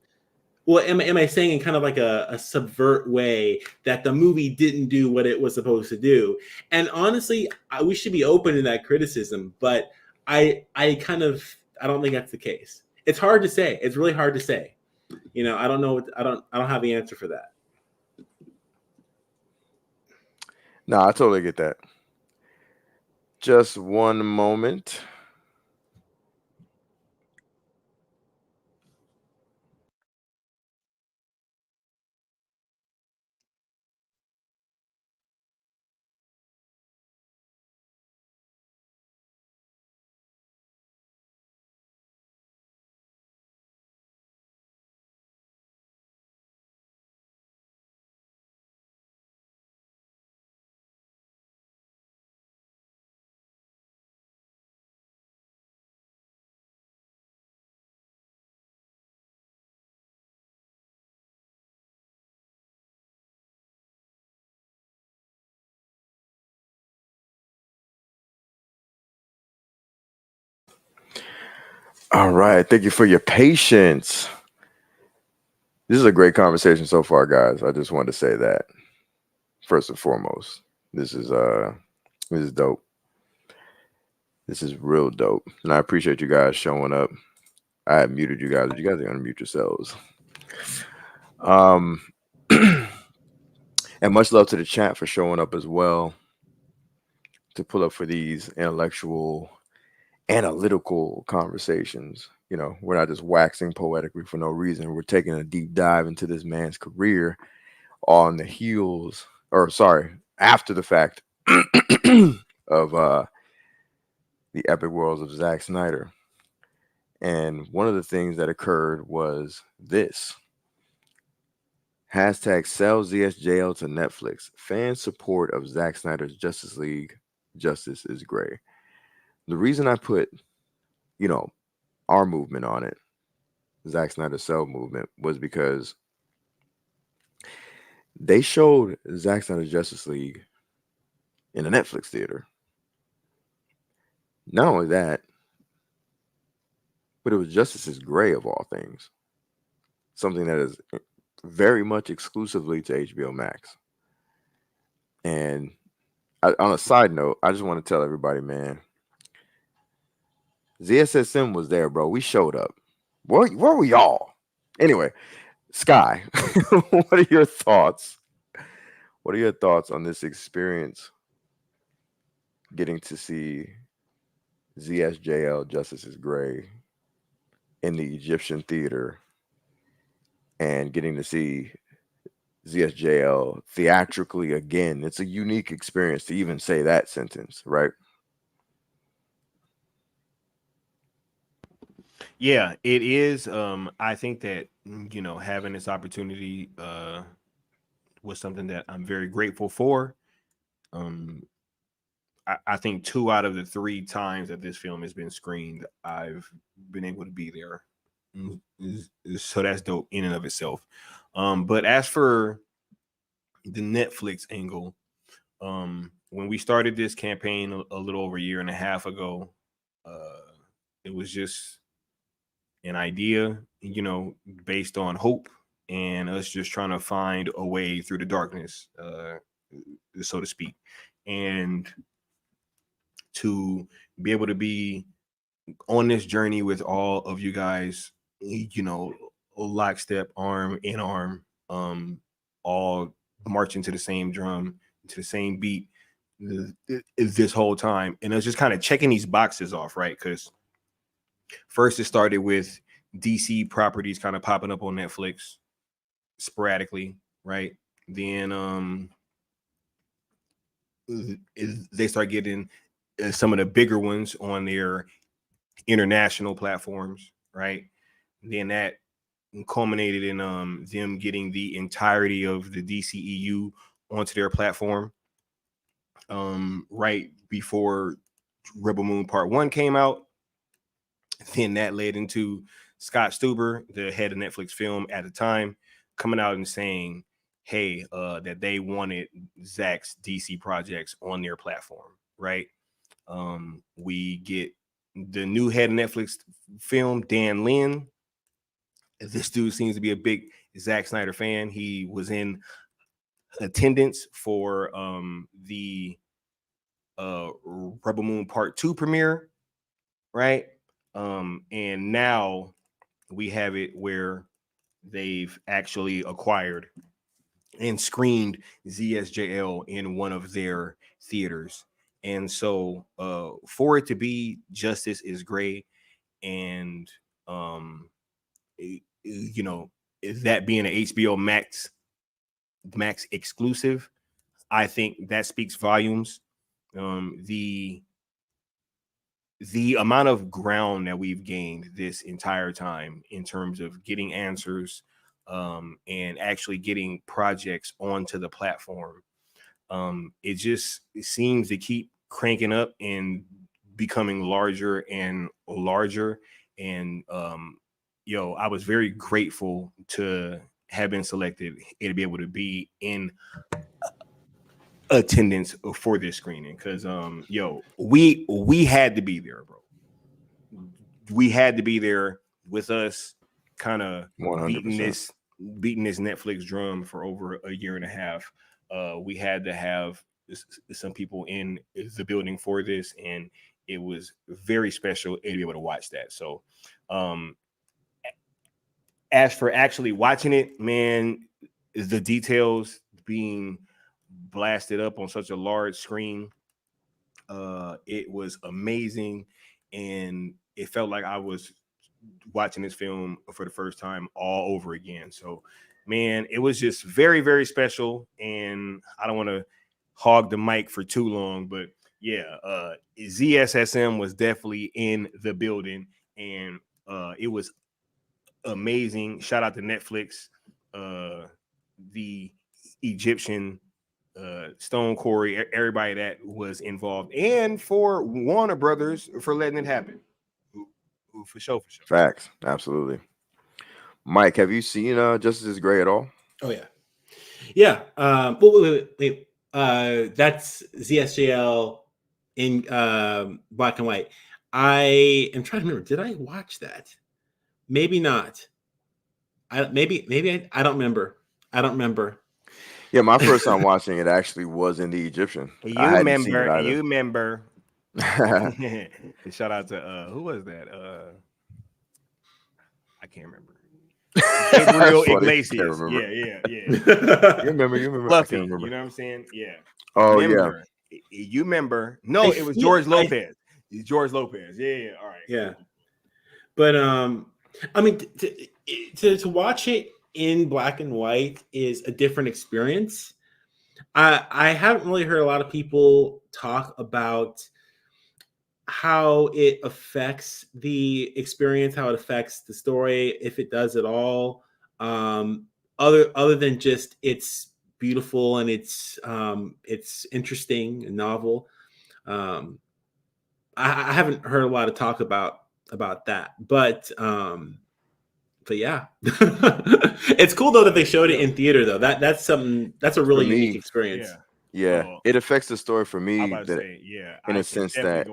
Well, am I saying in kind of like a subvert way that the movie didn't do what it was supposed to do? And honestly, we should be open to that criticism, but I don't think that's the case. It's hard to say. It's really hard to say. I don't know. I don't have the answer for that. No, I totally get that. Just one moment. All right. Thank you for your patience. This is a great conversation so far, guys. I just wanted to say that first and foremost. This is dope. This is real dope. And I appreciate you guys showing up. I had muted you guys, but you guys can unmute yourselves. And much love to the chat for showing up as well to pull up for these intellectual, analytical conversations. You know, we're not just waxing poetically for no reason. We're taking a deep dive into this man's career on the heels, or sorry, after the fact of the epic worlds of Zack Snyder. And one of the things that occurred was this. Hashtag sell ZSJL to Netflix. Fan support of Zack Snyder's Justice League. Justice is gray. The reason I put, you know, our movement on it, Zack Snyder's Sell movement, was because they showed Zack Snyder's Justice League in a Netflix theater. Not only that, but it was Justice is Gray of all things. Something that is very much exclusively to HBO Max. And on a side note, I just want to tell everybody, man, ZSSM was there, bro. We showed up. Where were y'all? Anyway, Sky, what are your thoughts? What are your thoughts on this experience? Getting to see ZSJL, Justice is Gray, in the Egyptian theater, and getting to see ZSJL theatrically again. It's a unique experience to even say that sentence, right? Yeah, it is. I think that, you know, having this opportunity was something that I'm very grateful for. I think 2 out of the 3 times that this film has been screened, I've been able to be there. So that's dope in and of itself. But as for the Netflix angle, when we started this campaign a little over a year and a half ago, it was just an idea, you know, based on hope and us just trying to find a way through the darkness, so to speak. And to be able to be on this journey with all of you guys, you know, lockstep, arm in arm, all marching to the same drum, to the same beat this whole time. And I was just kind of checking these boxes off, right? Because first it started with DC properties kind of popping up on Netflix sporadically, right? Then they start getting some of the bigger ones on their international platforms, right? Then that culminated in them getting the entirety of the DCEU onto their platform right before Rebel Moon Part 1 came out. Then that led into Scott Stuber, the head of Netflix Film at the time, coming out and saying, hey, that they wanted Zack's DC projects on their platform, right? We get the new head of Netflix Film, Dan Lin. This dude seems to be a big Zack Snyder fan. He was in attendance for the Rebel Moon Part 2 premiere, right? And now we have it where they've actually acquired and screened ZSJL in one of their theaters. And so for it to be Justice is Gray, and you know, that being an HBO Max exclusive, I think that speaks volumes. The amount of ground that we've gained this entire time in terms of getting answers and actually getting projects onto the platform, it seems to keep cranking up and becoming larger and larger. And I was very grateful to have been selected and to be able to be in attendance for this screening, because we had to be there, bro. we had to be there with us, kind of 100%. beating this Netflix drum for over a year and a half. We had to have some people in the building for this, and it was very special to be able to watch that. So, as for actually watching it, man, the details being blasted up on such a large screen, it was amazing, and it felt like I was watching this film for the first time all over again. So, man, it was just very, very special. And I don't want to hog the mic for too long, but yeah, ZSSM was definitely in the building, and it was amazing. Shout out to Netflix, the Egyptian, Stone Corey, everybody that was involved, and for Warner Brothers for letting it happen. For sure. Facts, absolutely. Mike, have you seen Justice is Gray at all? Oh yeah. Wait. That's ZSJL in black and white. I am trying to remember. Did I watch that? Maybe not. I don't remember. I don't remember. Yeah, my first time watching it actually was in the Egyptian. You hadn't seen it remember? either. You remember? Shout out to who was that? I can't remember. Gabriel Iglesias. Yeah. You remember? Fluffy, I can't remember. you know what I'm saying? Yeah. Oh remember. You remember? No, it was George Lopez. George Lopez. Yeah. All right. Yeah. But I mean, to watch it in black and white is a different experience. I haven't really heard a lot of people talk about how it affects the experience, how it affects the story, if it does at all. Other than just it's beautiful and it's interesting and novel. I haven't heard a lot of talk about that, but yeah, it's cool though that they showed it in theater though. That's a really unique experience. Yeah, it affects the story for me in a sense that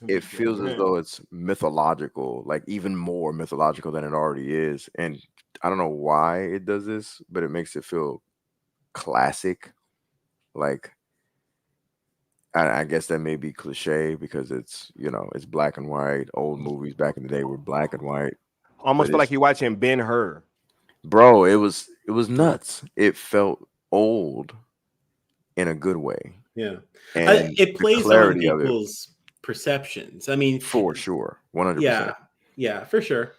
it feels as though it's mythological, like even more mythological than it already is. And I don't know why it does this, but it makes it feel classic. Like, I guess that may be cliche because it's, it's black and white. Old movies back in the day were black and white. Almost feel like you're watching Ben-Hur. Bro, it was nuts. It felt old in a good way. Yeah. And it plays on people's perceptions. I mean, for sure. 100%. Yeah, for sure.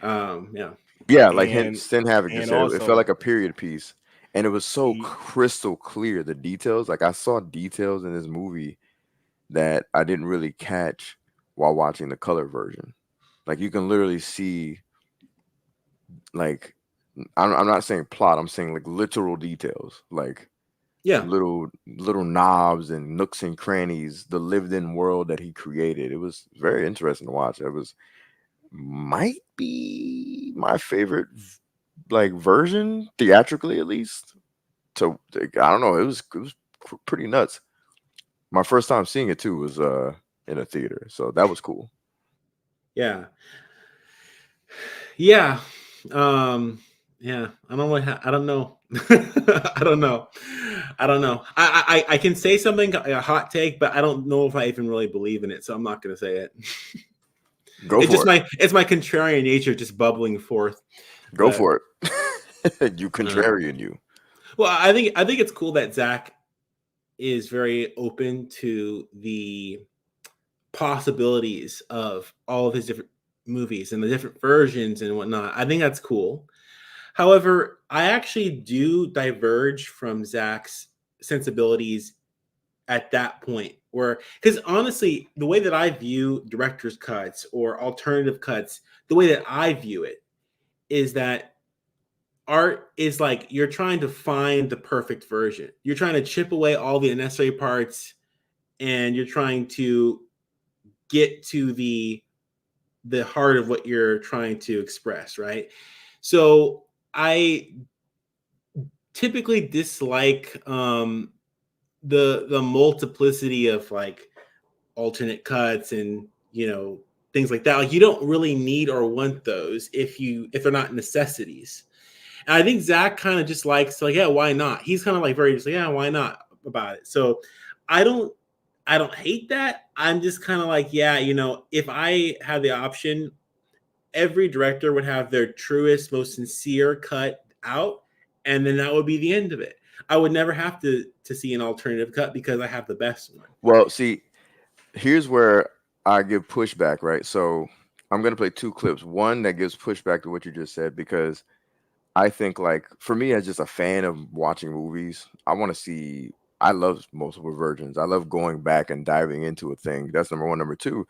Yeah. Yeah, like Sin Havoc just said, also, it felt like a period piece. And it was so crystal clear, the details. Like I saw details in this movie that I didn't really catch while watching the color version. Like you can literally see, like, I'm not saying plot, I'm saying like literal details. Like little knobs and nooks and crannies, the lived-in world that he created. It was very interesting to watch. It might be my favorite like version, theatrically at least. So I don't know. It was pretty nuts. My first time seeing it too was in a theater, so that was cool. Yeah. Yeah, I don't know. I don't know. I can say something, a hot take, but I don't know if I even really believe in it, so I'm not going to say it. It's my contrarian nature just bubbling forth. Go for it. You contrarian, you. Well, I think it's cool that Zack is very open to the possibilities of all of his different movies and the different versions and whatnot. I think that's cool. However, I actually do diverge from Zack's sensibilities at that point, because honestly, the way that I view director's cuts or alternative cuts, the way that I view it is that art is like you're trying to find the perfect version. You're trying to chip away all the unnecessary parts, and you're trying to get to the heart of what you're trying to express, right? So I typically dislike the multiplicity of like alternate cuts and things like that. Like you don't really need or want those if they're not necessities. And I think Zach kind of just likes like, yeah, why not? He's kind of like very just like, yeah, why not about it. So I don't hate that. I'm just kind of like, yeah, if I had the option, every director would have their truest, most sincere cut out, and then that would be the end of it. I would never have to see an alternative cut because I have the best one. Well, see, here's where I give pushback, right? So I'm going to play two clips. One that gives pushback to what you just said, because I think, like, for me, as just a fan of watching movies, I love multiple versions. I love going back and diving into a thing. That's number one. Number two,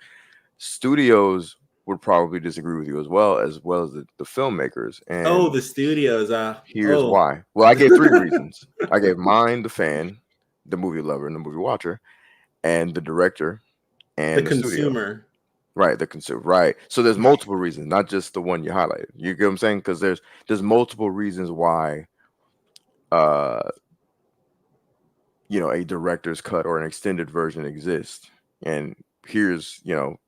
studios would probably disagree with you as well as the filmmakers. And the studios. here's why. Well, I gave three reasons. I gave mine, the fan, the movie lover, and the movie watcher, and the director and the studio. consumer. Right, the consumer. Right. So there's multiple reasons, not just the one you highlighted. You get what I'm saying? Because there's multiple reasons why a director's cut or an extended version exists. And here's,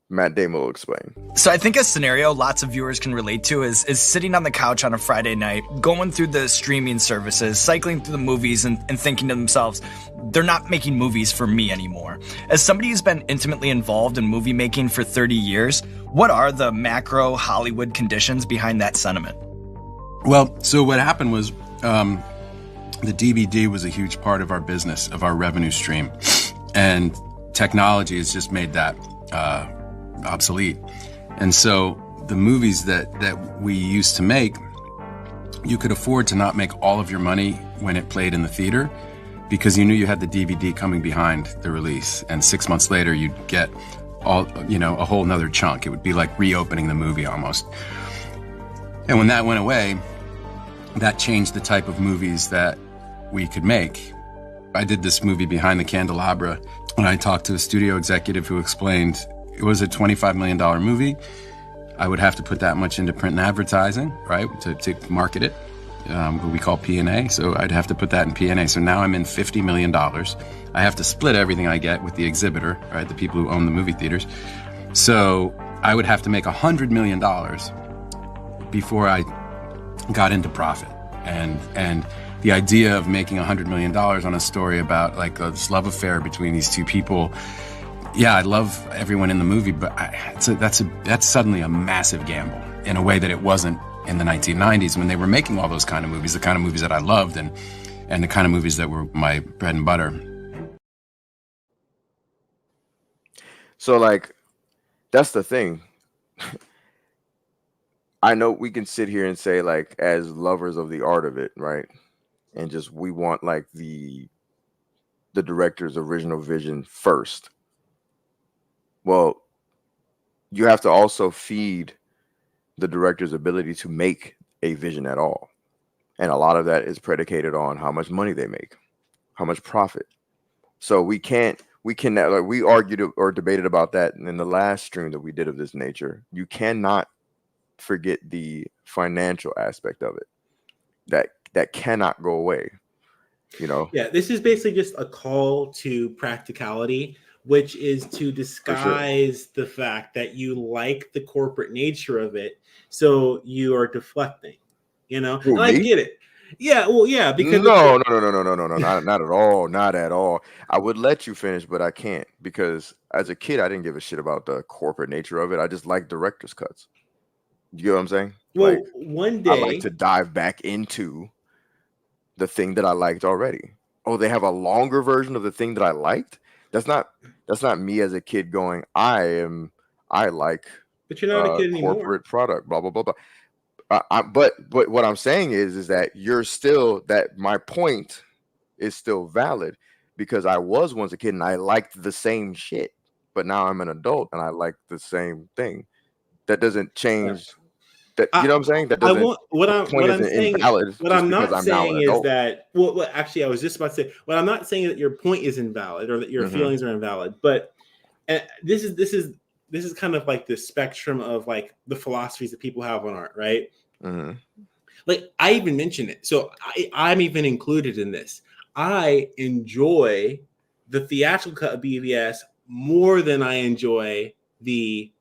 Matt Damon will explain. So I think a scenario lots of viewers can relate to is sitting on the couch on a Friday night, going through the streaming services, cycling through the movies and thinking to themselves, they're not making movies for me anymore. As somebody who's been intimately involved in movie making for 30 years, what are the macro Hollywood conditions behind that sentiment? Well, so what happened was the DVD was a huge part of our business, of our revenue stream. And technology has just made that obsolete. And so the movies that we used to make, you could afford to not make all of your money when it played in the theater because you knew you had the DVD coming behind the release. And 6 months later, you'd get a whole nother chunk. It would be like reopening the movie almost. And when that went away, that changed the type of movies that we could make. I did this movie Behind the Candelabra, and I talked to a studio executive who explained it was a $25 million movie. I would have to put that much into print and advertising, right, to market it, what we call P&A. So I'd have to put that in P&A. So now I'm in $50 million. I have to split everything I get with the exhibitor, right, the people who own the movie theaters. So I would have to make $100 million before I got into profit. And the idea of making $100 million on a story about like this love affair between these two people, yeah, I love everyone in the movie, but that's suddenly a massive gamble in a way that it wasn't in the 1990s when they were making all those kind of movies, the kind of movies that I loved and the kind of movies that were my bread and butter. So, like, that's the thing. I know we can sit here and say, like, as lovers of the art of it, right? And just we want like the director's original vision first. Well, you have to also feed the director's ability to make a vision at all. And a lot of that is predicated on how much money they make, how much profit. So we cannot, like, we argued or debated about that in the last stream that we did of this nature. You cannot forget the financial aspect of it. That cannot go away, Yeah, this is basically just a call to practicality, which is to disguise the fact that you like the corporate nature of it, so you are deflecting. Who, I me? get it. Yeah, well, yeah, because no, not at all, not at all. I would let you finish, but I can't, because as a kid, I didn't give a shit about the corporate nature of it. I just like director's cuts. You know what I'm saying? Well, like, one day I like to dive back into the thing that I liked already. Oh, they have a longer version of the thing that I liked? That's not me as a kid going, I like, but you're not a kid anymore. Corporate product, blah blah blah blah. But what I'm saying is that you're still, that my point is still valid, because I was once a kid and I liked the same shit, but now I'm an adult and I like the same thing. That doesn't change. That, you know what I'm saying? That doesn't. What I'm saying is that. Well, actually, I was just about to say. What I'm not saying is that your point is invalid or that your feelings are invalid. But this is kind of like the spectrum of like the philosophies that people have on art, right? Mm-hmm. Like I even mentioned it, so I'm even included in this. I enjoy the theatrical cut of BVS more than I enjoy the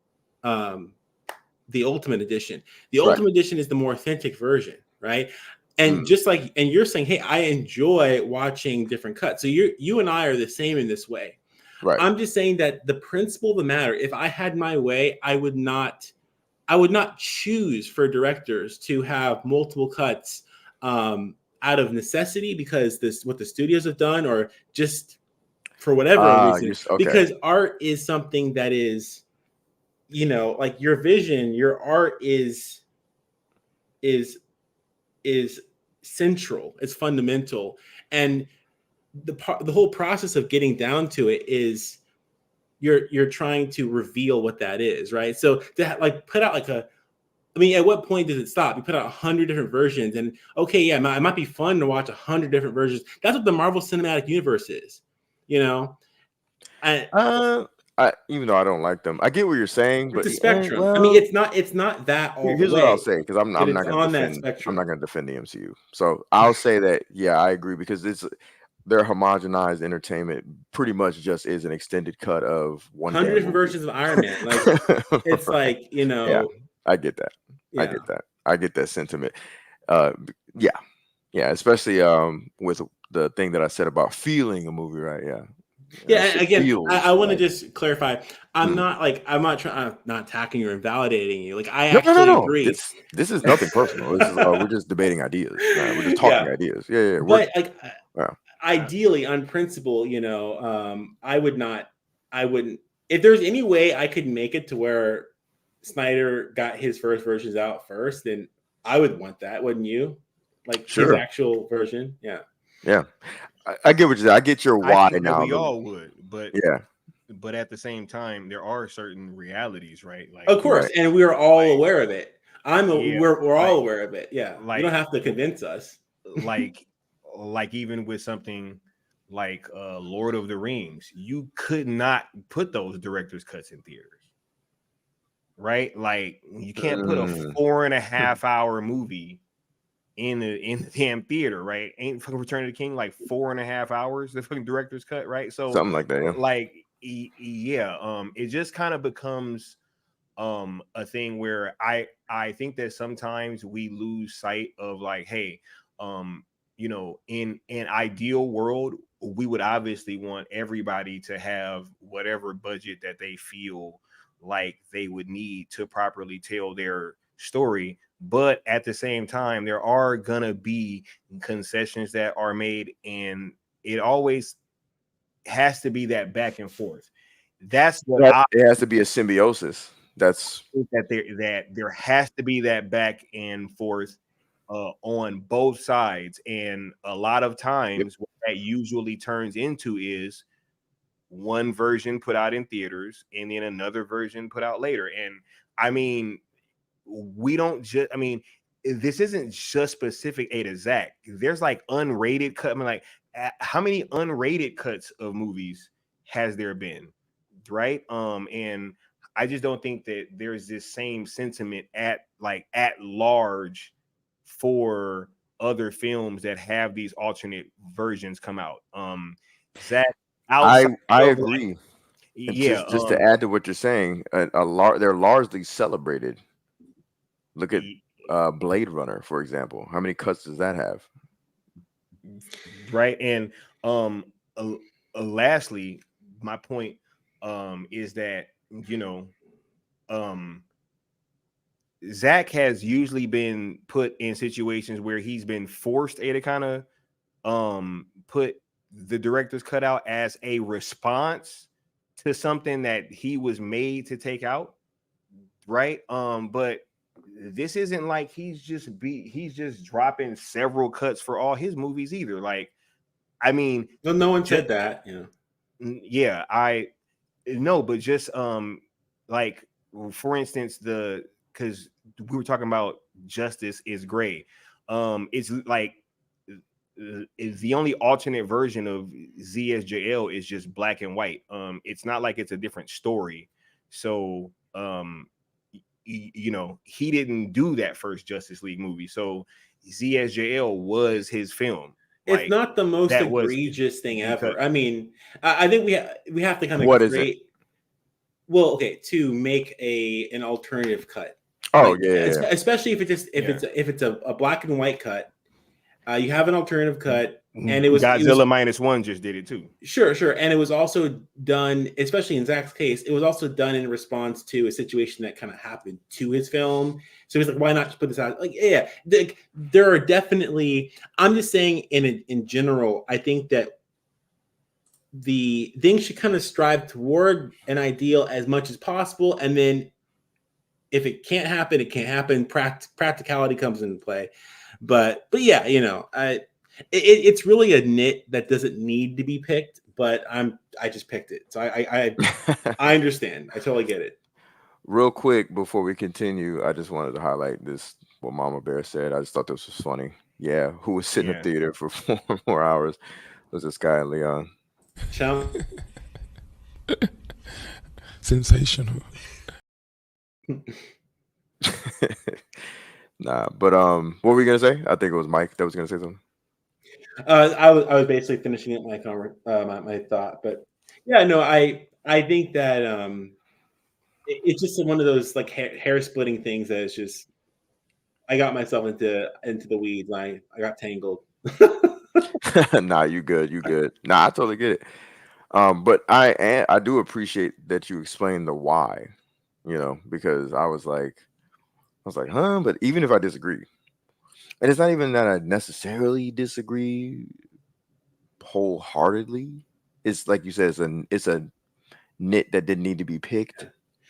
the Ultimate Edition. The Right. Ultimate Edition is the more authentic version, right? And just like, and you're saying, hey, I enjoy watching different cuts. So you and I are the same in this way. Right. I'm just saying that the principle of the matter, if I had my way, I would not choose for directors to have multiple cuts out of necessity because this what the studios have done, or just for whatever reason. Okay. Because art is something that is, like your vision, your art is central. It's fundamental, and the whole process of getting down to it is you're trying to reveal what that is, right? So to put out at what point does it stop? You put out 100 different versions, and okay, yeah, it might be fun to watch 100 different versions. That's what the Marvel Cinematic Universe is, even though I don't like them, I get what you're saying, but it's a spectrum. well, it's not that all here's the way. what I'll say, because I'm not going to defend the MCU. So I'll say that, yeah, I agree, because their homogenized entertainment pretty much just is an extended cut of 100 different versions of Iron Man. It's right. Yeah, I get that. Yeah. I get that sentiment. Yeah, especially with the thing that I said about feeling a movie, right? Yeah. Again, I want to just clarify. I'm not attacking or invalidating you. I actually agree. This is nothing personal. This is we're just debating ideas. We're just talking ideas. Yeah. But ideally, on principle, I wouldn't. If there's any way I could make it to where Snyder got his first versions out first, then I would want that, wouldn't you? His actual version. Yeah. I get what you're saying. I get your why now. We all would, but but at the same time, there are certain realities, right? Of course, and we're all aware of it. We're all aware of it. Yeah, you don't have to convince us. like even with something like Lord of the Rings, you could not put those director's cuts in theaters, right? You can't put a 4.5 hour movie in the damn theater, right? Ain't fucking Return of the King 4.5 hours, the fucking director's cut, right? So something like that, it just kind of becomes a thing where I think that sometimes we lose sight of hey, in an ideal world, we would obviously want everybody to have whatever budget that they feel like they would need to properly tell their story. But at the same time, there are gonna be concessions that are made, and it always has to be that back and forth. That's what it has to be a symbiosis. That's that there has to be that back and forth on both sides, and a lot of times what that usually turns into is one version put out in theaters and then another version put out later. And I mean, we don't just, this isn't just specific to Zack. There's unrated cut. How many unrated cuts of movies has there been? Right. And I just don't think that there's this same sentiment at large for other films that have these alternate versions come out. Zack, I agree. Just to add to what you're saying, they're largely celebrated. Look at Blade Runner, for example. How many cuts does that have? Right. And lastly, my point is that Zack has usually been put in situations where he's been forced to kind of put the director's cut out as a response to something that he was made to take out, right? But this isn't he's just dropping several cuts for all his movies either. No one said that. Yeah, I no, but just for instance, because we were talking about Justice is Gray. It's the only alternate version of ZSJL is just black and white. It's not like it's a different story. So he didn't do that first Justice League movie. So ZSJL was his film. It's not the most egregious thing ever. I think we have to kind of create. well, okay, to make an alternative cut. Oh Like, yeah. especially if it's a black and white cut. You have an alternative cut, and it was Godzilla -1 just did it too. Sure, and it was also done, especially in Zack's case, it was also done in response to a situation that kind of happened to his film. So he's like, why not just put this out? Like, yeah, there are definitely. I'm just saying, in general, I think that the things should kind of strive toward an ideal as much as possible, and then if it can't happen, it can't happen. Practicality comes into play, but yeah, it's really a nit that doesn't need to be picked, but I just picked it, so I understand. I totally get it. Real quick before we continue, I just wanted to highlight this. What Mama Bear said. I just thought this was funny. Yeah, who was sitting in the theater for 4 more hours was this guy Leon. Sensational. Nah, but what were you gonna say? I think it was Mike that was gonna say something. I was basically finishing up my thought, but yeah, no, I think that it's just one of those like hair splitting things that is just I got myself into the weeds. I got tangled. Nah, you good. Nah, I totally get it. But I do appreciate that you explained the why, because I was like, huh? But even if I disagree, and it's not even that I necessarily disagree wholeheartedly. It's like you said, it's a nit that didn't need to be picked,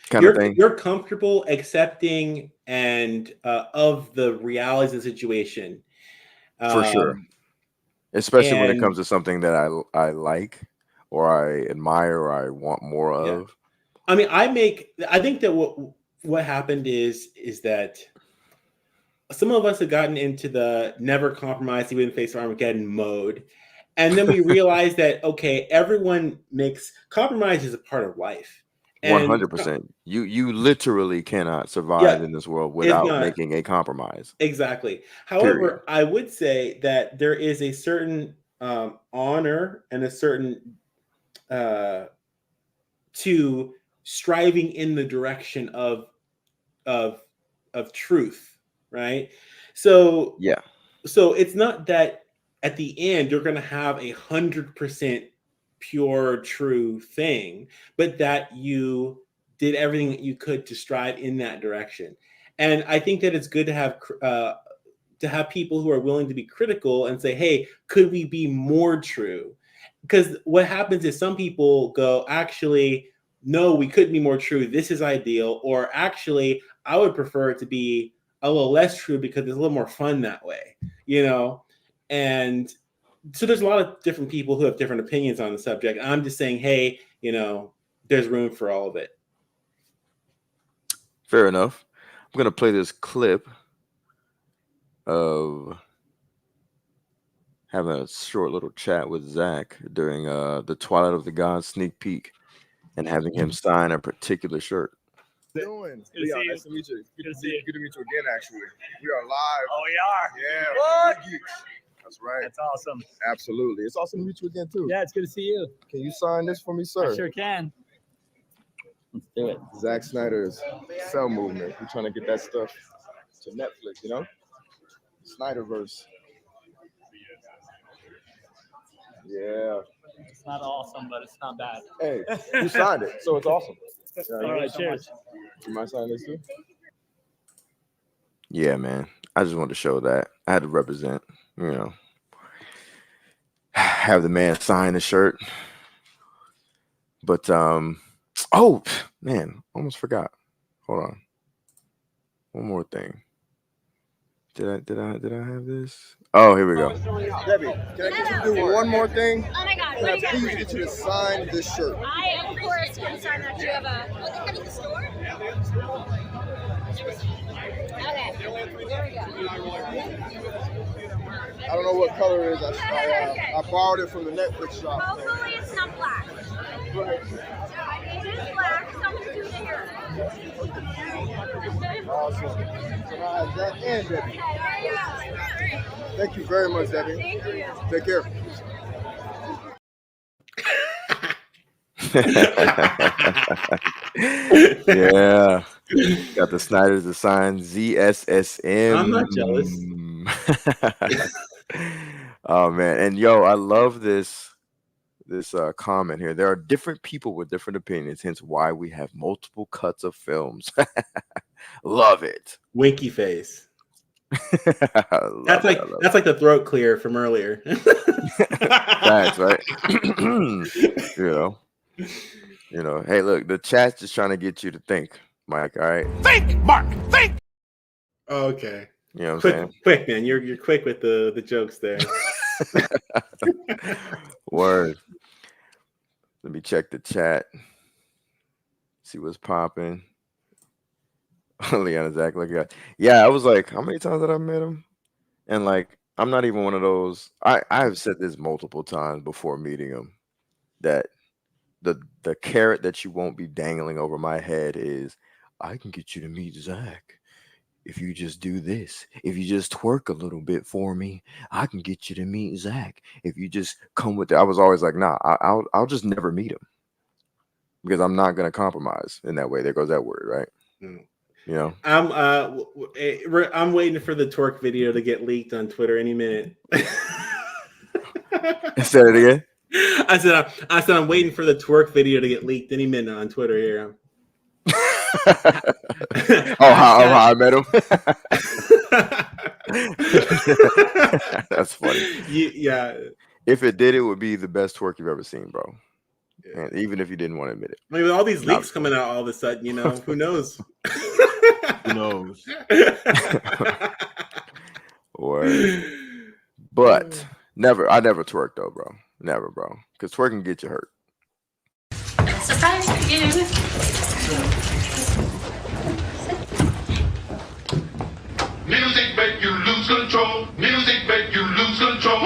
kind of thing. You're comfortable accepting and of the realities of the situation, For sure, especially when it comes to something that I like or I admire or I want more of. I mean, I think that what happened is that some of us have gotten into the never compromise even in the face of Armageddon mode. And then we realize that, okay, everyone makes compromise is a part of life. 100%. You literally cannot survive in this world without making a compromise. Exactly. However, I would say that there is a certain honor and a certain to striving in the direction of truth, right? So yeah. So it's not that at the end you're going to have 100% pure, true thing, but that you did everything that you could to strive in that direction. And I think that it's good to have people who are willing to be critical and say, hey, could we be more true? Because what happens is some people go, actually, no, we couldn't be more true. This is ideal. Or actually, I would prefer it to be a little less true because it's a little more fun that way, And so there's a lot of different people who have different opinions on the subject. I'm just saying, hey, there's room for all of it. Fair enough. I'm going to play this clip of having a short little chat with Zack during the Twilight of the Gods sneak peek and having him sign a particular shirt. Doing? Leon, nice to meet you. Good to meet you again, actually. We are live. Oh, we are? Yeah. What? That's right. That's awesome. Absolutely. It's awesome to meet you again, too. Yeah, it's good to see you. Can you sign this for me, sir? I sure can. Let's do it. Zack Snyder's Cell Movement. We're trying to get that stuff to Netflix, Snyderverse. Yeah. It's not awesome, but it's not bad. Hey, you signed it, so it's awesome. All right, cheers. You mind signing this too? Yeah, man. I just wanted to show that. I had to represent, have the man sign the shirt. But oh man, almost forgot. Hold on. One more thing. Did I have this? Oh, here we go. Debbie, can I get you to do one more thing? Oh my God. Can I please get you to sign this shirt? I, of course, can sign that. Do you have a... Oh, they're at the store? Okay. There we go. I don't know what color it is. I borrowed it from the Netflix shop. Hopefully it's not black. It is black, so I'm going to do it here. Awesome. So now I have Zack and Debbie. Thank you very much, Debbie. Thank you. Take care. Yeah. Got the Snyder's assigned ZSSM. I'm not jealous. Oh man, and yo, I love this comment here. There are different people with different opinions, hence why we have multiple cuts of films. Love it. Winky face. That's That's like the throat clear from earlier. Facts, right? You know, hey, look, the chat's just trying to get you to think, Mike. All right, Think, Mark, think. Okay. You know what I'm saying? Quick, man. You're quick with the jokes there. Word. Let me check the chat. See what's popping. Leon, Zach, look at. Yeah, I was like, how many times did I met him? And like, I'm not even one of those. I've said this multiple times before meeting him, that the carrot that you won't be dangling over my head is, I can get you to meet Zach if you just do this. If you just twerk a little bit for me, I can get you to meet Zach. If you just come with it. I was always like, nah, I'll just never meet him because I'm not gonna compromise in that way. There goes that word, right? Mm. You know, I'm waiting for the twerk video to get leaked on Twitter any minute. Say it again. I said I'm waiting for the twerk video to get leaked any minute on Twitter here. How I met him. That's funny. Yeah. If it did, it would be the best twerk you've ever seen, bro. Yeah. And even if you didn't want to admit it. I mean, with all these leaks coming out all of a sudden, you know, who knows? Who knows? But I never twerk though, bro. Never, bro. Because twerking get you hurt. Surprise for you. Music make you lose control. Music make you lose control.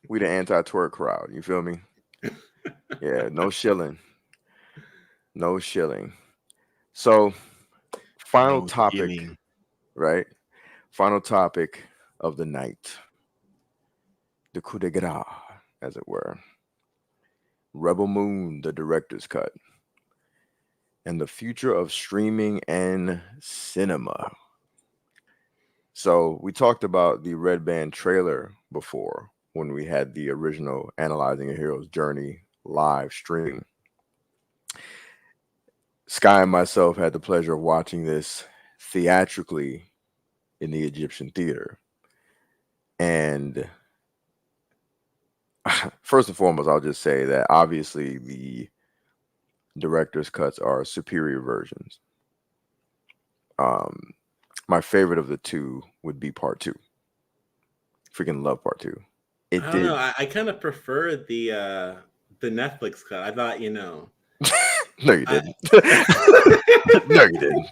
We the anti-twerk crowd. You feel me? Yeah, no shilling. No shilling. So, final topic, right? Final topic of the night. The coup de grace, as it were. Rebel Moon, the director's cut. And the future of streaming and cinema. So, we talked about the Red Band trailer before when we had the original Analyzing a Hero's Journey live stream. Sky and myself had the pleasure of watching this theatrically in the Egyptian theater. And first and foremost, I'll just say that obviously the director's cuts are superior versions. My favorite of the two would be part 2. Freaking love part 2. I don't know. I kind of prefer the Netflix cut. I thought, you know. No, you didn't. No, you didn't.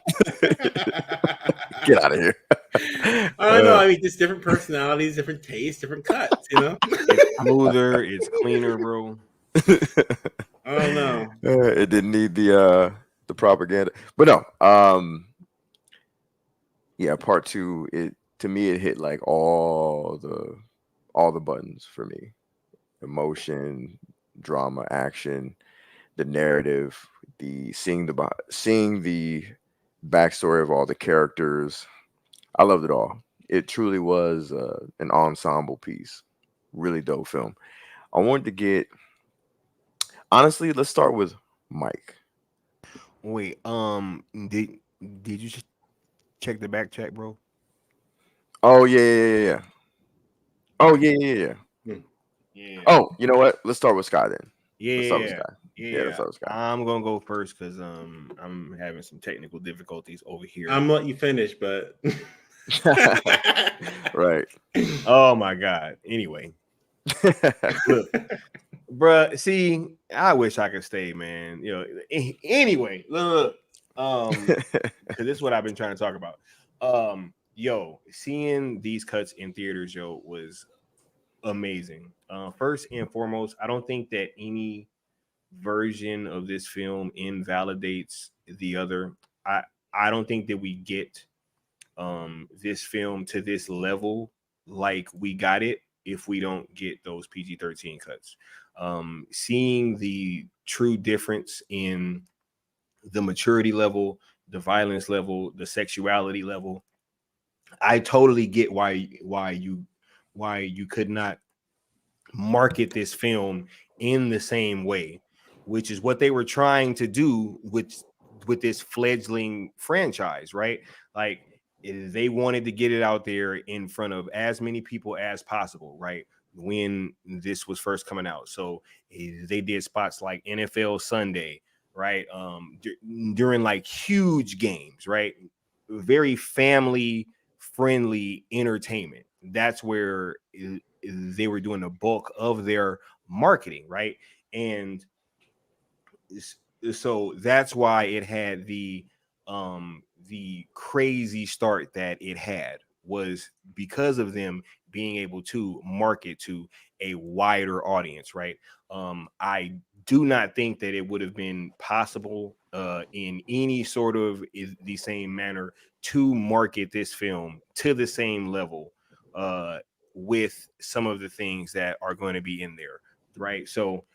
Get out of here. I don't know. I mean, just different personalities, different tastes, different cuts, you know? It's smoother, it's cleaner, bro. I don't know. It didn't need the propaganda. But no, yeah, part 2, to me it hit like all the buttons for me. Emotion, drama, action, the narrative, seeing the backstory of all the characters. I loved it all. It truly was an ensemble piece. Really dope film. I wanted to get, honestly, let's start with Mike. Wait, did you just check the back check, bro? Oh yeah. Oh yeah. Yeah. Oh, you know what? Let's start with Sky then. Yeah. Let's start with Sky. Yeah. Let's start with Sky. I'm gonna go first because I'm having some technical difficulties over here. I'm letting you finish, but Right. Oh my god. Anyway. Look, bruh, see, I wish I could stay, man. You know, anyway, look, because this is what I've been trying to talk about. Yo, seeing these cuts in theaters, yo, was amazing. First and foremost, I don't think that any version of this film invalidates the other. I don't think that we get this film to this level like we got it if we don't get those PG-13 cuts. Seeing the true difference in the maturity level, the violence level, the sexuality level, I totally get why you could not market this film in the same way, which is what they were trying to do with this fledgling franchise, right? Like they wanted to get it out there in front of as many people as possible, right? When this was first coming out. So they did spots like NFL Sunday, right? During like huge games, right? Very family friendly entertainment. That's where they were doing the bulk of their marketing, right? And so that's why it had the crazy start that it had, was because of them being able to market to a wider audience, right? I do not think that it would have been possible in any sort of the same manner to market this film to the same level with some of the things that are going to be in there, right? So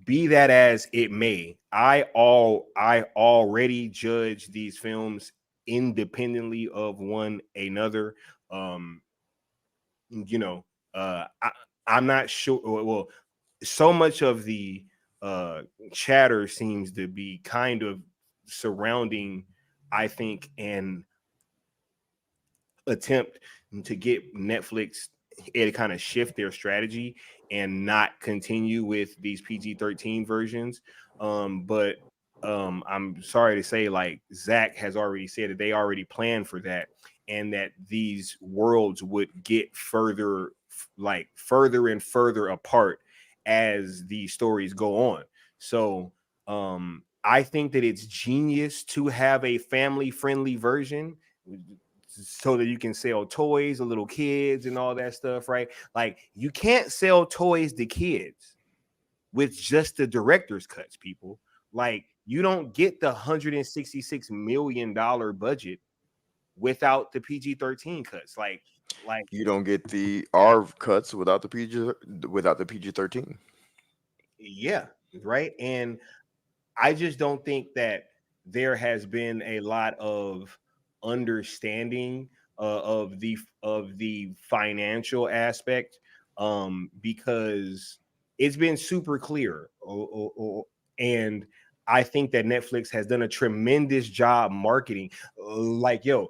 be that as it may, I already judge these films independently of one another. You know, I'm not sure. Well, so much of the chatter seems to be kind of surrounding, I think, an attempt to get Netflix to kind of shift their strategy and not continue with these PG-13 versions. But I'm sorry to say, like, Zack has already said that they already planned for that, and that these worlds would get further and further apart as the stories go on. So I think that it's genius to have a family-friendly version so that you can sell toys to little kids and all that stuff, right? Like, you can't sell toys to kids with just the director's cuts, people. Like, you don't get the $166 million budget without the PG-13 cuts. Like you don't get the R cuts without the PG-13. Yeah, right. And I just don't think that there has been a lot of understanding of the financial aspect, because it's been super clear. And I think that Netflix has done a tremendous job marketing. Like, you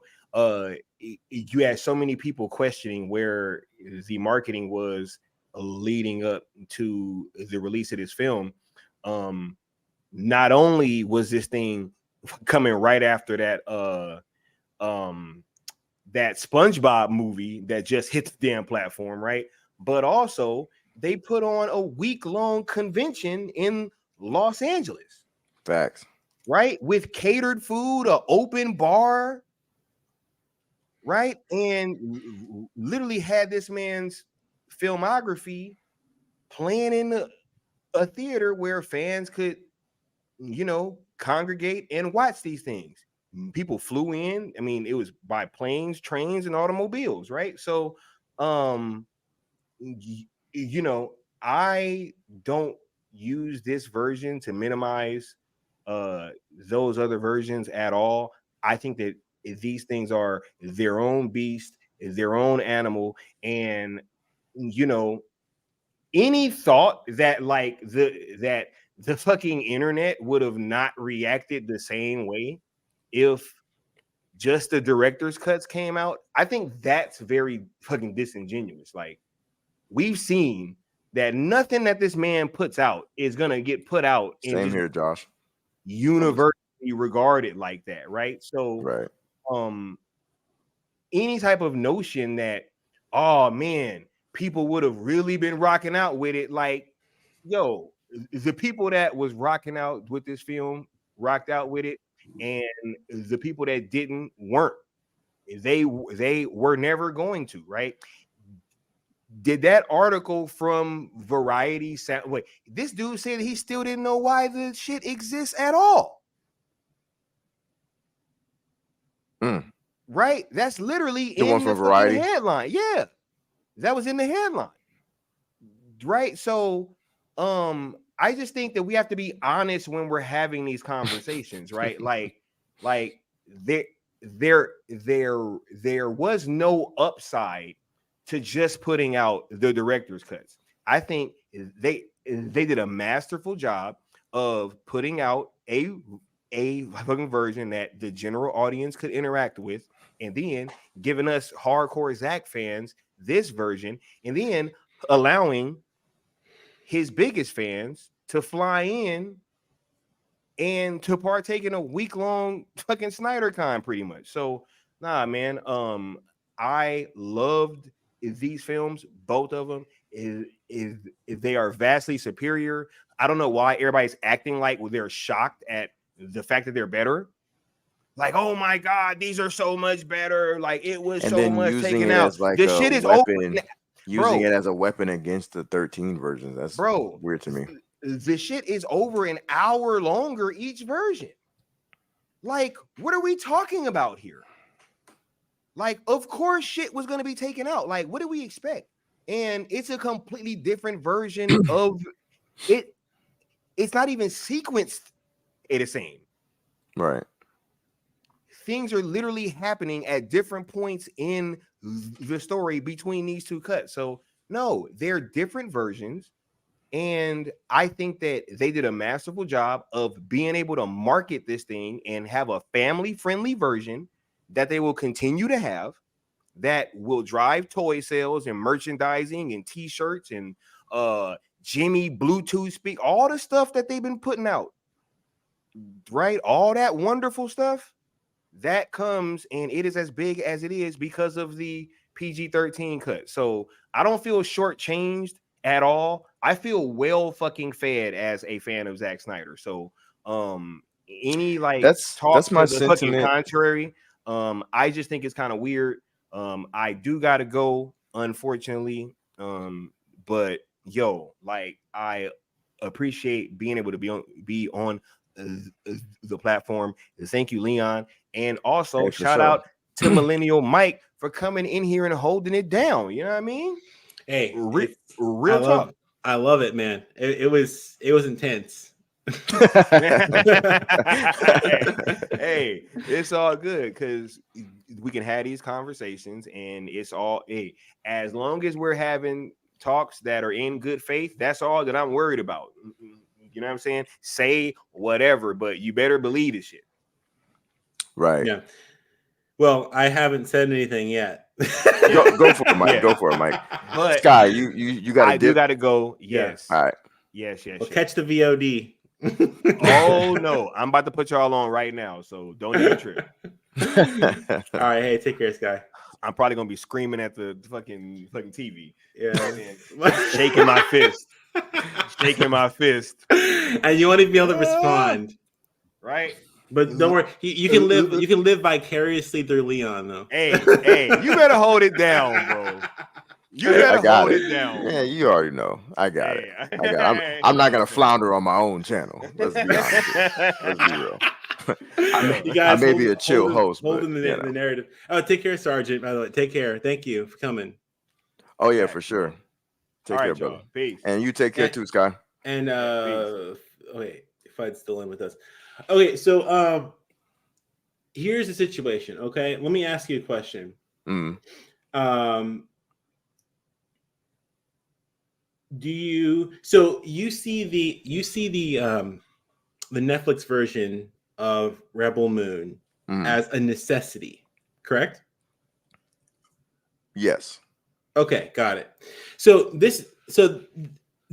had so many people questioning where the marketing was leading up to the release of this film. Not only was this thing coming right after that that SpongeBob movie that just hit the damn platform, right? But also they put on a week-long convention in Los Angeles. Facts. Right? With catered food, an open bar, right? And literally had this man's filmography playing in a theater where fans could, congregate and watch these things. People flew in. I mean, it was by planes, trains, and automobiles, right? So, I don't use this version to minimize those other versions at all. I think that these things are their own beast, their own animal, and any thought that the fucking internet would have not reacted the same way if just the director's cuts came out, I think that's very fucking disingenuous. Like, we've seen that nothing that this man puts out is gonna get put out Same here, Josh. Universally regarded like that, right? So right. Any type of notion that, oh man, people would have really been rocking out with it, like, the people that was rocking out with this film rocked out with it, and the people that didn't weren't. They were never going to, right? Did that article from Variety sound? Wait, this dude said he still didn't know why the shit exists at all. Right? That's literally The in one the from fucking Variety? headline. Yeah. That was in the headline. Right? So I just think that we have to be honest when we're having these conversations, right? Like there was no upside to just putting out the director's cuts. I think they did a masterful job of putting out a fucking version that the general audience could interact with, and then giving us hardcore Zack fans this version, and then allowing his biggest fans to fly in and to partake in a week-long fucking Snyder Con, pretty much. So, nah, man. I loved these films, both of them. Is they are vastly superior. I don't know why everybody's acting like they're shocked at the fact that they're better. Like, oh my god, these are so much better. Like, it was And so then much using taken it out. as like The a shit is over. weapon, using it as a weapon against the 13 versions. That's weird to me. The shit is over an hour longer each version. Like, what are we talking about here? Like, of course, shit was going to be taken out. Like, what do we expect? And it's a completely different version of it. It's not even sequenced the same. Right. Things are literally happening at different points in the story between these two cuts. So, no, they're different versions. And I think that they did a masterful job of being able to market this thing and have a family-friendly version that they will continue to have, that will drive toy sales and merchandising and t-shirts and Jimmy Bluetooth speak, all the stuff that they've been putting out, right? All that wonderful stuff that comes, and it is as big as it is because of the PG-13 cut. So I don't feel shortchanged at all. I feel well fucking fed as a fan of Zack Snyder. So any like That's my to the fucking sentiment. contrary, I just think it's kind of weird. I do gotta go, unfortunately. But yo, like, I appreciate being able to be on the platform. Thank you, Leon, and also Hey, for shout sure. out to Millennial Mike for coming in here and holding it down. You know what I mean? Hey, real talk. I love it, man. It was intense. hey, it's all good because we can have these conversations, and it's all as long as we're having talks that are in good faith, that's all that I'm worried about. You know what I'm saying? Say whatever, but you better believe this shit. Right. Yeah. Well, I haven't said anything yet. Go for it, Mike. Yeah. Go for it, Mike. But Sky, you got to. I do got to go. Yes. All right. Yes. Well, catch the VOD. Oh no, I'm about to put y'all on right now, so don't even trip. All right, hey, take care, Sky. I'm probably gonna be screaming at the fucking TV. Yeah, shaking my fist, and you want to be able to respond, right? But don't worry, you can live. You can live vicariously through Leon, though. Hey, you better hold it down, bro. You better hold it down. Yeah, you already know. I got it. I'm not gonna flounder on my own channel. Let's be honest. Let's be real. I may be a chill host, holding the narrative. Oh, take care, Sergeant. By the way, take care. Thank you for coming. Oh yeah, for sure. Take care, brother. Y'all. Peace. And you take care too, Sky. And wait, if I'd still in with us. Okay, so here's the situation. Okay, let me ask you a question. Do you see the Netflix version of Rebel Moon as a necessity, correct? Yes. Okay, got it. So this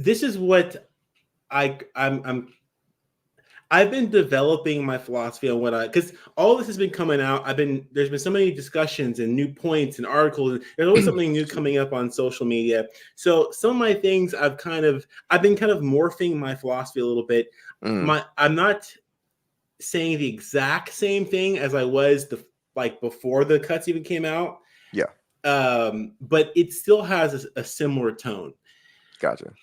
is what I've been developing my philosophy on because all this has been coming out. There's been so many discussions and new points and articles. And there's always something new coming up on social media. So some of my things I've been kind of morphing my philosophy a little bit. I'm not saying the exact same thing as I was before the cuts even came out. Yeah. But it still has a similar tone. Gotcha.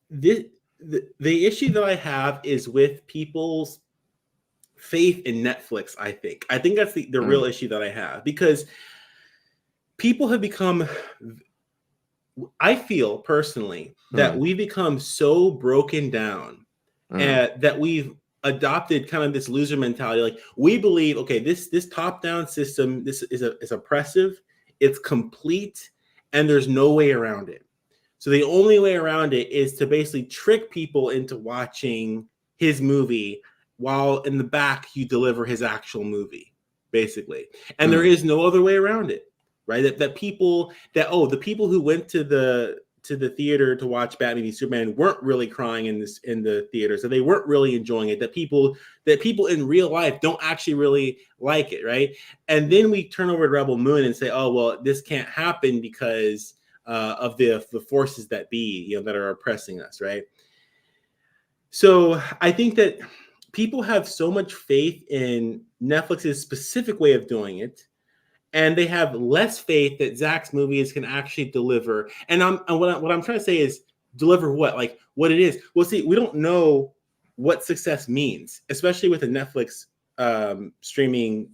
The issue that I have is with people's faith in Netflix. I think that's the real issue that I have, because people have become, I feel personally that we become so broken down that we've adopted kind of this loser mentality. Like, we believe, okay, this top-down system, this is oppressive, it's complete, and there's no way around it. So the only way around it is to basically trick people into watching his movie while in the back you deliver his actual movie, basically. And there is no other way around it, right? The people who went to the theater to watch Batman v Superman weren't really crying in the theater, so they weren't really enjoying it. That people in real life don't actually really like it, right? And then we turn over to Rebel Moon and say, oh well, this can't happen because of the forces that be, that are oppressing us, right? So I think that people have so much faith in Netflix's specific way of doing it, and they have less faith that Zack's movies can actually deliver. And what I'm trying to say is deliver what? Like what it is. Well, see, we don't know what success means, especially with a Netflix streaming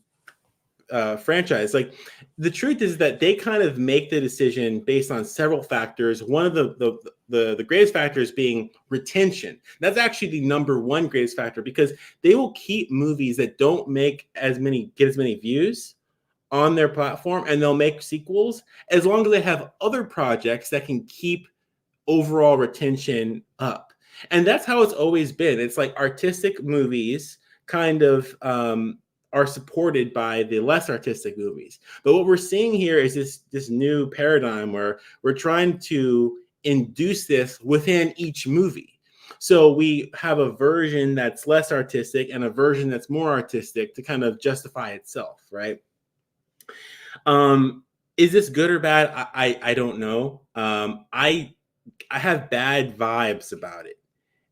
franchise. Like, the truth is that they kind of make the decision based on several factors. One of the greatest factors being retention. That's actually the number one greatest factor, because they will keep movies that don't get as many views on their platform, and they'll make sequels as long as they have other projects that can keep overall retention up. And that's how it's always been. It's like artistic movies kind of are supported by the less artistic movies. But what we're seeing here is this new paradigm where we're trying to induce this within each movie. So we have a version that's less artistic and a version that's more artistic to kind of justify itself, right? Is this good or bad? I don't know. I have bad vibes about it,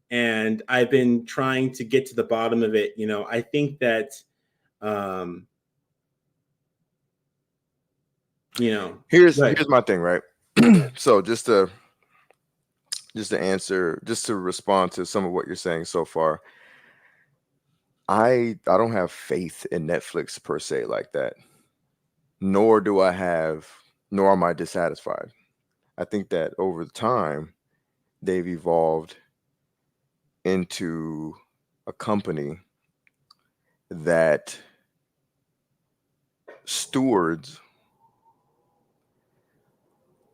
and I've been trying to get to the bottom of it. I think that here's my thing, right? So just to respond to some of what you're saying so far, I don't have faith in Netflix per se like that, nor am I dissatisfied. I think that over time they've evolved into a company that stewards,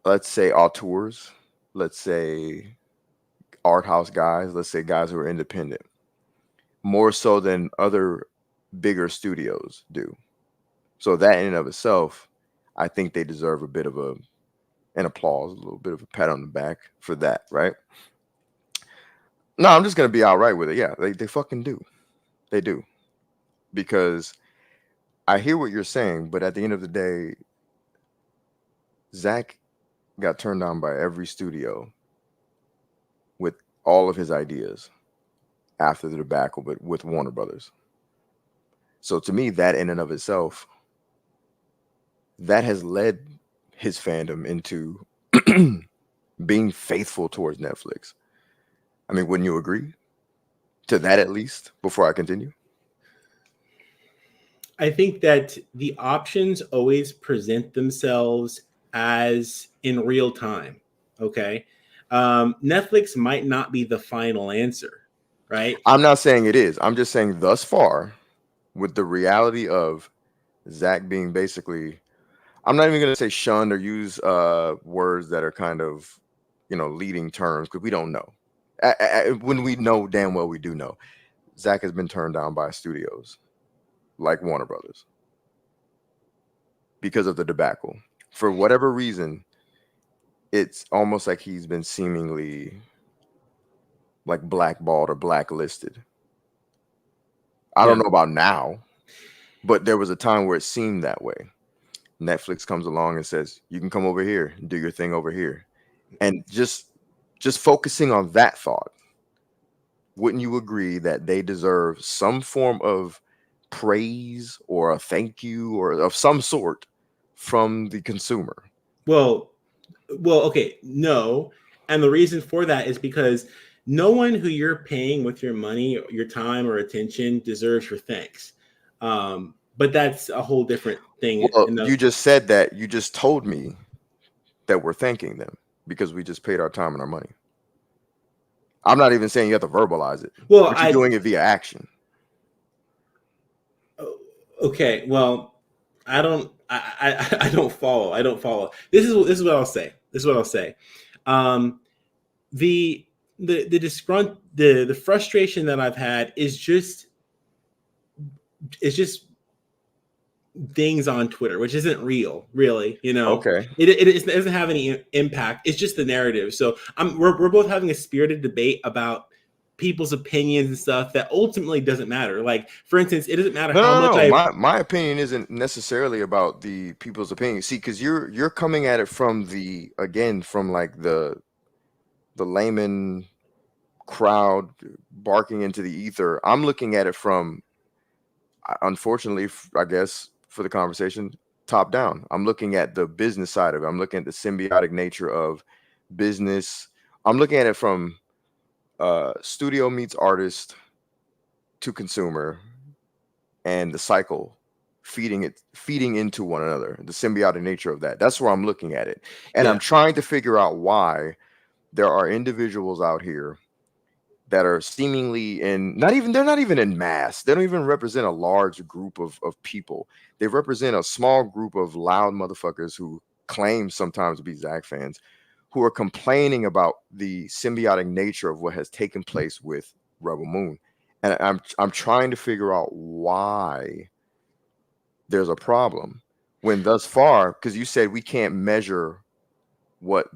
let's say auteurs, let's say art house guys, let's say guys who are independent, more so than other bigger studios do. So that in and of itself, I think they deserve a bit of an applause, a little bit of a pat on the back for that, right? No, I'm just gonna be outright with it. Yeah, they fucking do. They do. Because I hear what you're saying, but at the end of the day, Zack got turned down by every studio with all of his ideas after the debacle, but with Warner Brothers. So to me, that in and of itself, that has led his fandom into being faithful towards Netflix. I mean, wouldn't you agree to that, at least, before I continue? I think that the options always present themselves as in real time. Okay. Netflix might not be the final answer, right? I'm not saying it is. I'm just saying thus far, with the reality of Zack being basically, I'm not even going to say shunned or use words that are kind of, leading terms, because we don't know. When we know damn well we do know, Zack has been turned down by studios like Warner Brothers because of the debacle. For whatever reason, it's almost like he's been seemingly like blackballed or blacklisted. I don't know about now, but there was a time where it seemed that way. Netflix comes along and says, you can come over here and do your thing over here. And just focusing on that thought, wouldn't you agree that they deserve some form of praise or a thank you or of some sort from the consumer? Well, okay, no. And the reason for that is because no one who you're paying with your money, your time, or attention deserves your thanks. But that's a whole different thing. Well, you just said that. You just told me that we're thanking them because we just paid our time and our money. I'm not even saying you have to verbalize it. Well, but you're doing it via action. Okay, well, I don't follow. I don't follow. This is what I'll say. The frustration that I've had is just things on Twitter, which isn't real, really. Okay. It doesn't have any impact. It's just the narrative. So we're both having a spirited debate about people's opinions and stuff that ultimately doesn't matter. Like, for instance, it doesn't matter how much my opinion isn't necessarily about the people's opinion. See, because you're coming at it from the layman crowd barking into the ether. I'm looking at it from, unfortunately, I guess, for the conversation, top down. I'm looking at the business side of it. I'm looking at the symbiotic nature of business. I'm looking at it from studio meets artist to consumer, and the cycle feeding into one another, the symbiotic nature of that. That's where I'm looking at it. And I'm trying to figure out why there are individuals out here that are seemingly they're not even in mass. They don't even represent a large group of people. They represent a small group of loud motherfuckers who claim sometimes to be Zack fans, who are complaining about the symbiotic nature of what has taken place with Rebel Moon. And I'm trying to figure out why there's a problem when thus far, because you said we can't measure what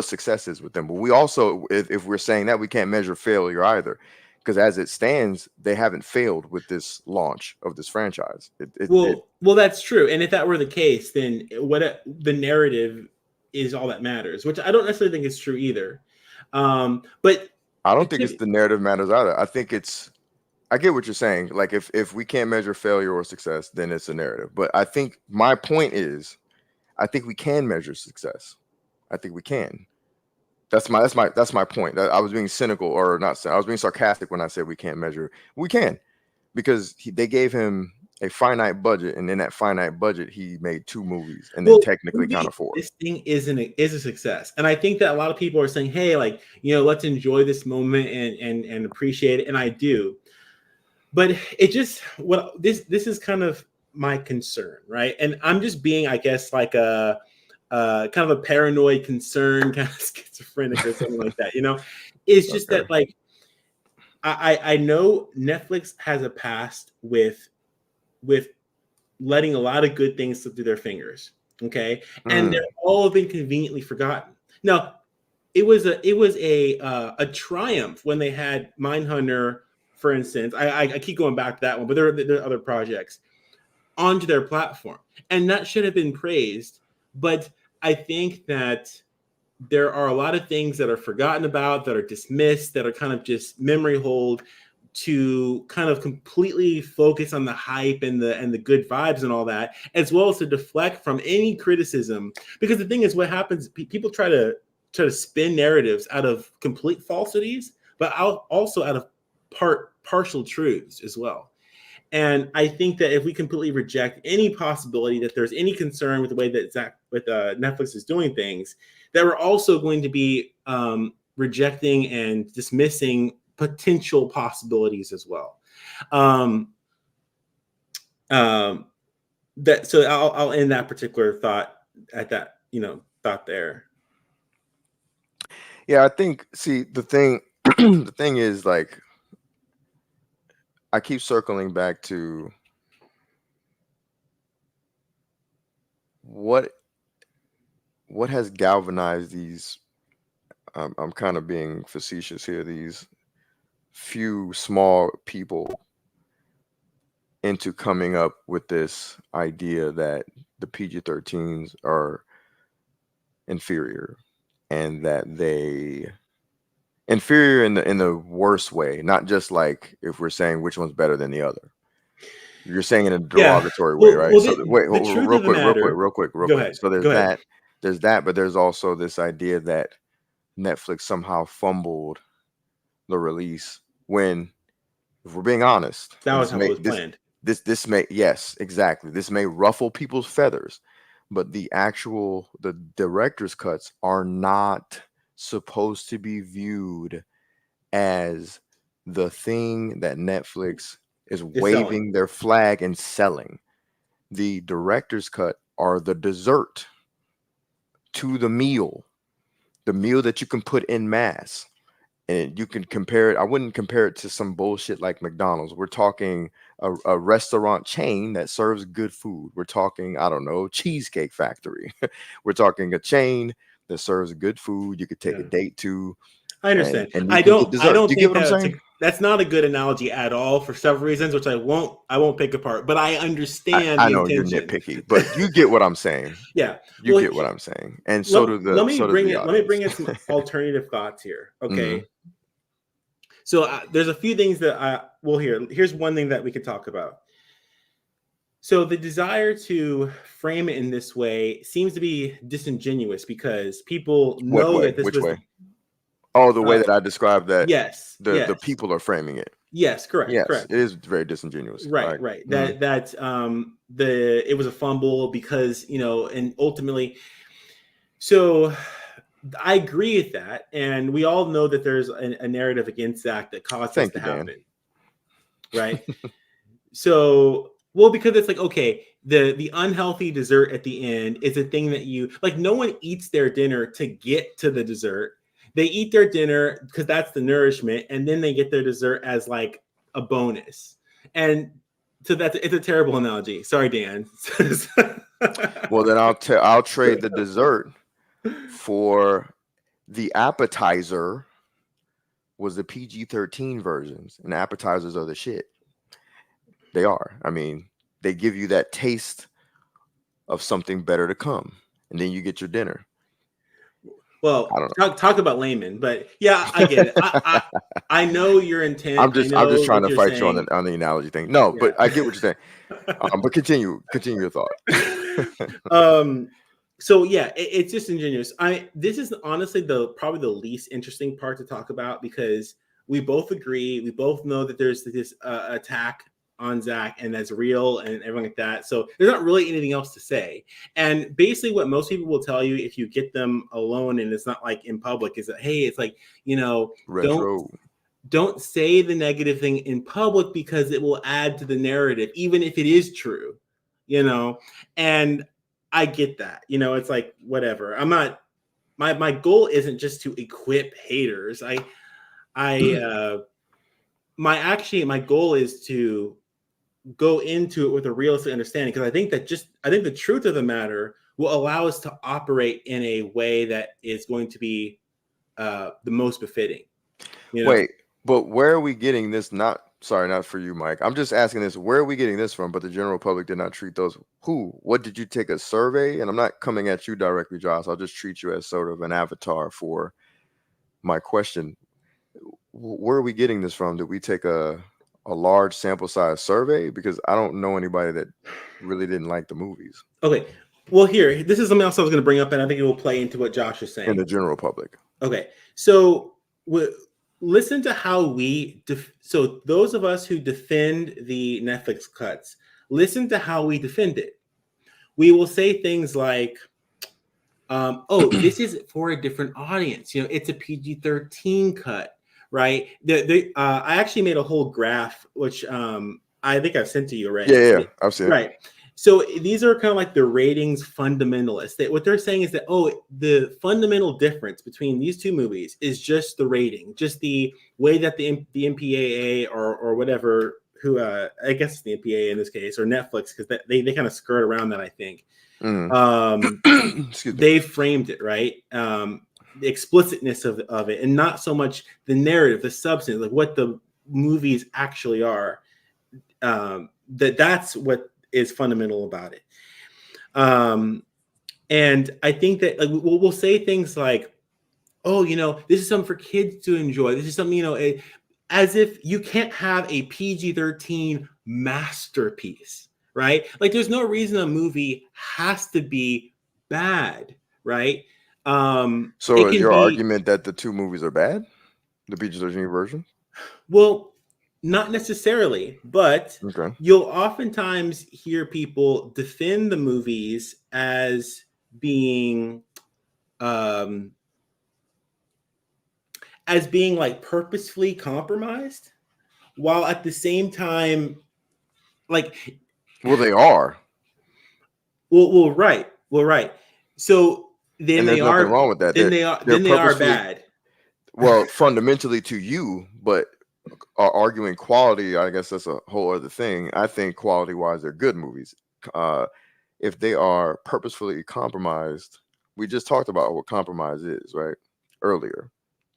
success is with them. But we also, if we're saying that, we can't measure failure either, because as it stands, they haven't failed with this launch of this franchise. Well, that's true. And if that were the case, then the narrative is all that matters, which I don't necessarily think is true either. But I don't think it's the narrative matters either. I get what you're saying. Like, if we can't measure failure or success, then it's a narrative. But I think my point is, I think we can measure success. I think we can. That's my point. I was being cynical, or not. I was being sarcastic when I said we can't measure. We can, because they gave him a finite budget, and in that finite budget, he made 2 movies, and then technically kind of 4. This thing is a success, and I think that a lot of people are saying, "Hey, like, let's enjoy this moment and appreciate it," and I do. But it just this is kind of my concern, right? And I'm just being, I guess, like a kind of a paranoid concern, kind of schizophrenic or something like that. It's just that, like, I know Netflix has a past with letting a lot of good things slip through their fingers. Okay. And they're all been conveniently forgotten. Now, it was a triumph when they had Mindhunter, for instance. I keep going back to that one, but there are other projects onto their platform, and that should have been praised. But I think that there are a lot of things that are forgotten about, that are dismissed, that are kind of just memory hold, to kind of completely focus on the hype and the good vibes and all that, as well as to deflect from any criticism. Because the thing is, what happens, people try to spin narratives out of complete falsities, but also out of partial truths as well. And I think that if we completely reject any possibility that there's any concern with the way that Netflix is doing things, that we're also going to be rejecting and dismissing potential possibilities as well. So I'll end that particular thought at that, thought there. Yeah, I think, see, the thing is, like, I keep circling back to what has galvanized these, I'm kind of being facetious here, these few small people into coming up with this idea that the PG-13s are inferior, and that they inferior in the worst way, not just like if we're saying which one's better than the other. You're saying in a derogatory way, right? Well, so real quick. Go ahead. So there's that, but there's also this idea that Netflix somehow fumbled the release when, if we're being honest, That and was how it was planned. This may, yes, exactly. This may ruffle people's feathers, but the director's cuts are not supposed to be viewed as the thing that Netflix is waving their flag and selling. The director's cut are the dessert to the meal that you can put in mass. And you can compare it. I wouldn't compare it to some bullshit like McDonald's. We're talking a restaurant chain that serves good food. We're talking, I don't know, Cheesecake Factory. We're talking a chain that serves good food you could take a date to. I understand. And I don't you get think what I'm saying? that's not a good analogy at all for several reasons, which I won't pick apart. But I understand. I the know intention. you're nitpicky, but you get what I'm saying. Yeah, you get what I'm saying, and so do the. Let me bring in some alternative thoughts here. Okay. So there's a few things that here's one thing that we could talk about. So the desire to frame it in this way seems to be disingenuous because people know that this Which was. way? Oh, the way that I described that. Yes. The people are framing it. Yes, correct. Yes, correct. it is very disingenuous. Right. It was a fumble because, and ultimately, so I agree with that, and we all know that there's a narrative against Zack that caused this to happen, right? So, because it's like, okay, the unhealthy dessert at the end is a thing that no one eats their dinner to get to the dessert. They eat their dinner because that's the nourishment, and then they get their dessert as like a bonus. And so it's a terrible analogy. Sorry, Dan. Well, then I'll trade the dessert for the appetizer. Was the PG-13 versions, and appetizers are the shit. They are. I mean, they give you that taste of something better to come, and then you get your dinner. Well, talk about layman, but yeah, I get it. I know your intent. I'm just trying to fight you on the analogy thing. No, but I get what you're saying. But continue your thought. So yeah, it's just disingenuous. This is honestly probably the least interesting part to talk about because we both agree, we both know that there's this attack on Zack and that's real and everything like that. So there's not really anything else to say. And basically what most people will tell you if you get them alone and it's not like in public is that, hey, it's like, don't say the negative thing in public because it will add to the narrative, even if it is true, and I get that, it's like, whatever. I'm not, my goal isn't just to equip haters. My goal is to go into it with a realistic understanding because I think the truth of the matter will allow us to operate in a way that is going to be the most befitting. Wait, but where are we getting this? Not for you, Mike. I'm just asking this. Where are we getting this from? But the general public did not treat those. What did you take a survey? And I'm not coming at you directly, Josh. I'll just treat you as sort of an avatar for my question. Where are we getting this from? Did we take a large sample size survey? Because I don't know anybody that really didn't like the movies. Okay. Well, this is something else I was going to bring up, and I think it will play into what Josh is saying. In the general public. Okay. So listen to how so those of us who defend the Netflix cuts, listen to how we defend it. We will say things like, this is for a different audience. It's a PG-13 cut. Right. I actually made a whole graph, which I think I've sent to you already. Yeah, I've seen it. Right. So these are kind of like the ratings fundamentalists. What they're saying is that, the fundamental difference between these two movies is just the rating, just the way that the MPAA or whatever, who I guess it's the MPAA in this case, or Netflix, because they kind of skirt around that, I think. They framed it, right? The explicitness of it, and not so much the narrative, the substance, like what the movies actually are. That's what is fundamental about it. And I think that we'll say things like, this is something for kids to enjoy. This is something, as if you can't have a PG-13 masterpiece, right? Like there's no reason a movie has to be bad, right? So It is can your be argument that the two movies are bad? The PG-13 version? well, not necessarily, but Okay. you'll oftentimes hear people defend the movies as being um like purposefully compromised, while at the same time, like, Well, they are. right. So then And they there's nothing are wrong with that. They're then they are purposefully, bad. well, fundamentally to you, but are arguing quality. I guess that's a whole other thing. I think quality wise, they're good movies. If they are purposefully compromised, we just talked about what compromise is, right? Earlier,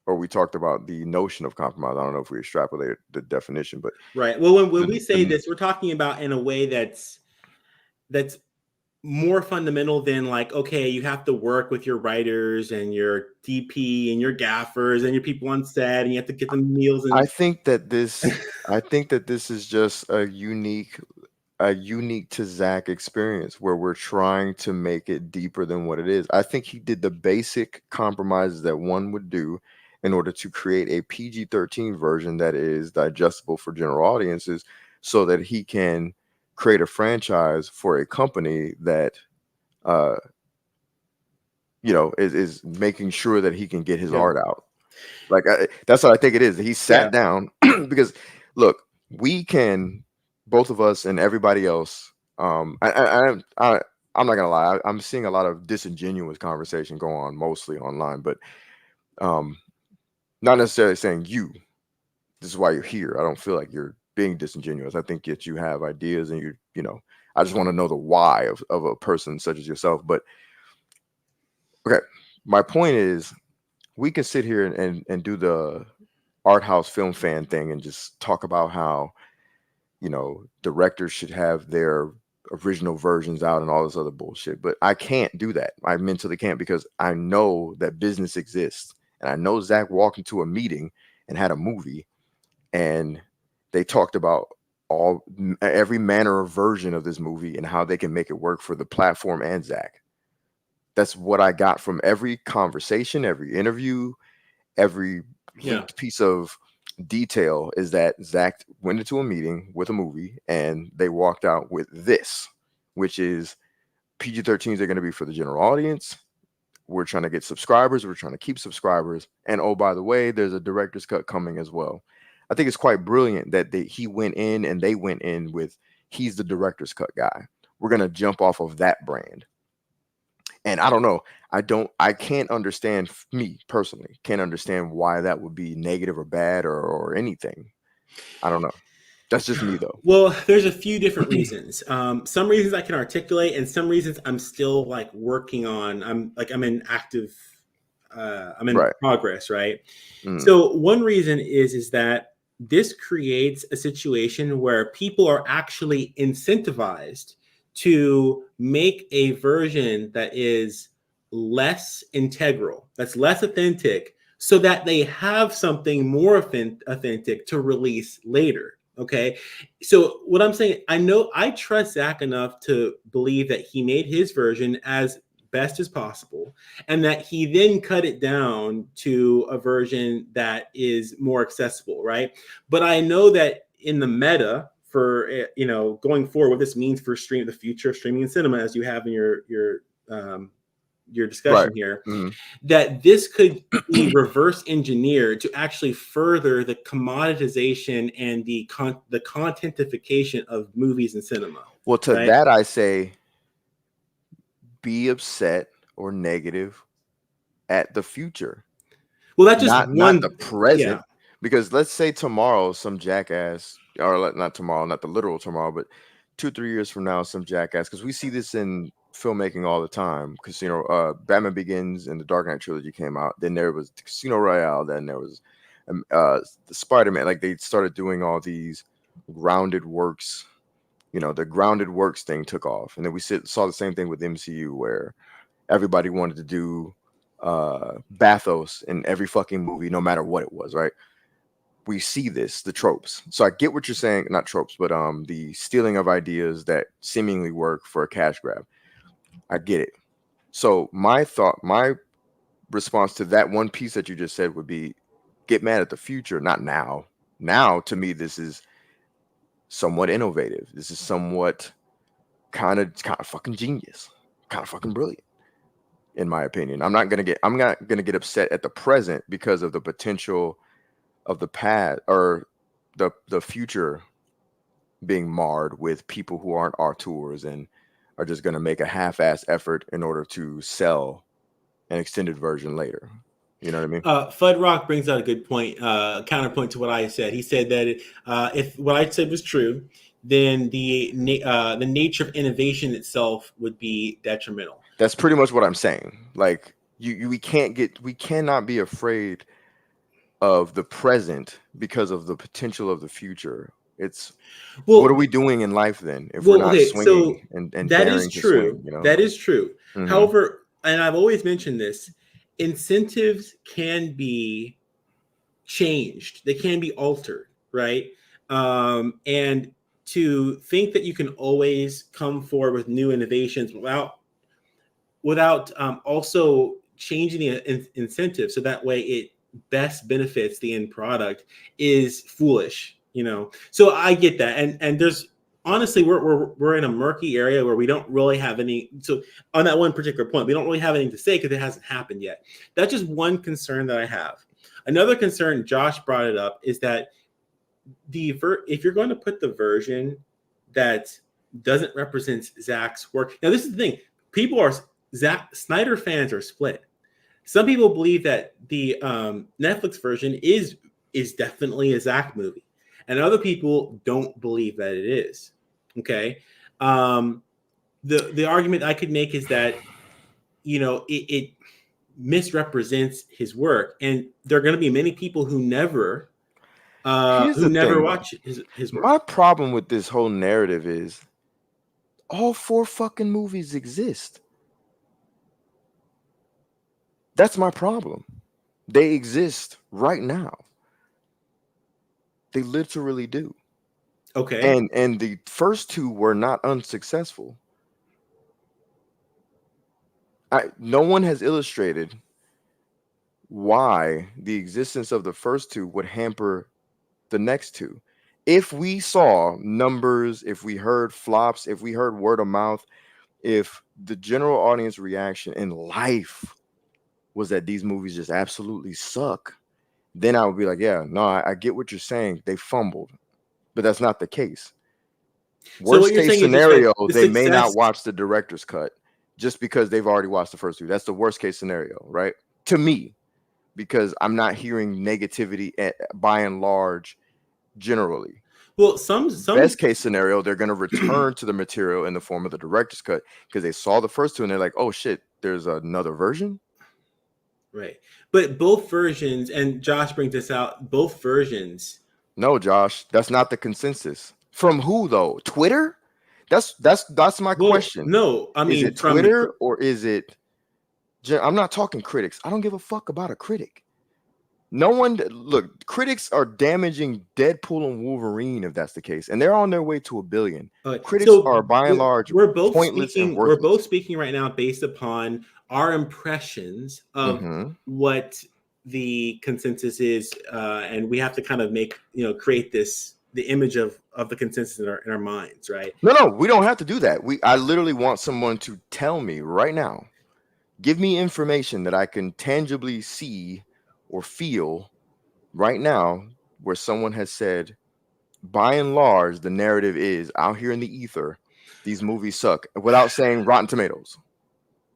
or we talked about the notion of compromise. I don't know if we extrapolated the definition, but Right. Well, when we say the this, we're talking about in a way that's more fundamental than like, okay, you have to work with your writers and your DP and your gaffers and your people on set, and you have to get them meals. And I think that this is just a unique to Zack experience where we're trying to make it deeper than what it is. I think he did the basic compromises that one would do in order to create a PG-13 version that is digestible for general audiences, so that he can create a franchise for a company that is making sure that he can get his art out. Like, that's what I think it is. He sat down because look, we can, both of us and everybody else. I'm not gonna lie. I'm seeing a lot of disingenuous conversation go on, mostly online, but not necessarily saying you. This is why you're here. I don't feel like you're being disingenuous. I think that you have ideas, and I just want to know the why of a person such as yourself. But okay, my point is, we can sit here and do the art house film fan thing and just talk about how directors should have their original versions out and all this other bullshit, but I can't do that. I mentally can't, because I know that business exists, and I know Zack walked into a meeting and had a movie, and they talked about every manner of version of this movie and how they can make it work for the platform and Zack. That's what I got from every conversation, every interview, every leaked piece of detail, is that Zack went into a meeting with a movie and they walked out with this, which is PG-13s are going to be for the general audience. We're trying to get subscribers. We're trying to keep subscribers. And oh, by the way, there's a director's cut coming as well. I think it's quite brilliant that he went in and they went in with, he's the director's cut guy. We're going to jump off of that brand. And I don't know. I can't understand, me personally, can't understand why that would be negative or bad or anything. I don't know. That's just me, though. Well, there's a few different reasons. Some reasons I can articulate, and some reasons I'm still like working on. I'm in active, I'm in progress, right? So one reason is that this creates a situation where people are actually incentivized to make a version that is less integral, that's less authentic, so that they have something more authentic to release later. Okay. So what I'm saying, I trust Zack enough to believe that he made his version as best as possible, and that he then cut it down to a version that is more accessible, right? But I know that in the meta for going forward, what this means for the future of streaming and cinema, as you have in your discussion here, that this could be reverse engineered to actually further the commoditization and the contentification of movies and cinema. Well, to that I say, be upset or negative at the future. Well, that's just not the present. Because let's say tomorrow some jackass, or not tomorrow, not the literal tomorrow, but 2-3 years from now, some jackass, because we see this in filmmaking all the time. Batman Begins and the Dark Knight trilogy came out. Then there was Casino Royale. Then there was the Spider-Man. Like, they started doing all these grounded works. The grounded works thing took off, and then we saw the same thing with MCU, where everybody wanted to do bathos in every fucking movie, no matter what it was, right? We see the tropes. So I get what you're saying, not tropes, but the stealing of ideas that seemingly work for a cash grab. I get it. So my response to that one piece that you just said would be get mad at the future, not now. Now, to me, this is somewhat innovative. This is somewhat kind of fucking genius, kind of fucking brilliant, in my opinion. I'm not gonna get upset at the present because of the potential of the past or the future being marred with people who aren't auteurs and are just gonna make a half-ass effort in order to sell an extended version later. You know what I mean? Fud Rock brings out a good point, counterpoint to what I said. He said that if what I said was true, then the nature of innovation itself would be detrimental. That's pretty much what I'm saying. Like we cannot be afraid of the present because of the potential of the future. It's what are we doing in life then if we're not swinging and that daring is to true. swing, you know? That is true. Mhm. However, and I've always mentioned this, incentives can be changed. They can be altered, right? And to think that you can always come forward with new innovations without also changing the incentive so that way it best benefits the end product is foolish, you know. So I get that, and there's honestly we're in a murky area where we don't really have any. So on that one particular point, we don't really have anything to say because it hasn't happened yet. That's just one concern that I have. Another concern, Josh brought it up, is that if you're going to put the version that doesn't represent Zack's work. Now, this is the thing: Zack Snyder fans are split. Some people believe that the Netflix version is definitely a Zack movie, and other people don't believe that it is. Okay, the argument I could make is that it misrepresents his work, and there are going to be many people who never watch his work. My problem with this whole narrative is all 4 fucking movies exist. That's my problem. They exist right now. They literally do. Okay. And the first 2 were not unsuccessful. No one has illustrated why the existence of the first 2 would hamper the next 2. If we saw numbers, if we heard flops, if we heard word of mouth, if the general audience reaction in life was that these movies just absolutely suck, then I would be like, yeah, no, I get what you're saying. They fumbled, but that's not the case. Worst case scenario, they may not watch the director's cut just because they've already watched the first 2. That's the worst case scenario, right? To me, because I'm not hearing negativity by and large, generally. Well, some best case scenario, they're going to return to the material in the form of the director's cut because they saw the first 2 and they're like, oh shit, there's another version. Right. But both versions, and Josh brings this out, both versions. No, Josh, that's not the consensus. From who though? Twitter? That's my question. No, I mean, is it Twitter or is it? I'm not talking critics. I don't give a fuck about a critic. No one look. Critics are damaging Deadpool and Wolverine if that's the case, and they're on their way to $1 billion. Critics are by and large pointless and worthless. We're both speaking right now based upon our impressions of what the consensus is, and we have to kind of create the image of the consensus in our minds, right? No, we don't have to do that. I literally want someone to tell me right now, give me information that I can tangibly see or feel right now where someone has said, by and large, the narrative is out here in the ether, these movies suck, without saying Rotten Tomatoes.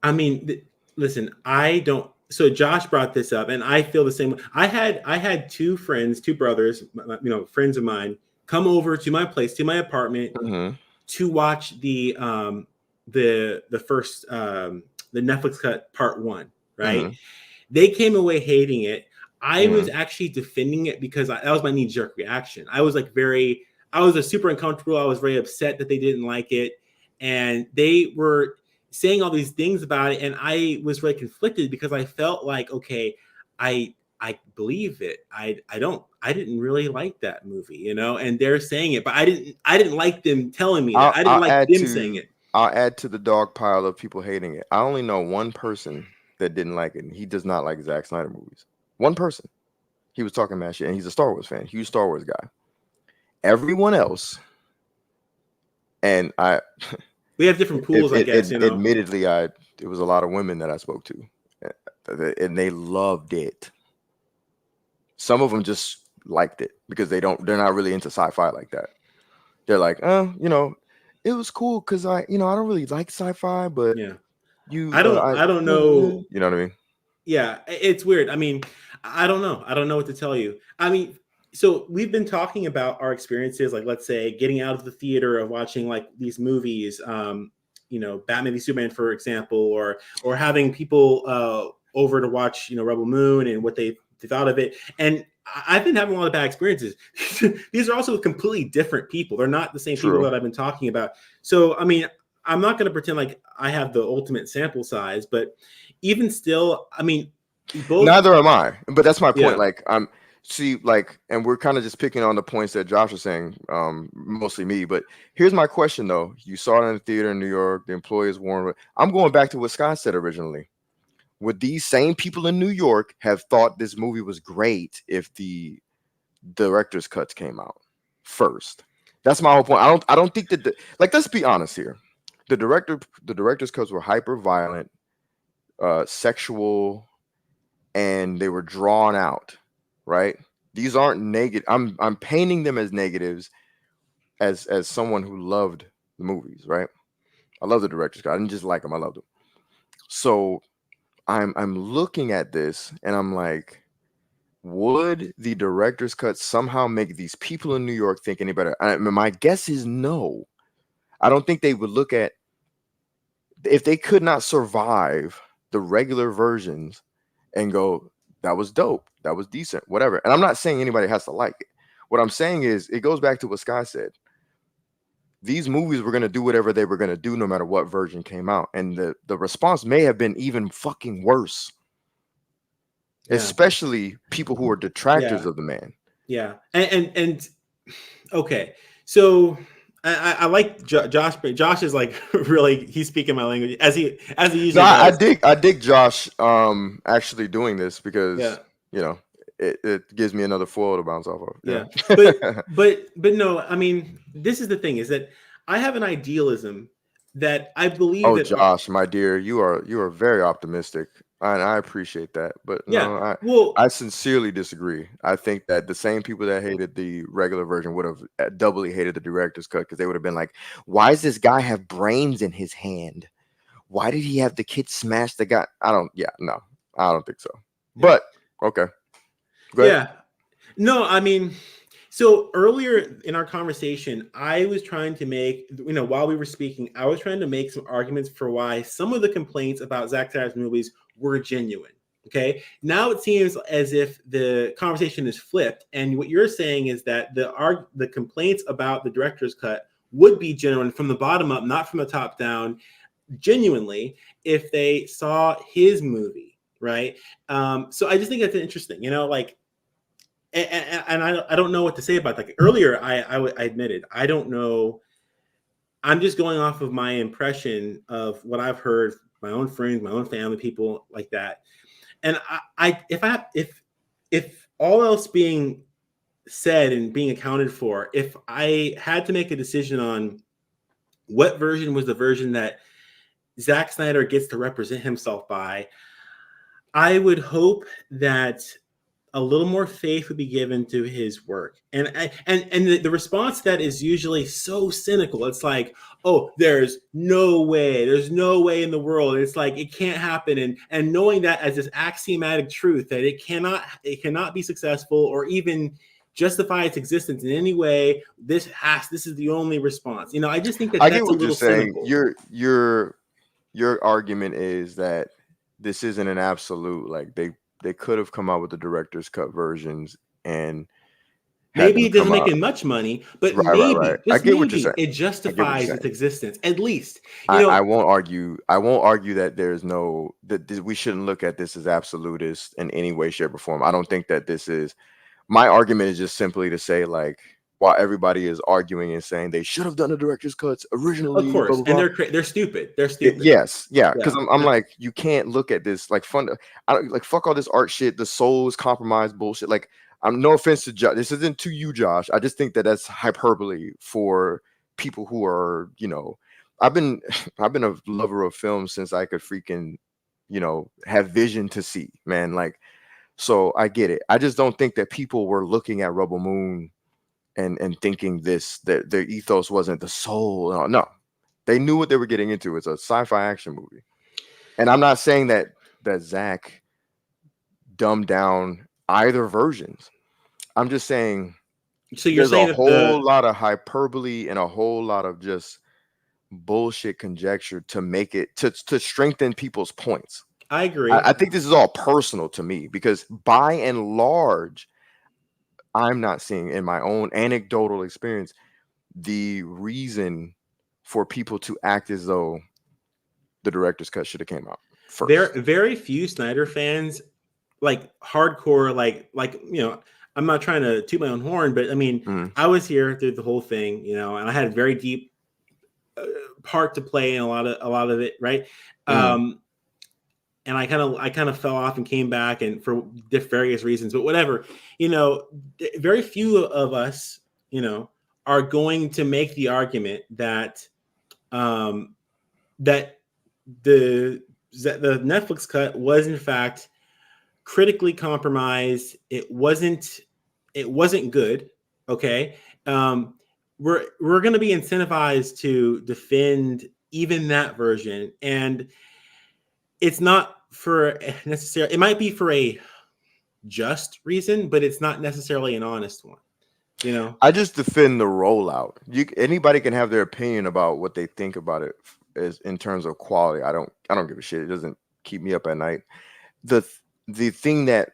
I mean, listen, I don't. So Josh brought this up, and I feel the same way. I had 2 friends, 2 brothers, friends of mine, come over to my place, to my apartment, to watch the first the Netflix cut part 1. Right? They came away hating it. I was actually defending it because that was my knee-jerk reaction. I was super uncomfortable. I was very upset that they didn't like it, and they were saying all these things about it, and I was really conflicted because I felt like, okay, I believe it. I didn't really like that movie, and they're saying it, but I didn't like them telling me that. I didn't like them saying it. I'll add to the dog pile of people hating it. I only know one person that didn't like it. And he does not like Zack Snyder movies. One person. He was talking mad shit, and he's a Star Wars fan, huge Star Wars guy. Everyone else, and we have different pools, I guess. You know, admittedly, it was a lot of women that I spoke to, and they loved it. Some of them just liked it because they're not really into sci-fi like that. They're like, you know, it was cool because I don't really like sci-fi, but yeah, I don't know. You know what I mean? Yeah, it's weird. I mean, I don't know. I don't know what to tell you. I mean, so we've been talking about our experiences, like let's say getting out of the theater of watching like these movies, you know, Batman v Superman, for example, or having people over to watch, you know, Rebel Moon and what they thought of it. And I've been having a lot of bad experiences. These are also completely different people. They're not the same people that I've been talking about. So, I mean, I'm not going to pretend like I have the ultimate sample size, but even still, I mean, neither am I. But that's my point. Yeah. Like, and we're kind of just picking on the points that Josh was saying, mostly me. But here's my question, though. You saw it in the theater in New York. The employees warned. I'm going back to what Scott said originally. Would these same people in New York have thought this movie was great if the director's cuts came out first? That's my whole point. I don't think that let's be honest here. The director's cuts were hyper violent, sexual, and they were drawn out, right? These aren't negative. I'm painting them as negatives as someone who loved the movies, right? I love the director's cut. I didn't just like them, I loved them. So I'm looking at this and I'm like, would the director's cut somehow make these people in New York think any better? My guess is no. I don't think they would look at, if they could not survive the regular versions and go, that was dope, that was decent, whatever. And I'm not saying anybody has to like it. What I'm saying is, it goes back to what Sky said. These movies were going to do whatever they were going to do no matter what version came out. And the response may have been even fucking worse. Yeah. Especially people who are detractors of the man. Yeah. And okay. So I like Josh, but Josh is like really, he's speaking my language as he usually does. I dig Josh actually doing this because you know, it gives me another foil to bounce off of. Yeah. But no, I mean, this is the thing, is that I have an idealism that I believe that Josh, my dear, you are very optimistic. And I appreciate that, but I sincerely disagree. I think that the same people that hated the regular version would have doubly hated the director's cut, because they would have been like, why does this guy have brains in his hand? Why did he have the kid smash the guy? I don't think so. But okay. Go ahead. Yeah. No, I mean, so earlier in our conversation, I was trying to make, while we were speaking, I was trying to make some arguments for why some of the complaints about Zack Snyder's movies were genuine. Okay. Now it seems as if the conversation is flipped. And what you're saying is that the complaints about the director's cut would be genuine from the bottom up, not from the top down, genuinely, if they saw his movie. Right. So I just think that's interesting, and I don't know what to say about that. Earlier, I admitted, I don't know. I'm just going off of my impression of what I've heard, my own friends, my own family, people like that. And if all else being said and being accounted for, if I had to make a decision on what version was the version that Zack Snyder gets to represent himself by, I would hope that a little more faith would be given to his work. And the response to that is usually so cynical. It's like, oh, there's no way in the world. It's like, it can't happen. And knowing that as this axiomatic truth, that it cannot be successful or even justify its existence in any way. This is the only response. I just think I get what you're saying. Your argument is that this isn't an absolute, like they could have come out with the director's cut versions, and maybe it doesn't make much money, but right. I get what you're saying. It justifies its existence, at least. I won't argue that there's no that we shouldn't look at this as absolutist in any way, shape, or form. I don't think that this is. My argument is just simply to say, like, while everybody is arguing and saying they should have done the director's cuts originally. Of course, blah, blah, and blah. they're stupid. They're stupid. Yes, yeah, because Yeah. I'm like, you can't look at this like fun. I don't like fuck all this art shit. The soul is compromised bullshit. Like, I'm no offense to Josh. This isn't to you, Josh. I just think that that's hyperbole for people who are, you know, I've been a lover of film since I could freaking, you know, have vision to see, man. Like, so I get it. I just don't think that people were looking at Rebel Moon and thinking that their ethos wasn't the soul. No, they knew what they were getting into. It's a sci-fi action movie, and I'm not saying that Zack dumbed down either versions. I'm just saying, so you're there's saying a whole lot of hyperbole and a whole lot of just bullshit conjecture to make it to strengthen people's points. I agree. I think this is all personal to me because by and large, I'm not seeing in my own anecdotal experience the reason for people to act as though the director's cut should have came out first. There are very few Snyder fans, like hardcore, like you know. I'm not trying to toot my own horn, but I mean, I was here through the whole thing, you know, and I had a very deep part to play in a lot of it, right? And I kind of fell off and came back, and for various reasons, but whatever, you know, very few of us, you know, are going to make the argument that that the Netflix cut was in fact critically compromised. It wasn't good. Okay. We're going to be incentivized to defend even that version, and it's not for necessarily, it might be for a just reason, but it's not necessarily an honest one. You know, I just defend the rollout. Anybody can have their opinion about what they think about it as in terms of quality. I don't give a shit. It doesn't keep me up at night. The thing that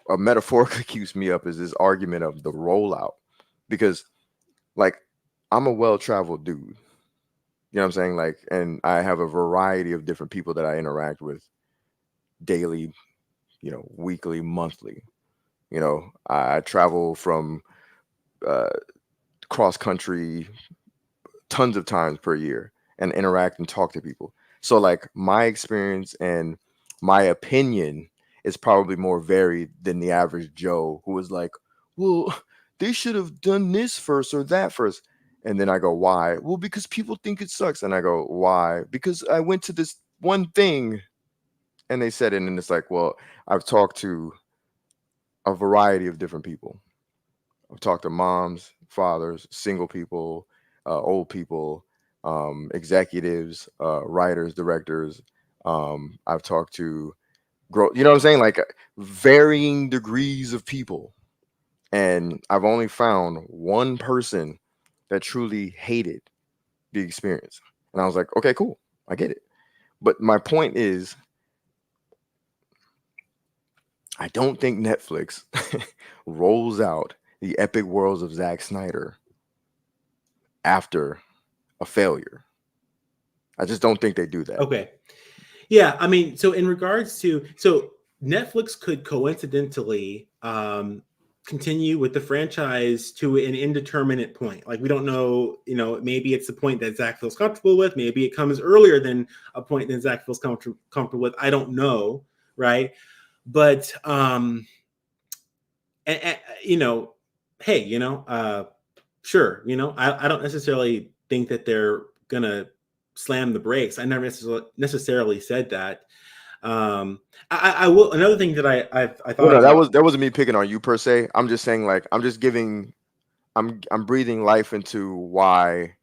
metaphorically keeps me up is this argument of the rollout, because like I'm a well-traveled dude. You know what I'm saying? Like, and I have a variety of different people that I interact with daily, you know, weekly, monthly. You know, I travel from cross country tons of times per year and interact and talk to people. So like my experience and my opinion is probably more varied than the average Joe who is like, well, they should have done this first or that first. And then I go, why? Well, because people think it sucks. And I go, why? Because I went to this one thing and they said it. And it's like, well, I've talked to a variety of different people. I've talked to moms, fathers, single people, old people, executives, writers, directors. I've talked to, you know what I'm saying? Like varying degrees of people. And I've only found one person that truly hated the experience. And I was like, okay, cool. I get it. But my point is, I don't think Netflix rolls out the epic worlds of Zack Snyder after a failure. I just don't think they do that. Okay. Yeah. I mean, so in regards to, so Netflix could coincidentally continue with the franchise to an indeterminate point. Like we don't know, you know, maybe it's the point that Zack feels comfortable with. Maybe it comes earlier than a point that Zack feels comfortable with. I don't know. Right. But, and, you know, hey, you know, sure. You know, I don't necessarily think that they're going to slam the brakes. I never necessarily said that. I will. Another thing that I thought well, no, that wasn't me picking on you per se. I'm just saying, like, I'm just giving, I'm breathing life into why,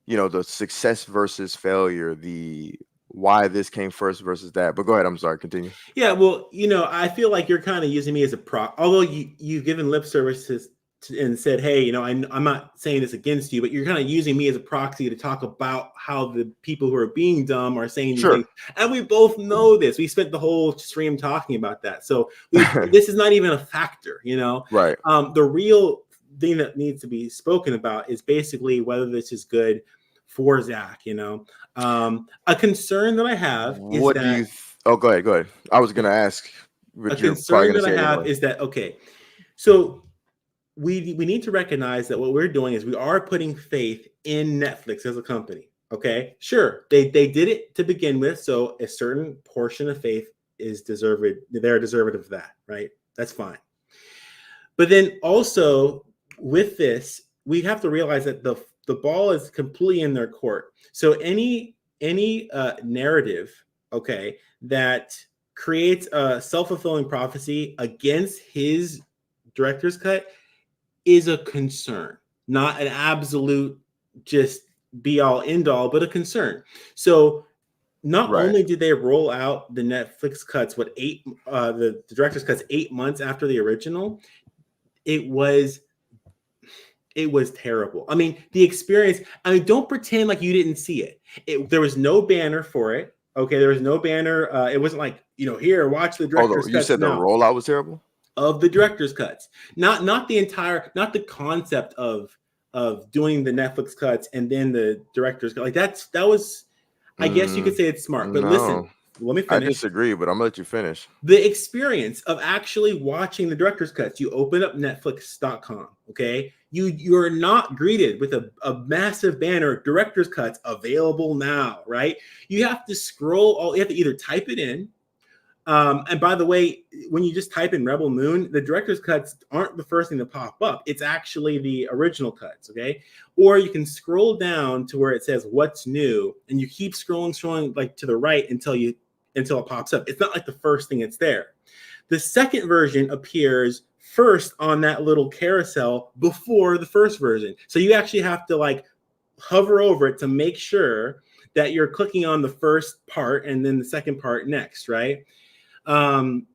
you know, the success versus failure, the why this came first versus that. But go ahead. I'm sorry. Continue. Yeah. Well, you know, I feel like you're kind of using me as a prop, although you've given lip services and said, hey, you know, I'm not saying this against you, but you're kind of using me as a proxy to talk about how the people who are being dumb are saying these things. And we both know this. We spent the whole stream talking about that. So this is not even a factor, you know? Right. The real thing that needs to be spoken about is basically whether this is good for Zack, you know? A concern that I have is what do you oh, go ahead. I was going to ask. A concern that I have is that, okay, so we need to recognize that what we're doing is we are putting faith in Netflix as a company. Okay, sure, they did it to begin with, so a certain portion of faith is deserved. They're deserving of that, right? That's fine. But then also with this, we have to realize that the ball is completely in their court. So any narrative, okay, that creates a self-fulfilling prophecy against his director's cut is a concern, not an absolute just be all end all, but a concern. So not only did they roll out the Netflix cuts, the director's cuts 8 months after the original, it was terrible. I mean, the experience, I mean, don't pretend like you didn't see it. There was no banner for it. Okay, there was no banner. It wasn't like, here, watch the director's cuts. You said the rollout was terrible? Of the director's cuts. Not the concept of doing the Netflix cuts and then the director's cut. Like that was, I guess you could say it's smart. But listen, let me finish. I disagree, but I'm gonna let you finish. The experience of actually watching the director's cuts, you open up Netflix.com, okay? You're not greeted with a massive banner, director's cuts available now, right? You have to you have to either type it in. And by the way, when you just type in Rebel Moon, the director's cuts aren't the first thing to pop up. It's actually the original cuts, okay? Or you can scroll down to where it says what's new, and you keep scrolling like to the right until it pops up. It's not like the first thing it's there. The second version appears first on that little carousel before the first version. So you actually have to like hover over it to make sure that you're clicking on the first part and then the second part next, right? And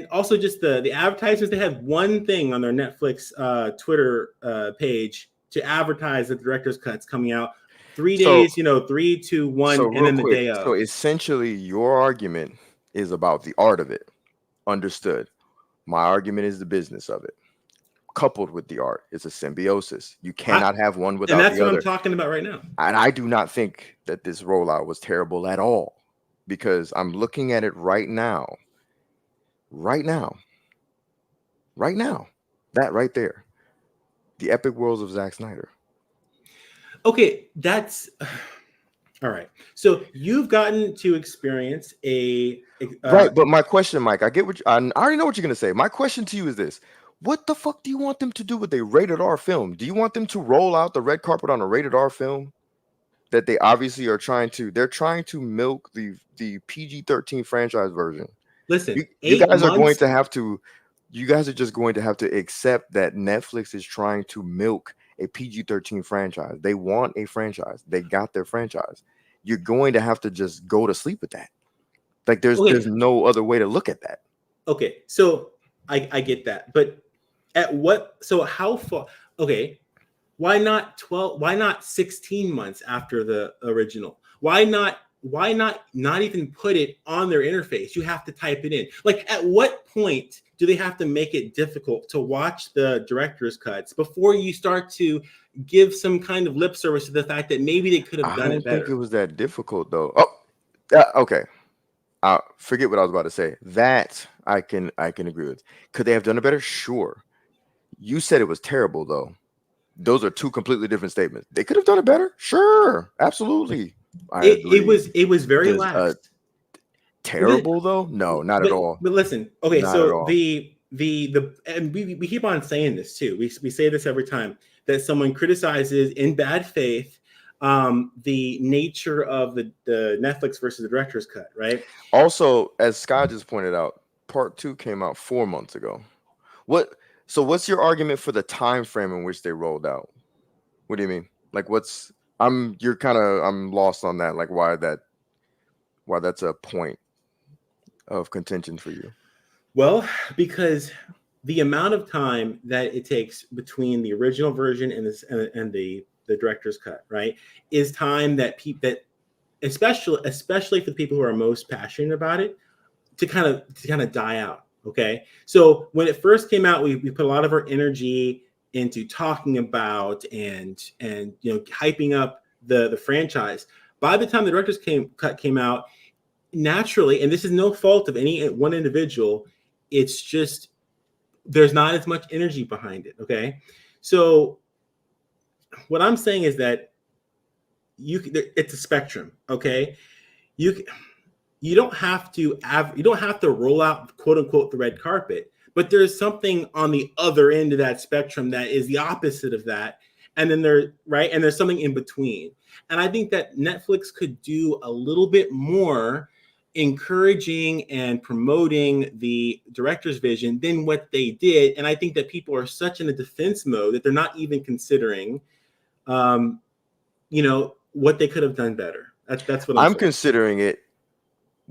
also just the advertisers, they have one thing on their Netflix Twitter page to advertise the director's cuts coming out 3 days, 3, 2, 1, and then the day of. So essentially your argument is about the art of it. Understood. My argument is the business of it. Coupled with the art, it's a symbiosis. You cannot have one without the other. And that's what I'm talking about right now. And I do not think that this rollout was terrible at all, because I'm looking at it right now. That right there. The epic worlds of Zack Snyder. Okay, that's all right. So you've gotten to experience right, but my question, Mike, I already know what you're gonna say. My question to you is this: what the fuck do you want them to do with a rated R film? Do you want them to roll out the red carpet on a rated R film that they obviously are trying to milk the PG-13 franchise version? Listen, you guys are just going to have to accept that Netflix is trying to milk a PG-13 franchise. They want a franchise. They got their franchise. You're going to have to just go to sleep with that. Like there's no other way to look at that. Okay, so I get that, but how far? Okay, why not 12? Why not 16 months after the original? Why not even put it on their interface? You have to type it in. Like, at what point do they have to make it difficult to watch the director's cuts before you start to give some kind of lip service to the fact that maybe they could have done it better? I don't think it was that difficult, though. Okay. Forget what I was about to say. That I can agree with. Could they have done it better? Sure. You said it was terrible, though. Those are two completely different statements. They could have done it better. Sure, absolutely. It was very lax. Terrible though? No, not at all. But listen, okay, so the and we keep on saying this too. We say this every time that someone criticizes in bad faith the nature of the Netflix versus the director's cut, right? Also, as Scott just pointed out, part 2 came out 4 months ago. What's your argument for the time frame in which they rolled out? What do you mean? Like I'm lost on that. Like why that's a point of contention for you? Well, because the amount of time that it takes between the original version and the director's cut, right, is time that especially for the people who are most passionate about it to kind of die out. Okay, so when it first came out, we put a lot of our energy into talking about and hyping up the franchise. By the time the director's cut came out, naturally, and this is no fault of any one individual, it's just there's not as much energy behind it. Okay, so what I'm saying is that it's a spectrum. Okay, you don't have to roll out, quote unquote, the red carpet, but there's something on the other end of that spectrum that is the opposite of that, and then there's something in between. And I think that Netflix could do a little bit more encouraging and promoting the director's vision than what they did. And I think that people are such in a defense mode that they're not even considering, what they could have done better. That's what I'm saying. Considering it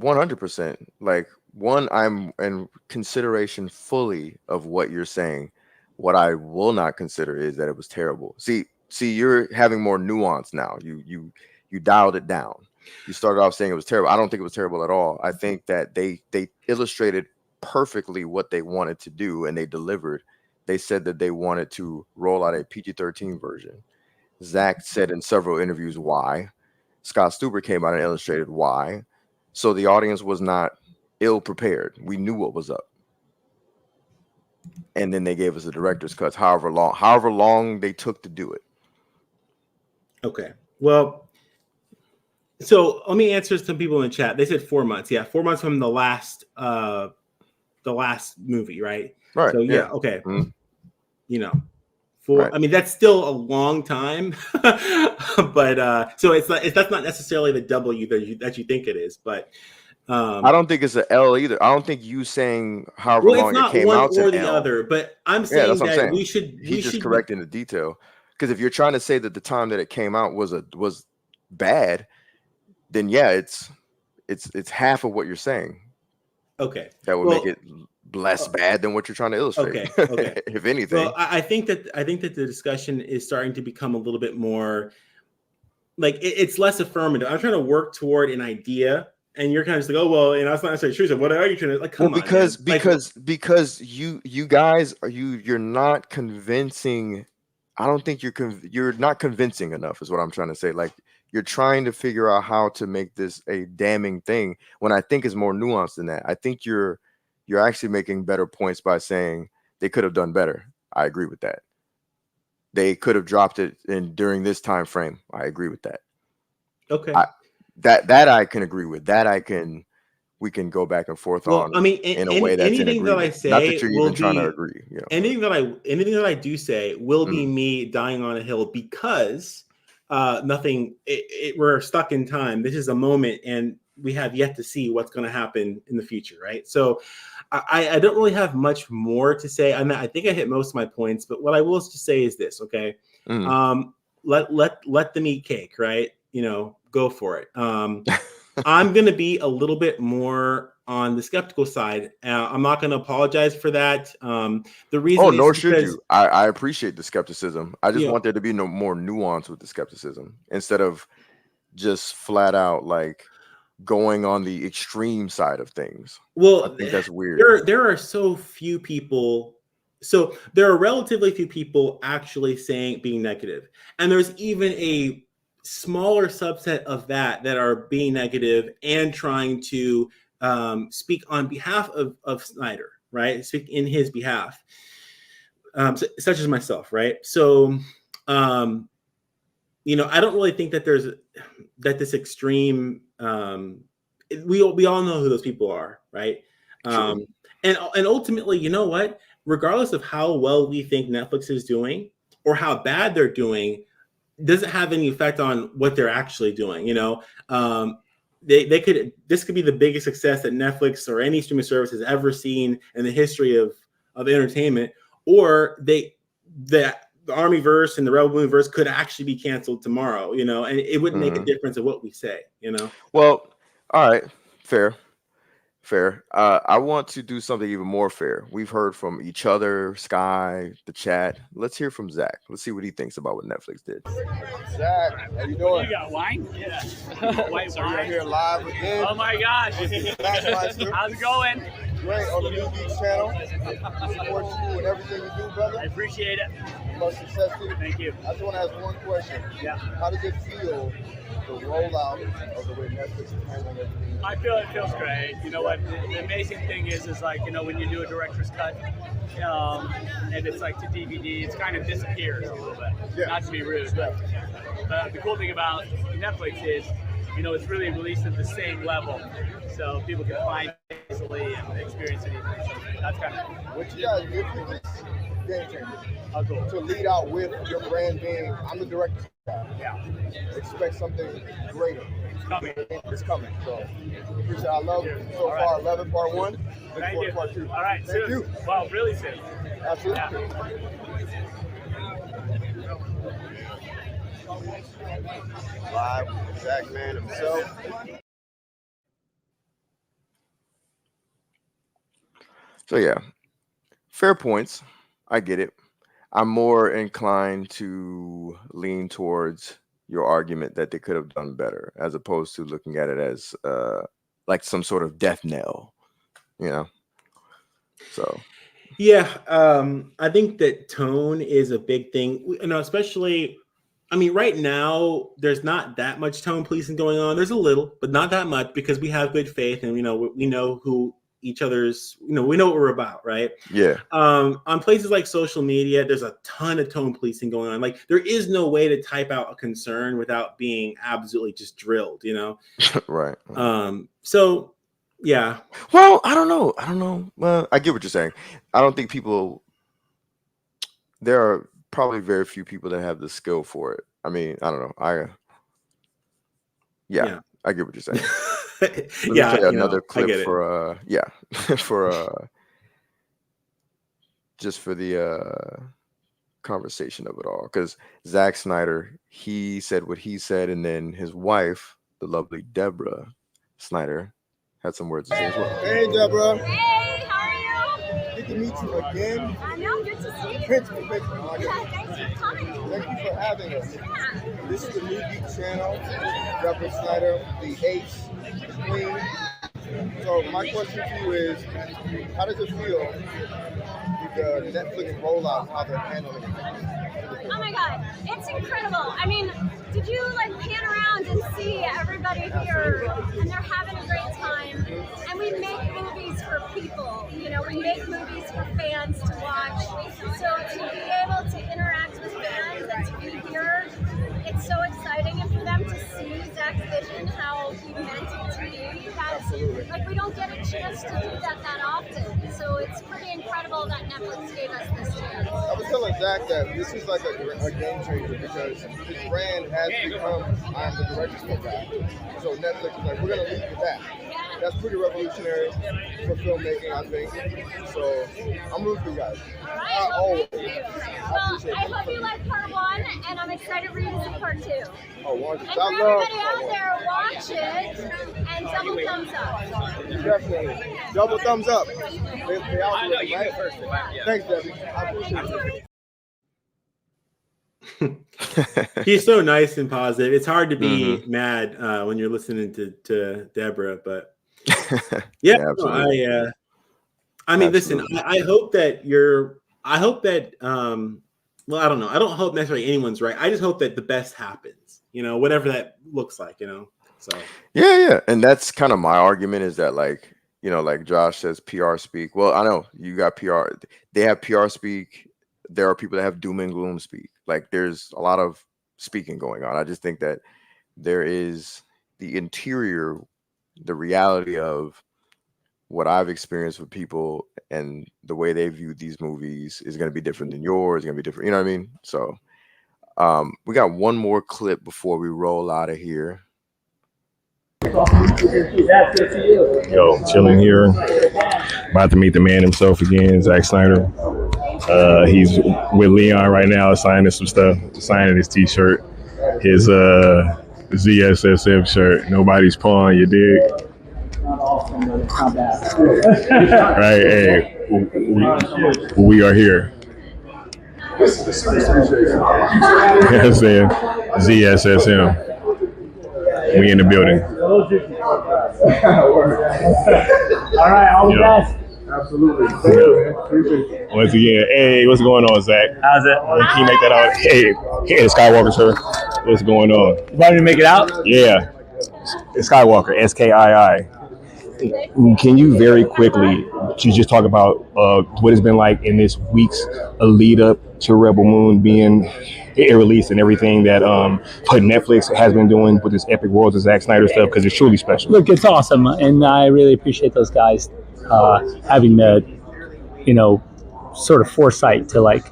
100%. Like, I'm in consideration fully of what you're saying. What I will not consider is that it was terrible. See, you're having more nuance now. You dialed it down. You started off saying it was terrible. I don't think it was terrible at all. I think that they illustrated perfectly what they wanted to do, and they delivered. They said that they wanted to roll out a PG-13 version. Zack said in several interviews why. Scott Stuber came out and illustrated why. So the audience was not ill prepared. We knew what was up. And then they gave us the director's cuts, however long they took to do it. Okay. Well, so let me answer some people in the chat. They said 4 months. Yeah, 4 months from the last movie, right? Right. So yeah. Okay. Mm-hmm. Right. I mean, that's still a long time, but so that's not necessarily the W that you think it is, but I don't think it's an L either. I don't think you saying however long it came out or the other, but I'm saying that we should. He's just correcting the detail, because if you're trying to say that the time that it came out was bad, then yeah, it's half of what you're saying. Okay, that would make it less bad than what you're trying to illustrate. Okay. If anything. Well, I think that the discussion is starting to become a little bit more like it's less affirmative. I'm trying to work toward an idea, and you're kind of just like, oh well, that's not necessarily true. So what are you trying to like? Come on, because you guys you're not convincing. I don't think you're not convincing enough, is what I'm trying to say. Like, you're trying to figure out how to make this a damning thing when I think it's more nuanced than that. I think you're actually making better points by saying they could have done better. I agree with that. They could have dropped it during this time frame. I agree with that. Okay. That I can agree with. We can go back and forth on. I mean, in a way that's anything that I say, not that you're even trying to agree. Anything that I do say will be me dying on a hill, because we're stuck in time. This is a moment, and we have yet to see what's going to happen in the future, right? So I don't really have much more to say. I mean, I think I hit most of my points, but what I will just say is this, okay? Let them eat cake, right? Go for it. I'm going to be a little bit more on the skeptical side. I'm not going to apologize for that. The reason nor should you. I appreciate the skepticism. I just want there to be more nuance with the skepticism, instead of just flat out like going on the extreme side of things. Well, I think that's weird. There are so few people. So there are relatively few people actually being negative. And there's even a smaller subset of that are being negative and trying to speak on behalf of Snyder, right? Speak in his behalf, such as myself, right? So, I don't really think that that this extreme. We all know who those people are, right? And ultimately, you know what? Regardless of how well we think Netflix is doing or how bad they're doing, doesn't have any effect on what they're actually doing. This could be the biggest success that Netflix or any streaming service has ever seen in the history of entertainment, or the Armyverse and the Rebel Moonverse could actually be canceled tomorrow, and it wouldn't make a difference of what we say, Well, all right, fair. I want to do something even more fair. We've heard from each other, Sky, the chat. Let's hear from Zach. Let's see what he thinks about what Netflix did. Zach, how you doing? You got wine? Yeah. White So wine. you're here live again? Oh my gosh. How's it going? great on the New Geeks channel. Support you and everything you do, brother. I appreciate it. Much success to you. Thank you. I just want to ask one question. Yeah. How does it feel, the rollout of the way Netflix is handling everything? I feel it feels great. You know what? The amazing thing is like, you know, when you do a director's cut, and it's like to DVD, it kind of disappears a little bit. Yeah. Not to be rude, but the cool thing about Netflix is, you know, it's really released at the same level, so people can find it easily and experience it easily. So that's kind of cool. What you guys did for this game changer. Oh, cool. To lead out with your brand being, I'm the director's guy. Yeah. Expect something greater. It's coming. It's coming. So appreciate it. I love it so far. 11 part 1. Look Thank forward you. to part 2. All right, Thank soon. you. Well, really soon. Absolutely. Yeah. Live with Zack Man himself. So yeah, fair points. I get it. I'm more inclined to lean towards your argument that they could have done better, as opposed to looking at it as like some sort of death knell, you know. So yeah, I think that tone is a big thing, you know, especially. I mean, right now there's not that much tone policing going on. There's a little, but not that much, because we have good faith and we know who each other's, you know, we know what we're about, right? Yeah. On places like social media, there's a ton of tone policing going on. Like, there is no way to type out a concern without being absolutely just drilled, you know? Right. So yeah. Well, I don't know. Well, I get what you're saying. I don't think there are probably very few people that have the skill for it. I mean, I don't know. I get what you're saying. Yeah, another clip I get for for just for the conversation of it all, because Zack Snyder, he said what he said, and then his wife, the lovely Deborah Snyder, had some words to say as well. Hey, Deborah. Hey, how are you? Good to meet you again. I know, good to see you. Thanks for Thanks for coming. Thank you for having us. Yeah. This is the New Geek channel. Deborah Snyder, the ace, the queen. So my question to you is, how does it feel with the Netflix rollout, how they're handling it? Oh my God, it's incredible. I mean, did you like pan around and see everybody here, and they're having a great time? And we make movies for people, you know, we make movies for fans to watch. So to be able to interact with fans and to be here, it's so exciting. And for them to see Zack's vision, how he meant it to be, that's like, we don't get a chance to do that often. So it's pretty incredible that Netflix gave us this chance. I was telling Zach that this is like a game changer, because his brand has become, I'm the director's cut guy. So Netflix is like, we're going to lead with that. That's pretty revolutionary for filmmaking, I think. So I'm rooting for you guys. All right, thank you. Well, I hope you like part 1, and I'm excited for you to see part 2. Oh, wonderful. And for everybody out there, watch it and double thumbs up. Definitely. Double thumbs up. They I know, you right? go first. Thanks, Debbie. I appreciate it. He's so nice and positive. It's hard to be mad when you're listening to Deborah, but yeah, absolutely. I mean, listen, I hope that well, I don't know. I don't hope necessarily anyone's right. I just hope that the best happens, you know, whatever that looks like, you know. So yeah. And that's kind of my argument, is that, like, you know, like Josh says, PR speak. Well, I know you got PR. They have PR speak. There are people that have doom and gloom speak. Like, there's a lot of speaking going on. I just think that there is the interior, the reality of what I've experienced with people and the way they view these movies is going to be different than yours. Going to be different. You know what I mean? So we got one more clip before we roll out of here. Yo, chilling here. About to meet the man himself again, Zack Snyder. He's with Leon right now, signing some stuff, signing his T-shirt, his ZSSM shirt. Nobody's pawn, you dig? Right, hey, we are here. You know what I'm saying? ZSSM. We in the building. All right, all the best. Absolutely. Yeah. Once again, hey, what's going on, Zach? How's it? Can you make that out? Hey, Skywalker, sir. What's going on? You want me to make it out? Yeah, Skywalker, SKII. Can you very quickly just talk about what it's been like in this week's lead up to Rebel Moon being released and everything that what Netflix has been doing with this epic world of Zack Snyder stuff, because it's truly special. Look, it's awesome, and I really appreciate those guys having the, sort of foresight to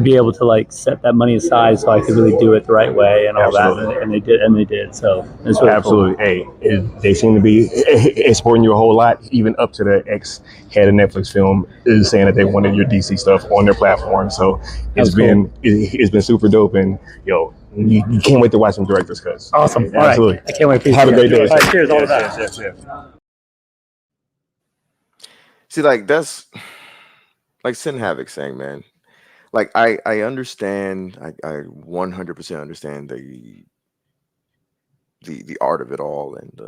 be able to set that money aside so I could really do it the right way and all Absolutely. that, and they did. So it's really Absolutely. cool. Hey, they seem to be supporting you a whole lot, even up to the ex-head of Netflix film is saying that they wanted your DC stuff on their platform. So it's been super dope, and you can't wait to watch some director's cuts. Awesome. All Absolutely. right. I can't wait to Have a great day. All right, cheers. All the best. Yes. See, like that's like Sin Havoc saying, man. Like I understand, I 100% understand the art of it all, and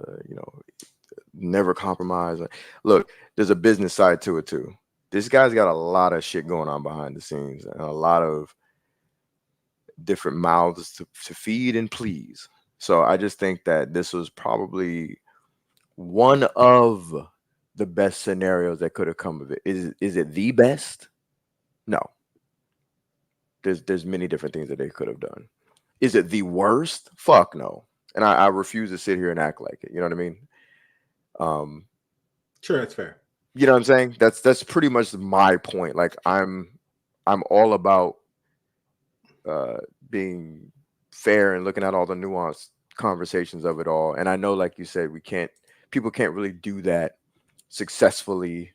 never compromise. Look, there's a business side to it too. This guy's got a lot of shit going on behind the scenes, and a lot of different mouths to feed and please. So I just think that this was probably one of the best scenarios that could have come of it. Is it the best? No. There's many different things that they could have done. Is it the worst? Fuck no. And I refuse to sit here and act like it. You know what I mean? Sure, that's fair. You know what I'm saying? That's pretty much my point. Like I'm all about being fair and looking at all the nuanced conversations of it all. And I know, like you said, people can't really do that successfully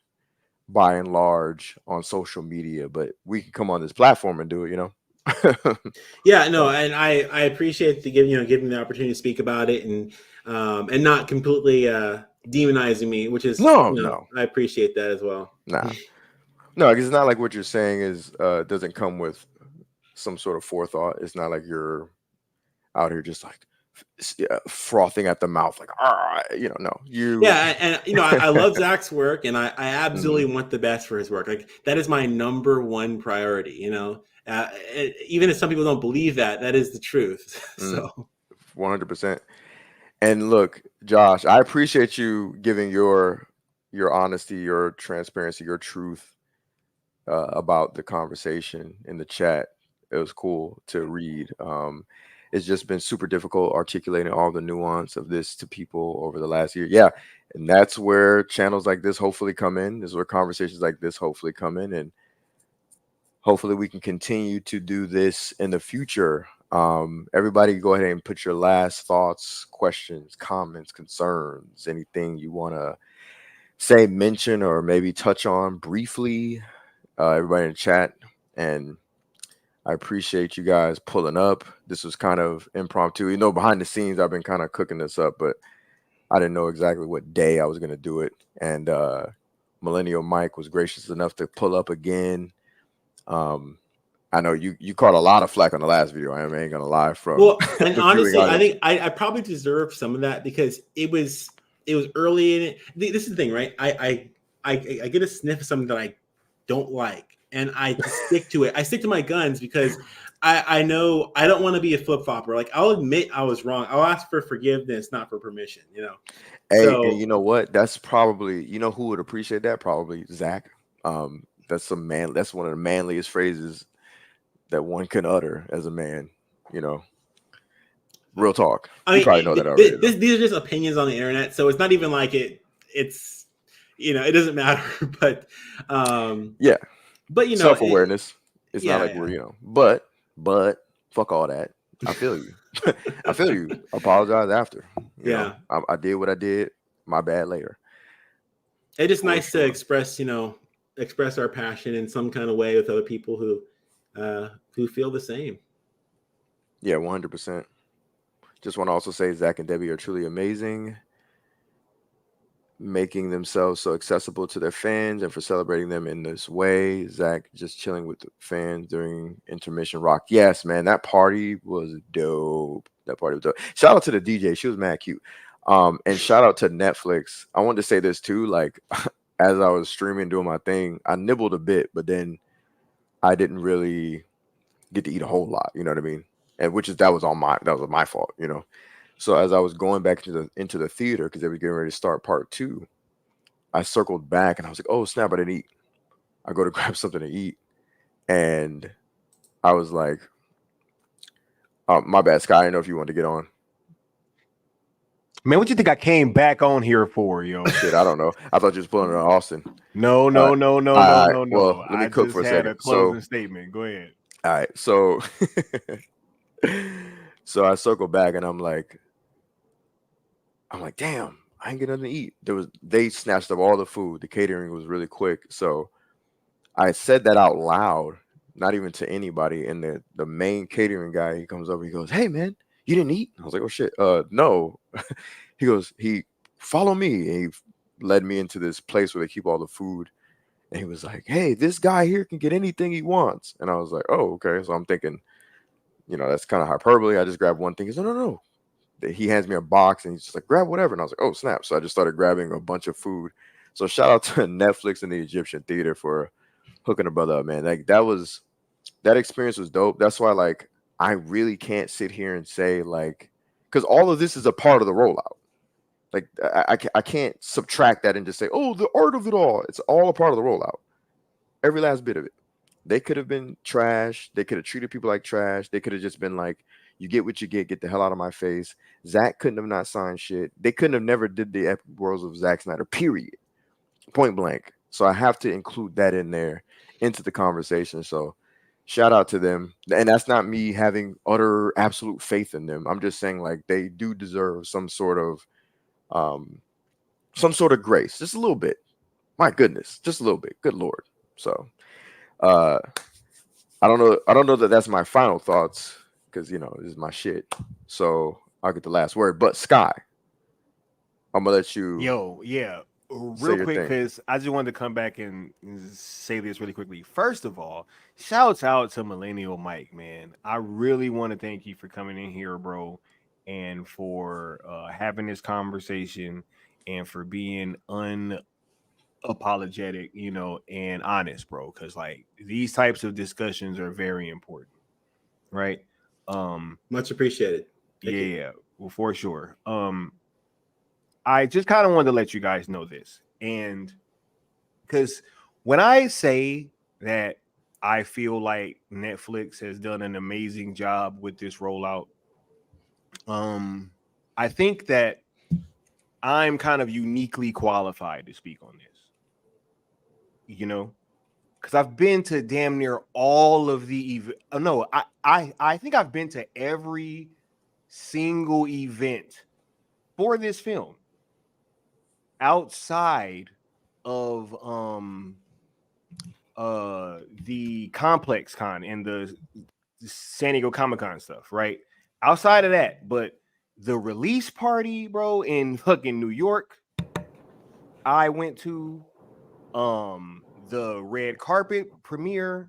by and large on social media, but we can come on this platform and do it, Yeah, no, and I appreciate giving the opportunity to speak about it, and not completely demonizing me, which is no. I appreciate that as well. No, because it's not like what you're saying is doesn't come with some sort of forethought. It's not like you're out here just like frothing at the mouth, like no. I love Zach's work, and I absolutely want the best for his work. Like that is my number one priority. Even if some people don't believe that is the truth. So 100%. And look, Josh, I appreciate you giving your honesty, your transparency, your truth about the conversation in the chat. It was cool to read. It's just been super difficult articulating all the nuance of this to people over the last year. Yeah. And that's where channels like this hopefully come in. This is where conversations like this hopefully come in. And hopefully we can continue to do this in the future. Everybody go ahead and put your last thoughts, questions, comments, concerns, anything you want to say, mention, or maybe touch on briefly. Everybody in the chat. And I appreciate you guys pulling up. This was kind of impromptu. Behind the scenes, I've been kind of cooking this up, but I didn't know exactly what day I was going to do it. And Millennial Mike was gracious enough to pull up again. I know you caught a lot of flack on the last video. I ain't going to lie. And honestly, I think I probably deserve some of that because it was early in it. This is the thing, right? I get a sniff of something that I don't like. And I stick to it. I stick to my guns because I know I don't want to be a flip-flopper. Like I'll admit I was wrong. I'll ask for forgiveness, not for permission. Hey, and you know what? That's probably who would appreciate that? Probably Zach. That's that's one of the manliest phrases that one can utter as a man. Real talk. You probably know that already. These are just opinions on the internet, so it's not even like it's it doesn't matter. But yeah. But self-awareness. It's not like we're but fuck all that. I feel you. I feel you. Apologize after. I did what I did. My bad later. It's just nice to express our passion in some kind of way with other people who feel the same. Yeah, 100%. Just want to also say Zach and Debbie are truly amazing, making themselves so accessible to their fans and for celebrating them in this way. Zach just chilling with the fans during intermission rock. Yes, man, that party was dope. Shout out to the DJ. She was mad cute. And shout out to Netflix. I wanted to say this too. Like, as I was streaming, doing my thing, I nibbled a bit, but then I didn't really get to eat a whole lot. You know what I mean? And that was my fault. You know. So as I was going back into the theater because they were getting ready to start part 2, I circled back and I was like, "Oh snap! I didn't eat." I go to grab something to eat, and I was like, "My bad, Sky. I didn't know if you wanted to get on." Man, what you think I came back on here for, yo? Shit, I don't know. I thought you was pulling it on Austin. No. Well, let me I cook just for a had second. a closing statement. Go ahead. All right, so so I circle back and I'm like, damn, I ain't get nothing to eat. They snatched up all the food. The catering was really quick. So I said that out loud, not even to anybody. And the main catering guy, he comes over, he goes, "Hey man, you didn't eat?" I was like, "Oh shit, no." He follow me. And he led me into this place where they keep all the food. And he was like, "Hey, this guy here can get anything he wants." And I was like, "Oh, okay." So I'm thinking, that's kind of hyperbole. I just grabbed one thing. He's like, "No. He hands me a box and he's just like, "Grab whatever." And I was like, "Oh, snap." So I just started grabbing a bunch of food. So shout out to Netflix and the Egyptian Theater for hooking a brother up, man. Like that experience was dope. That's why like I really can't sit here and say like, because all of this is a part of the rollout. Like I can't subtract that and just say, "Oh, the art of it all." It's all a part of the rollout. Every last bit of it. They could have been trash. They could have treated people like trash. They could have just been like, "You get what you get the hell out of my face." Zack couldn't have not signed shit. They couldn't have never did the epic worlds of Zack Snyder, period. Point blank. So I have to include that in there into the conversation. So shout out to them. And that's not me having utter absolute faith in them. I'm just saying like they do deserve some sort of grace. Just a little bit. My goodness, just a little bit. Good Lord. So I don't know that that's my final thoughts because this is my shit. So I'll get the last word. But Sky, I'm gonna let you. Yo, yeah, real quick because I just wanted to come back and say this really quickly. First of all, shouts out to Millennial Mike, man. I really want to thank you for coming in here, bro, and for having this conversation and for being unapologetic, and honest, bro. Because like these types of discussions are very important, right? Much appreciated. Thank you. Yeah, well, for sure. I just kind of wanted to let you guys know this, and because when I say that I feel like Netflix has done an amazing job with this rollout, I think that I'm kind of uniquely qualified to speak on this, because I've been to damn near all of the I think I've been to every single event for this film outside of the Complex Con and the San Diego Comic-Con stuff, right? Outside of that, but the release party, bro, in fucking New York, I went to the red carpet premiere,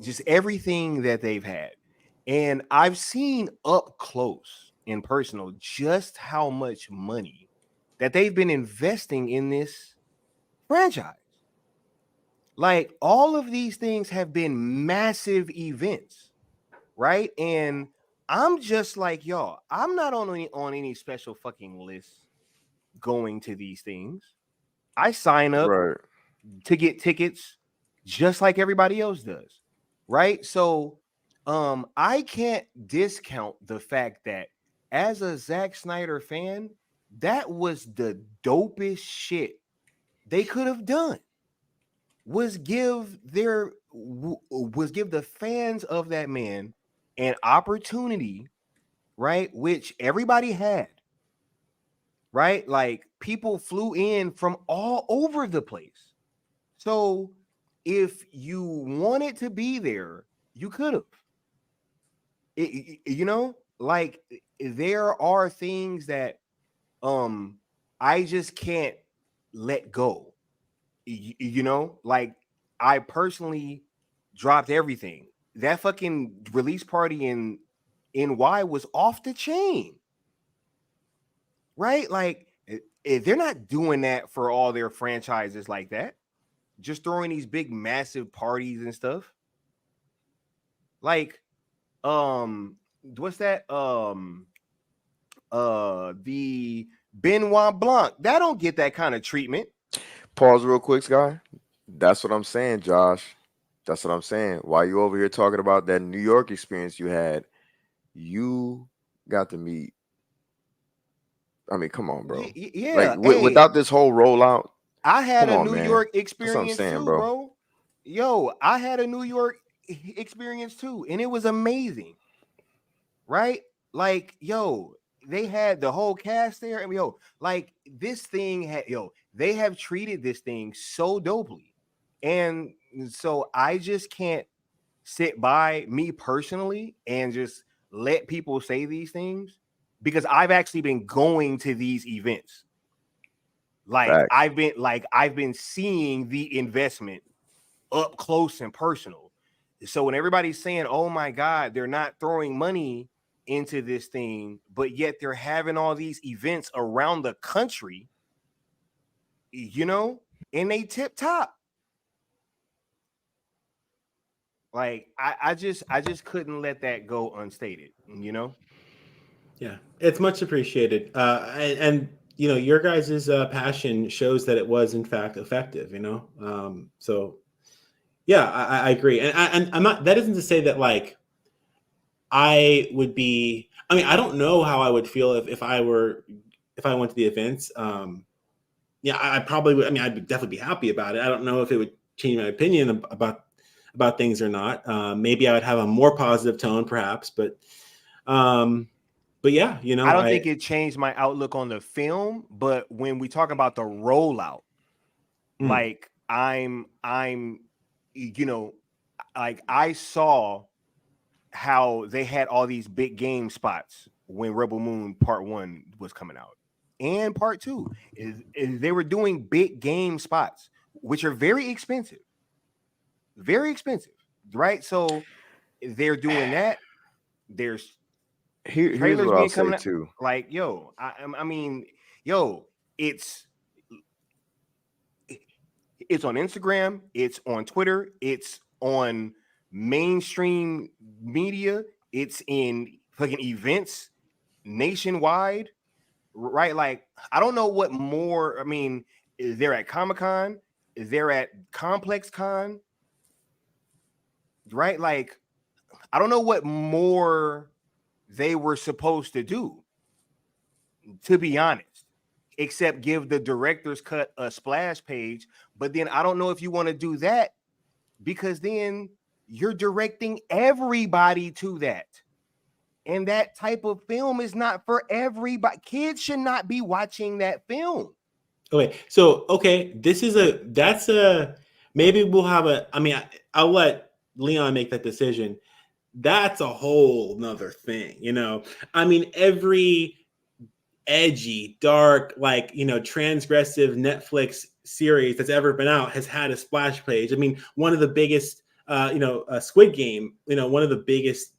just everything that they've had. And I've seen up close and personal just how much money that they've been investing in this franchise. Like all of these things have been massive events, right? And I'm just like y'all. I'm not on any special fucking list going to these things. I sign up to get tickets just like everybody else does, right? So I can't discount the fact that as a Zack Snyder fan, that was the dopest shit they could have done. Was give the fans of that man an opportunity, right? Which everybody had, right? Like people flew in from all over the place. So if you wanted to be there, you could have. Like there are things that I just can't let go. Like I personally dropped everything. That fucking release party in NY was off the chain. Right? Like they're not doing that for all their franchises like that. Just throwing these big, massive parties and stuff. Like, what's that? The Benoit Blanc. That don't get that kind of treatment. Pause real quick, Sky. That's what I'm saying, Josh. That's what I'm saying. While you over here talking about that New York experience you had, you got to meet. I mean, come on, bro. Yeah. Like without this whole rollout, I had come a on, New man. York That's what I'm experience saying, too, bro. bro. Yo, I had a New York experience too, and it was amazing. Right? Like, yo, they had the whole cast there, and yo, like this thing had, they have treated this thing so dopely, and so I just can't sit by, me personally, and just let people say these things, because I've actually been going to these events. Like Facts. I've been seeing the investment up close and personal. So when everybody's saying, "Oh my God, they're not throwing money into this thing," but yet they're having all these events around the country, and they tip top. Like I just couldn't let that go unstated, Yeah, it's much appreciated. And your guys' passion shows that it was in fact effective. So yeah, I agree, and I'm not. That isn't to say that like I would be. I mean, I don't know how I would feel if I went to the events. Yeah, I probably would. I mean, I'd definitely be happy about it. I don't know if it would change my opinion about things or not. Maybe I would have a more positive tone, perhaps, but yeah, I don't think it changed my outlook on the film. But when we talk about the rollout, like I'm, like I saw how they had all these big game spots when Rebel Moon Part 1 was coming out, and Part 2 is they were doing big game spots, which are very expensive, right? So they're doing that. There's here's what I'll say too. Like, yo, I mean, it's on Instagram, it's on Twitter, it's on mainstream media, it's in fucking events nationwide, right? Like, I don't know what more. I mean, they're at Comic-Con, they're at Complex Con, right? Like, I don't know what more they were supposed to do, to be honest, except give the director's cut a splash page. But then I don't know if you want to do that, because then you're directing everybody to that. And that type of film is not for everybody. Kids should not be watching that film. Okay, so maybe we'll have I'll let Leon make that decision. That's a whole nother thing, I mean, every edgy, dark, transgressive Netflix series that's ever been out has had a splash page. I mean, one of the biggest, Squid Game, one of the biggest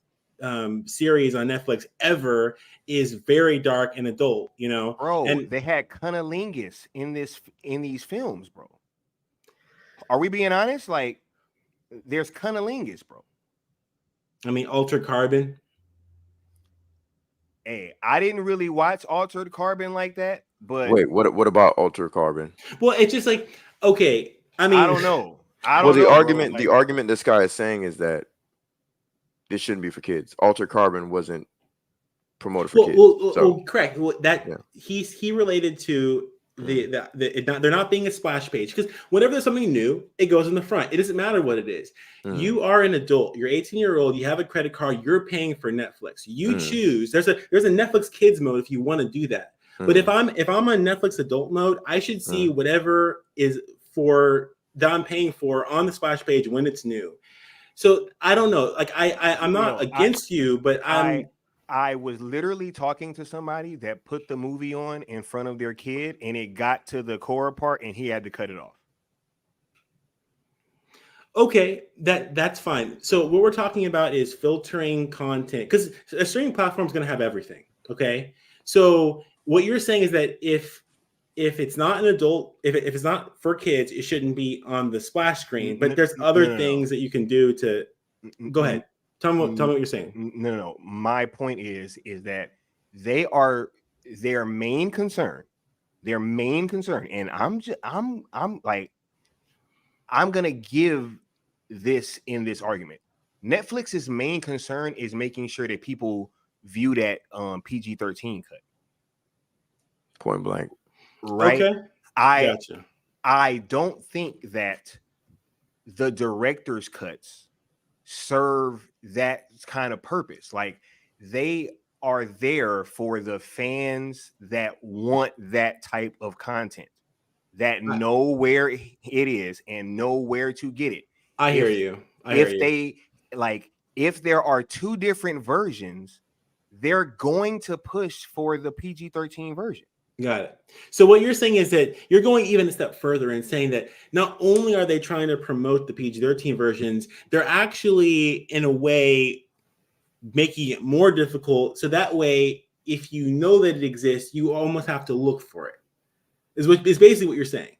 series on Netflix ever is very dark and adult, Bro, and they had cunnilingus in these films, bro. Are we being honest? Like, there's cunnilingus, bro. I mean, Altered Carbon. Hey, I didn't really watch Altered Carbon like that, but wait, what about Altered Carbon? Well, it's just like, okay, I mean, I don't know. The argument this guy is saying is that this shouldn't be for kids. Altered Carbon wasn't promoted for kids. Well, correct. He related to they're not being a splash page, because whenever there's something new, it goes in the front. It doesn't matter what it is. You are an adult. You're 18-year-old. You have a credit card. You're paying for Netflix. You choose. There's a Netflix kids mode if you want to do that. But if I'm on Netflix adult mode, I should see whatever is that I'm paying for on the splash page when it's new. So I don't know. Like I'm not against you, but I was literally talking to somebody that put the movie on in front of their kid, and it got to the core part and he had to cut it off. Okay, that's fine. So what we're talking about is filtering content, because a streaming platform is going to have everything. Okay, so what you're saying is that if if it's not an adult, if it's not for kids, it shouldn't be on the splash screen. But there's other things that you can do to. Go ahead. Tell me what you're saying. No. My point is that their main concern, and I'm gonna give this in this argument. Netflix's main concern is making sure that people view that PG-13 cut. Point blank. Right. Okay. Gotcha. I don't think that the director's cuts serve that kind of purpose. Like, they are there for the fans that want that type of content, that know where it is and know where to get it. I hear you. If there are two different versions, they're going to push for the PG-13 version. Got it. So what you're saying is that you're going even a step further and saying that not only are they trying to promote the PG-13 versions, they're actually, in a way, making it more difficult. So that way, if you know that it exists, you almost have to look for it. Is basically what you're saying.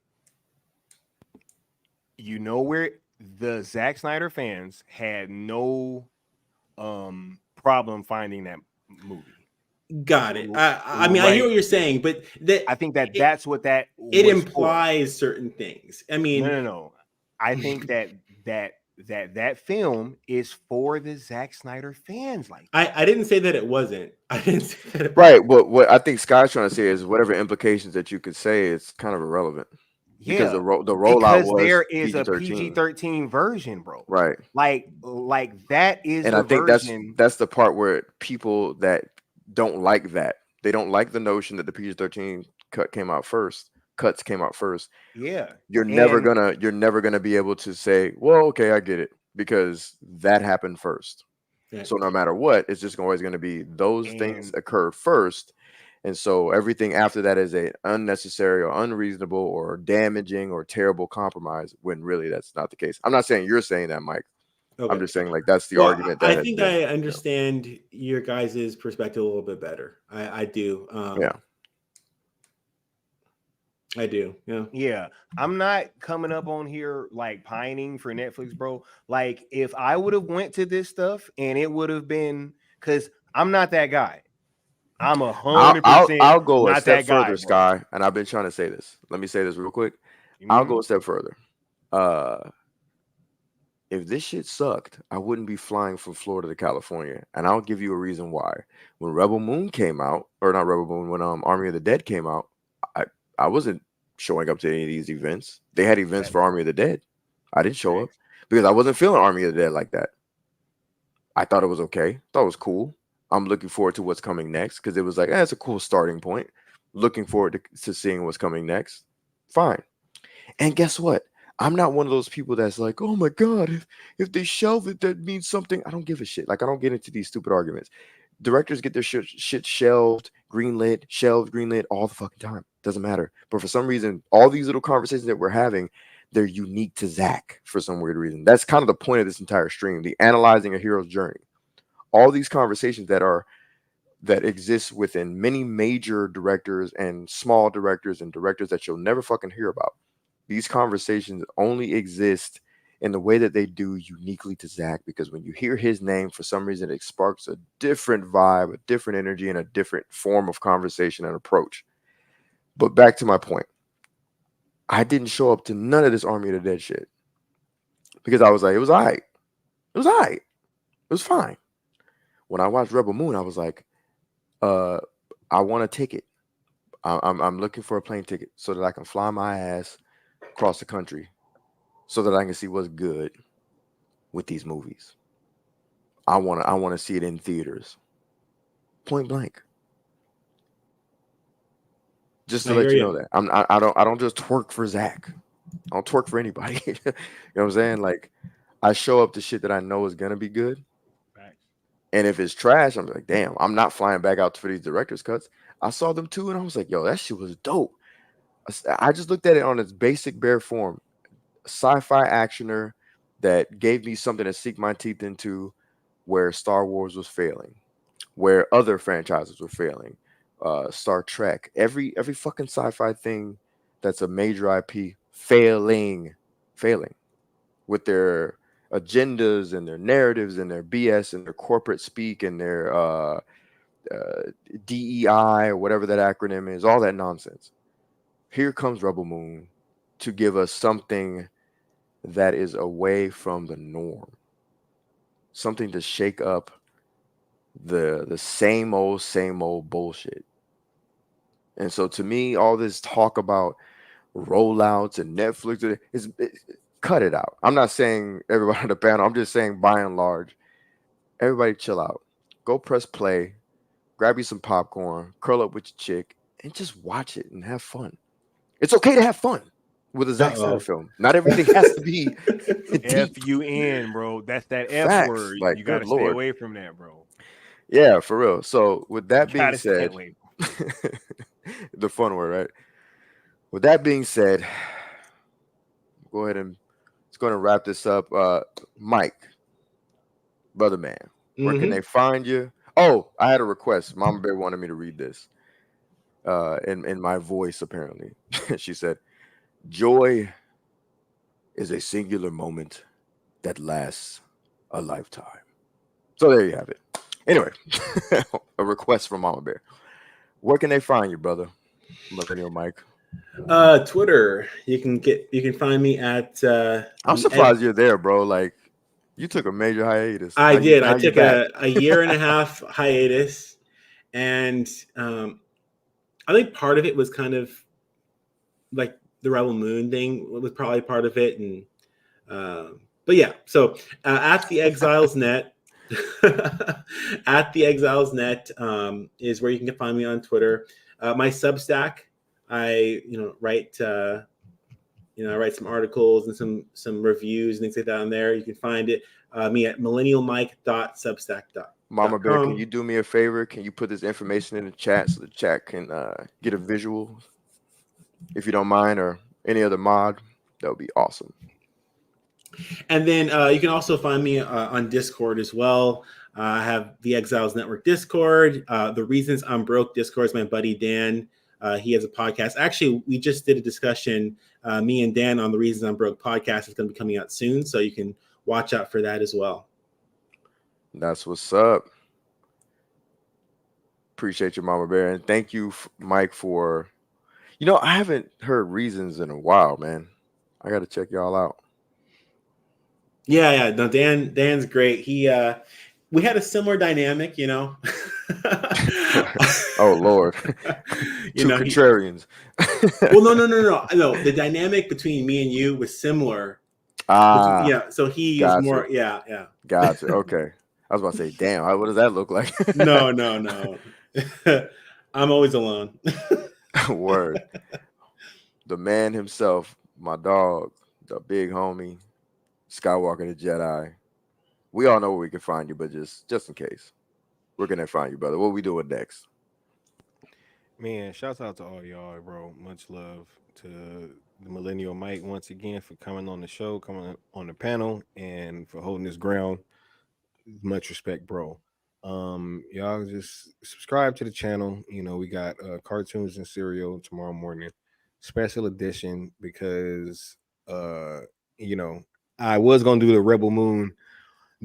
You know where the Zack Snyder fans had no problem finding that movie. Got it. I mean, I hear what you're saying, but I think that's what that it implies certain things. I mean, no. I think that film is for the Zack Snyder fans. Like, I didn't say that it wasn't. I didn't say that. Right. But what I think Scott's trying to say is whatever implications that you could say, it's kind of irrelevant. Because the rollout was there is PG-13. a PG-13 version, bro. Right. Like that is, and I think that's the part where people that don't like that, they don't like the notion that the PG-13 cuts came out first. Yeah. You're never gonna be able to say, well, okay, I get it, because that happened first. Yeah. So no matter what, it's just always going to be those things occur first. And so everything after that is a unnecessary or unreasonable or damaging or terrible compromise, when really that's not the case. I'm not saying you're saying that, Mike. Okay. I'm just saying, like, that's the argument. I think I understand your guys' perspective a little bit better. I do. Yeah. I do. Yeah. Yeah. I'm not coming up on here like pining for Netflix, bro. Like, if I would have went to this stuff and it would have been, because I'm not that guy. I'm 100%. I'll go a step further, guy, Sky, and I've been trying to say this. Let me say this real quick. I'll go a step further. If this shit sucked, I wouldn't be flying from Florida to California, and I'll give you a reason why. When Rebel Moon came out, or not Rebel Moon, when Army of the Dead came out, I wasn't showing up to any of these events. They had events for Army of the Dead. I didn't show up because I wasn't feeling Army of the Dead like that. I thought it was okay. Thought it was cool. I'm looking forward to what's coming next, because it was like, it's a cool starting point. Looking forward to seeing what's coming next. Fine. And guess what? I'm not one of those people that's like, oh my God, if they shelve it, that means something. I don't give a shit. Like, I don't get into these stupid arguments. Directors get their shit shelved, greenlit all the fucking time. Doesn't matter. But for some reason, all these little conversations that we're having, they're unique to Zack for some weird reason. That's kind of the point of this entire stream, the analyzing a hero's journey. All these conversations that exist within many major directors and small directors and directors that you'll never fucking hear about. These conversations only exist in the way that they do uniquely to Zack, because when you hear his name, for some reason, it sparks a different vibe, a different energy, and a different form of conversation and approach. But back to my point. I didn't show up to none of this Army of the Dead shit because I was like, it was all right. It was all right. It was fine. When I watched Rebel Moon, I was like, I want a ticket. I'm looking for a plane ticket so that I can fly my ass across the country so that I can see what's good with these movies. I want to see it in theaters. Point blank. Just to let you know that I don't just twerk for Zack. I don't twerk for anybody. You know what I'm saying? Like, I show up to shit that I know is gonna be good. And if it's trash, I'm like, damn, I'm not flying back out for these director's cuts. I saw them too, and I was like, yo, that shit was dope. I just looked at it on its basic bare form. Sci-fi actioner that gave me something to sink my teeth into, where Star Wars was failing, where other franchises were failing. Star Trek, every fucking sci-fi thing that's a major IP failing with their agendas and their narratives and their BS and their corporate speak and their DEI or whatever that acronym is, all that nonsense. Here comes Rebel Moon to give us something that is away from the norm, something to shake up the same old bullshit. And so to me, all this talk about rollouts and Netflix cut it out. I'm not saying everybody on the panel. I'm just saying by and large, everybody chill out. Go press play, grab you some popcorn, curl up with your chick, and just watch it and have fun. It's okay to have fun with a Zack Snyder film. Not everything has to be deep. F-U-N, bro. That's that F Facts. word. Like, You got to good stay Lord. away from that, bro. Yeah, for real. So with that You being gotta stay said, away. the fun word, right? With that being said, go ahead and it's going to wrap this up. Mike, brother man, where can they find you? Oh, I had a request. Mama Bear wanted me to read this in my voice, apparently. She said, "Joy is a singular moment that lasts a lifetime." So there you have it. Anyway, a request from Mama Bear. Where can they find you, brother? Millennial Mike. Twitter. You can find me at. I'm surprised you're there, bro. Like, you took a major hiatus. I did. I Now you're took back. a year and a half hiatus, and I think part of it was kind of like the Rebel Moon thing was probably part of it, and but yeah. So at the Exiles Net. At the Exiles Net is where you can find me on Twitter. My Substack, I write I write some articles and some reviews and things like that on there. You can find it me at millennialmike.substack.com. Mama Bear, can you do me a favor? Can you put this information in the chat so the chat can get a visual, if you don't mind, or any other mod? That would be awesome. And then you can also find me on Discord as well. I have the Exiles Network Discord. The Reasons I'm Broke Discord is my buddy Dan. He has a podcast. Actually, we just did a discussion, me and Dan, on the Reasons I'm Broke podcast. It's going to be coming out soon, so you can watch out for that as well. That's what's up. Appreciate you, Mama Bear. And thank you, Mike, for... I haven't heard Reasons in a while, man. I got to check y'all out. Yeah. No, Dan's great. We had a similar dynamic, Oh Lord. Two contrarians. Well, no. The dynamic between me and you was similar. So he is more. Yeah. Gotcha. Okay. I was about to say, damn, what does that look like? No. I'm always alone. Word. The man himself, my dog, the big homie, Skywalker the Jedi. We all know where we can find you, but just in case, where can they find you, brother? What we doing next? Man, shouts out to all y'all, bro. Much love to the Millennial Mike once again for coming on the show, coming on the panel, and for holding his ground. Much respect, bro. Y'all just subscribe to the channel. We got cartoons and cereal tomorrow morning, special edition, because I was gonna do the Rebel Moon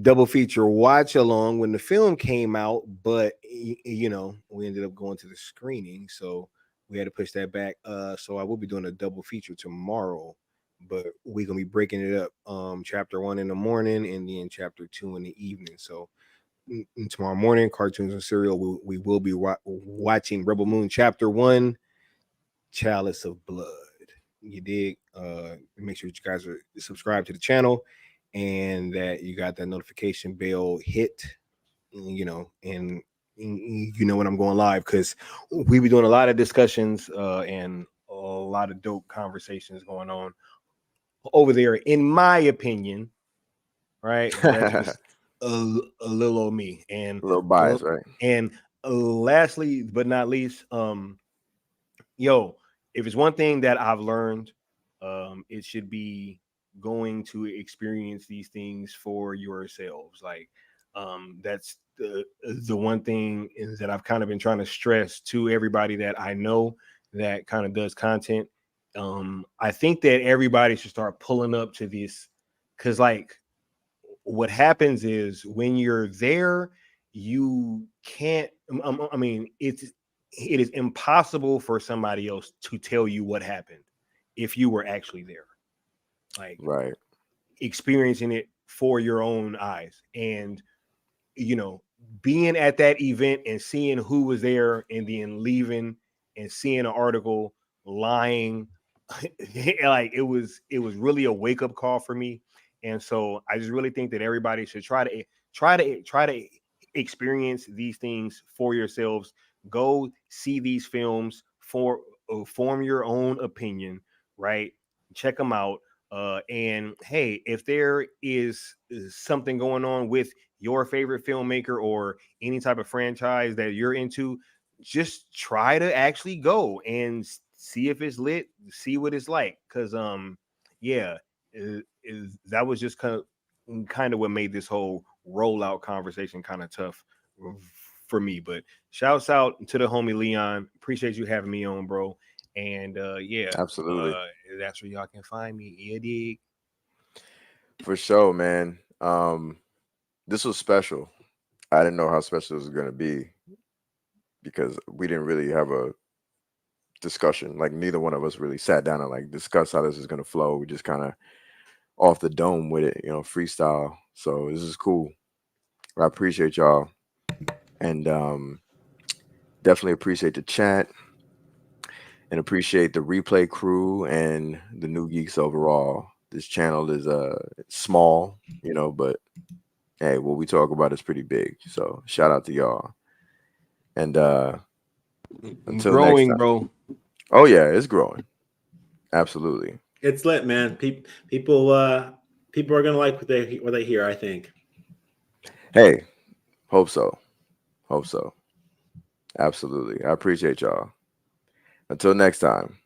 double feature watch along when the film came out, but we ended up going to the screening, so we had to push that back. So I will be doing a double feature tomorrow, but we're gonna be breaking it up. Chapter 1 in the morning and then chapter 2 in the evening. So tomorrow morning, cartoons and cereal, we will be watching Rebel Moon chapter 1, Chalice of Blood. You dig? Make sure that you guys are subscribed to the channel and that you got that notification bell hit, and when I'm going live, because we be doing a lot of discussions and a lot of dope conversations going on over there, in my opinion, right? That's just a little old me, and a little biased, right? And lastly but not least, if it's one thing that I've learned, it should be going to experience these things for yourselves. Like, that's the one thing is that I've kind of been trying to stress to everybody that I know that kind of does content. I think that everybody should start pulling up to this, because like what happens is when you're there, you can't. I mean, it is impossible for somebody else to tell you what happened if you were actually there, like right, experiencing it for your own eyes. And you know, being at that event and seeing who was there and then leaving and seeing an article lying, like it was really a wake-up call for me. And so I just really think that everybody should try to experience these things for yourselves. Go see these films for form your own opinion, right? Check them out. And hey, if there is something going on with your favorite filmmaker or any type of franchise that you're into, just try to actually go and see if it's lit, see what it's like. Because yeah, that was just kind of what made this whole rollout conversation kind of tough for me. But shouts out to the homie Leon. Appreciate you having me on, bro. And yeah, absolutely, that's where y'all can find me. Eddie. For sure, man. This was special. I didn't know how special it was going to be because we didn't really have a discussion. Like neither one of us really sat down and like discuss how this is going to flow. We just kind of off the dome with it, you know, freestyle. So this is cool. I appreciate y'all, and definitely appreciate the chat, and appreciate the replay crew and the New Geeks overall. This channel is small, you know, but hey, what we talk about is pretty big. So shout out to y'all. And until growing, next time. bro. Oh yeah, it's growing. Absolutely. It's lit, man. People are gonna like what they hear, I think. Hey, hope so. Hope so. Absolutely. I appreciate y'all. Until next time.